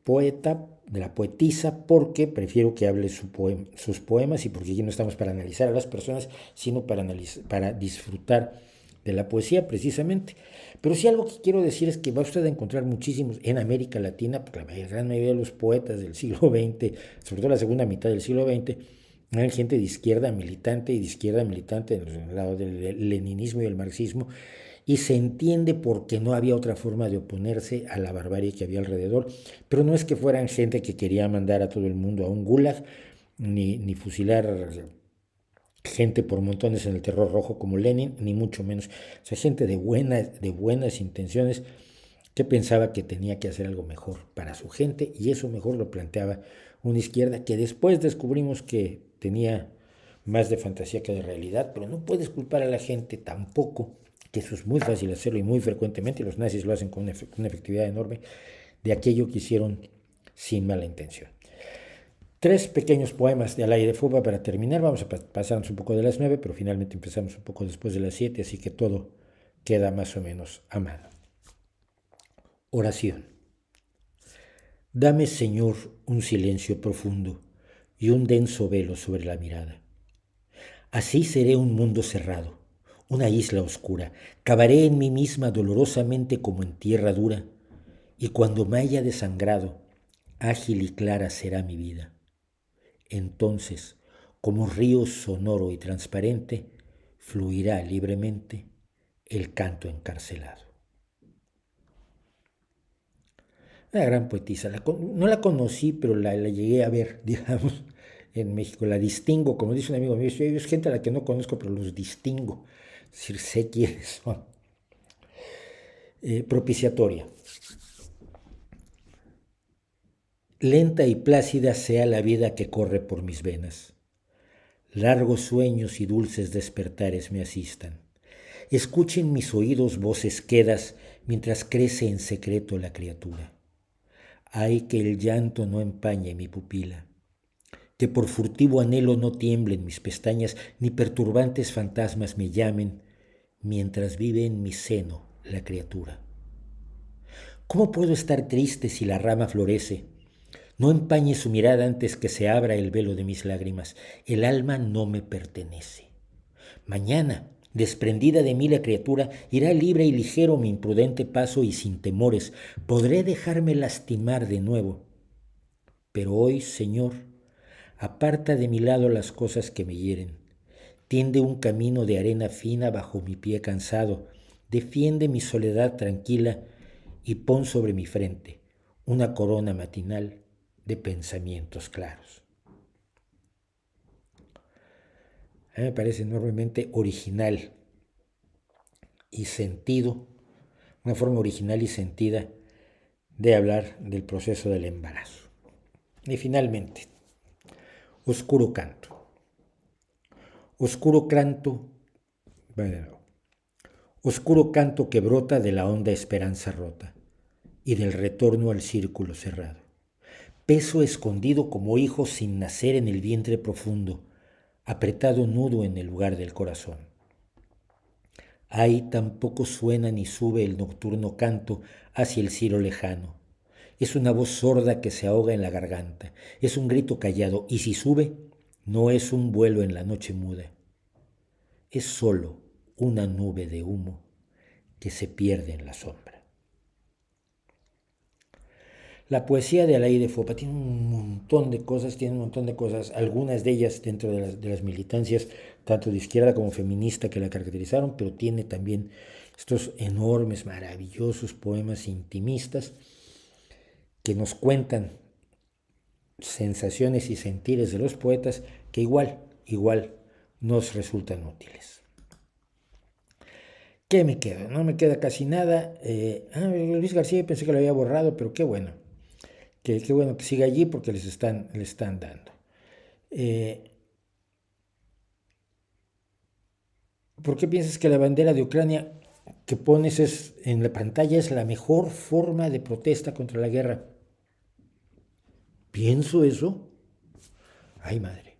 poeta, de la poetisa, porque prefiero que hable sus poemas y porque aquí no estamos para analizar a las personas, sino para disfrutar de la poesía precisamente. Pero sí algo que quiero decir es que va usted a encontrar muchísimos en América Latina, porque la gran mayoría de los poetas del siglo XX, sobre todo la segunda mitad del siglo XX, eran gente de izquierda militante y de izquierda militante en el lado del leninismo y el marxismo, y se entiende porque no había otra forma de oponerse a la barbarie que había alrededor, pero no es que fueran gente que quería mandar a todo el mundo a un gulag, ni fusilar gente por montones en el terror rojo como Lenin, ni mucho menos. O sea, gente de buenas intenciones que pensaba que tenía que hacer algo mejor para su gente y eso mejor lo planteaba una izquierda que después descubrimos que tenía más de fantasía que de realidad, pero no puedes culpar a la gente tampoco, que eso es muy fácil hacerlo y muy frecuentemente, los nazis lo hacen con una efectividad enorme, de aquello que hicieron sin mala intención. Tres pequeños poemas de Alaide Fopa para terminar. Vamos a pasarnos un poco de las 9, pero finalmente empezamos un poco después de las 7, así que todo queda más o menos a mano. Oración. Dame, Señor, un silencio profundo y un denso velo sobre la mirada. Así seré un mundo cerrado, una isla oscura. Cavaré en mí misma dolorosamente como en tierra dura, y cuando me haya desangrado, ágil y clara será mi vida. Entonces, como río sonoro y transparente, fluirá libremente el canto encarcelado. Una gran poetisa, no la conocí, pero la llegué a ver, digamos, en México. La distingo, como dice un amigo mío, es gente a la que no conozco, pero los distingo, es decir, sé quiénes son. Propiciatoria. Lenta y plácida sea la vida que corre por mis venas. Largos sueños y dulces despertares me asistan. Escuchen mis oídos voces quedas mientras crece en secreto la criatura. Ay, que el llanto no empañe mi pupila, que por furtivo anhelo no tiemblen mis pestañas, ni perturbantes fantasmas me llamen mientras vive en mi seno la criatura. ¿Cómo puedo estar triste si la rama florece? No empañe su mirada antes que se abra el velo de mis lágrimas. El alma no me pertenece. Mañana, desprendida de mí la criatura, irá libre y ligero mi imprudente paso y sin temores. Podré dejarme lastimar de nuevo. Pero hoy, Señor, aparta de mi lado las cosas que me hieren. Tiende un camino de arena fina bajo mi pie cansado. Defiende mi soledad tranquila y pon sobre mi frente una corona matinal de pensamientos claros. A mí me parece enormemente original y sentido, una forma original y sentida de hablar del proceso del embarazo. Y finalmente, oscuro canto. Oscuro canto, bueno, oscuro canto que brota de la honda esperanza rota y del retorno al círculo cerrado. Peso escondido como hijo sin nacer en el vientre profundo, apretado nudo en el lugar del corazón. Ahí tampoco suena ni sube el nocturno canto hacia el cielo lejano. Es una voz sorda que se ahoga en la garganta, es un grito callado, y si sube, no es un vuelo en la noche muda. Es solo una nube de humo que se pierde en la sombra. La poesía de Alain de Foucault tiene un montón de cosas, algunas de ellas dentro de las militancias, tanto de izquierda como feminista, que la caracterizaron, pero tiene también estos enormes, maravillosos poemas intimistas que nos cuentan sensaciones y sentires de los poetas que igual nos resultan útiles. ¿Qué me queda? No me queda casi nada. Luis García pensé que lo había borrado, pero qué bueno. Qué bueno que siga allí porque le están dando. ¿Por qué piensas que la bandera de Ucrania que pones en la pantalla es la mejor forma de protesta contra la guerra? ¿Pienso eso? Ay, madre.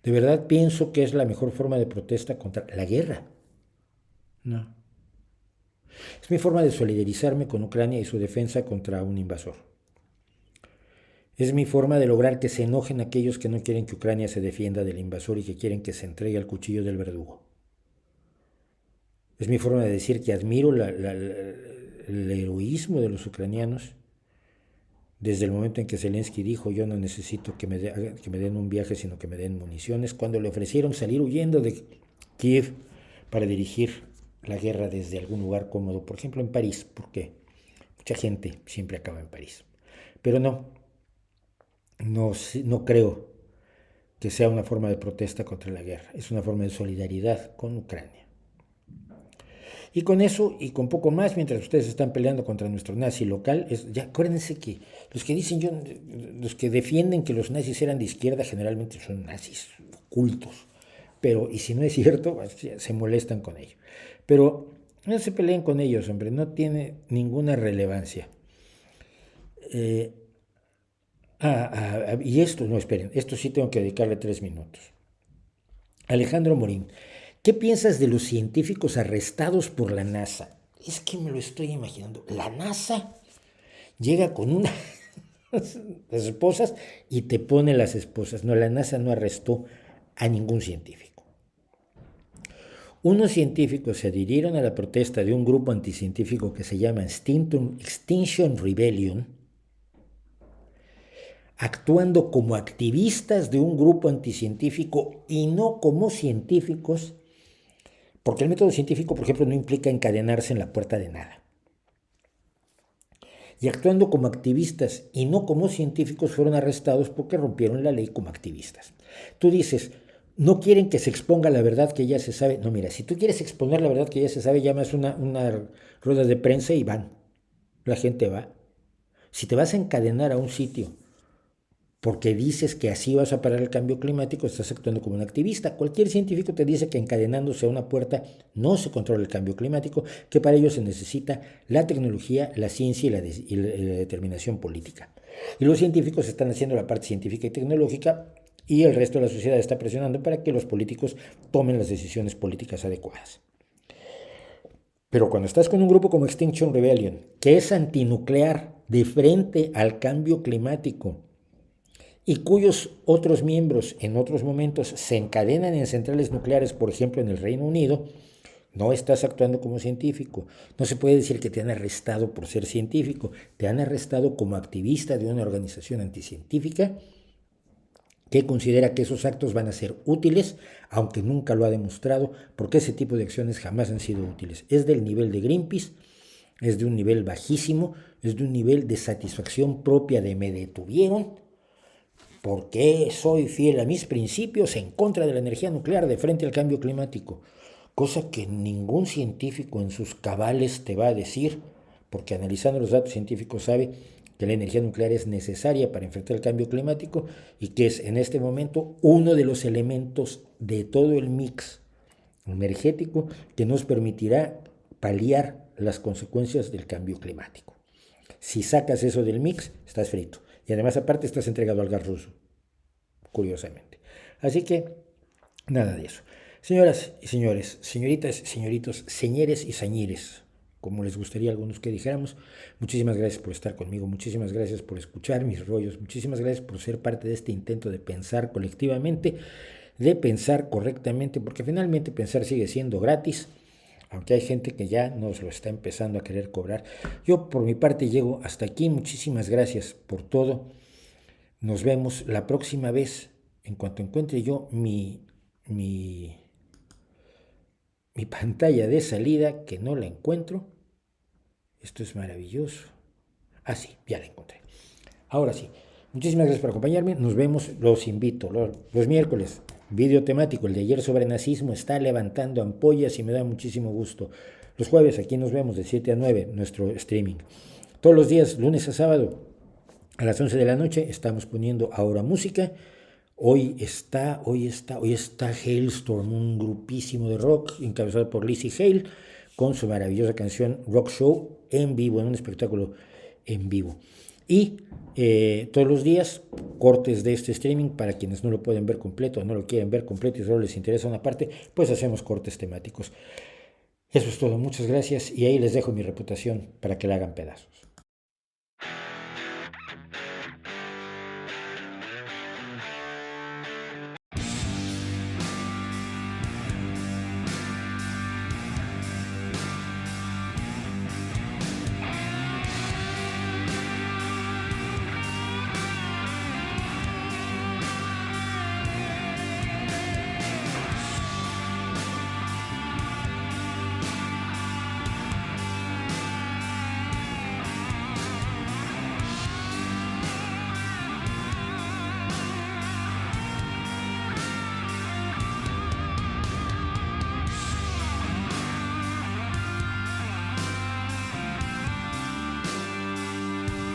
¿De verdad pienso que es la mejor forma de protesta contra la guerra? No. Es mi forma de solidarizarme con Ucrania y su defensa contra un invasor. Es mi forma de lograr que se enojen aquellos que no quieren que Ucrania se defienda del invasor y que quieren que se entregue al cuchillo del verdugo. Es mi forma de decir que admiro el heroísmo de los ucranianos desde el momento en que Zelensky dijo: yo no necesito que me den un viaje, sino que me den municiones, cuando le ofrecieron salir huyendo de Kiev para dirigir la guerra desde algún lugar cómodo, por ejemplo en París, porque mucha gente siempre acaba en París. Pero no creo que sea una forma de protesta contra la guerra, es una forma de solidaridad con Ucrania. Y con eso, y con poco más, mientras ustedes están peleando contra nuestro nazi local, ya acuérdense que los que defienden que los nazis eran de izquierda generalmente son nazis ocultos, pero, y si no es cierto, se molestan con ello. Pero no se peleen con ellos, hombre, no tiene ninguna relevancia. Y esto sí tengo que dedicarle 3 minutos. Alejandro Morín, ¿qué piensas de los científicos arrestados por la NASA? Es que me lo estoy imaginando. La NASA llega con las esposas y te pone las esposas. No, la NASA no arrestó a ningún científico. Unos científicos se adhirieron a la protesta de un grupo anticientífico que se llama Extinction Rebellion, actuando como activistas de un grupo anticientífico y no como científicos, porque el método científico, por ejemplo, no implica encadenarse en la puerta de nada. Y actuando como activistas y no como científicos, fueron arrestados porque rompieron la ley como activistas. Tú dices, no quieren que se exponga la verdad que ya se sabe. No, mira, si tú quieres exponer la verdad que ya se sabe, llamas una rueda de prensa y van. La gente va. Si te vas a encadenar a un sitio porque dices que así vas a parar el cambio climático, estás actuando como un activista. Cualquier científico te dice que encadenándose a una puerta no se controla el cambio climático, que para ello se necesita la tecnología, la ciencia y la determinación política. Y los científicos están haciendo la parte científica y tecnológica, y el resto de la sociedad está presionando para que los políticos tomen las decisiones políticas adecuadas. Pero cuando estás con un grupo como Extinction Rebellion, que es antinuclear de frente al cambio climático, y cuyos otros miembros en otros momentos se encadenan en centrales nucleares, por ejemplo en el Reino Unido, no estás actuando como científico. No se puede decir que te han arrestado por ser científico, te han arrestado como activista de una organización anticientífica que considera que esos actos van a ser útiles, aunque nunca lo ha demostrado, porque ese tipo de acciones jamás han sido útiles. Es del nivel de Greenpeace, es de un nivel bajísimo, es de un nivel de satisfacción propia de me detuvieron, ¿Por qué soy fiel a mis principios en contra de la energía nuclear de frente al cambio climático? Cosa que ningún científico en sus cabales te va a decir, porque analizando los datos científicos sabe que la energía nuclear es necesaria para enfrentar el cambio climático y que es en este momento uno de los elementos de todo el mix energético que nos permitirá paliar las consecuencias del cambio climático. Si sacas eso del mix, estás frito. Y además, aparte, estás entregado al gas ruso, curiosamente. Así que, nada de eso. Señoras y señores, señoritas, señoritos, señores y señores, como les gustaría a algunos que dijéramos, muchísimas gracias por estar conmigo, muchísimas gracias por escuchar mis rollos, muchísimas gracias por ser parte de este intento de pensar colectivamente, de pensar correctamente, porque finalmente pensar sigue siendo gratis, aunque hay gente que ya nos lo está empezando a querer cobrar. Yo por mi parte llego hasta aquí, muchísimas gracias por todo. Nos vemos la próxima vez, en cuanto encuentre yo mi pantalla de salida, que no la encuentro. Esto es maravilloso. Ah, sí, ya la encontré. Ahora sí, muchísimas gracias por acompañarme. Nos vemos, los invito, los miércoles. Video temático, el de ayer sobre nazismo, está levantando ampollas y me da muchísimo gusto. Los jueves aquí nos vemos de 7 a 9, nuestro streaming. Todos los días, lunes a sábado, a las 11 de la noche, estamos poniendo ahora música. Hoy está Hailstorm, un grupísimo de rock encabezado por Lizzie Hale, con su maravillosa canción Rock Show en vivo, en un espectáculo en vivo. Y todos los días cortes de este streaming para quienes no lo pueden ver completo, no lo quieren ver completo y solo les interesa una parte, pues hacemos cortes temáticos. Eso es todo, muchas gracias y ahí les dejo mi reputación para que la hagan pedazos.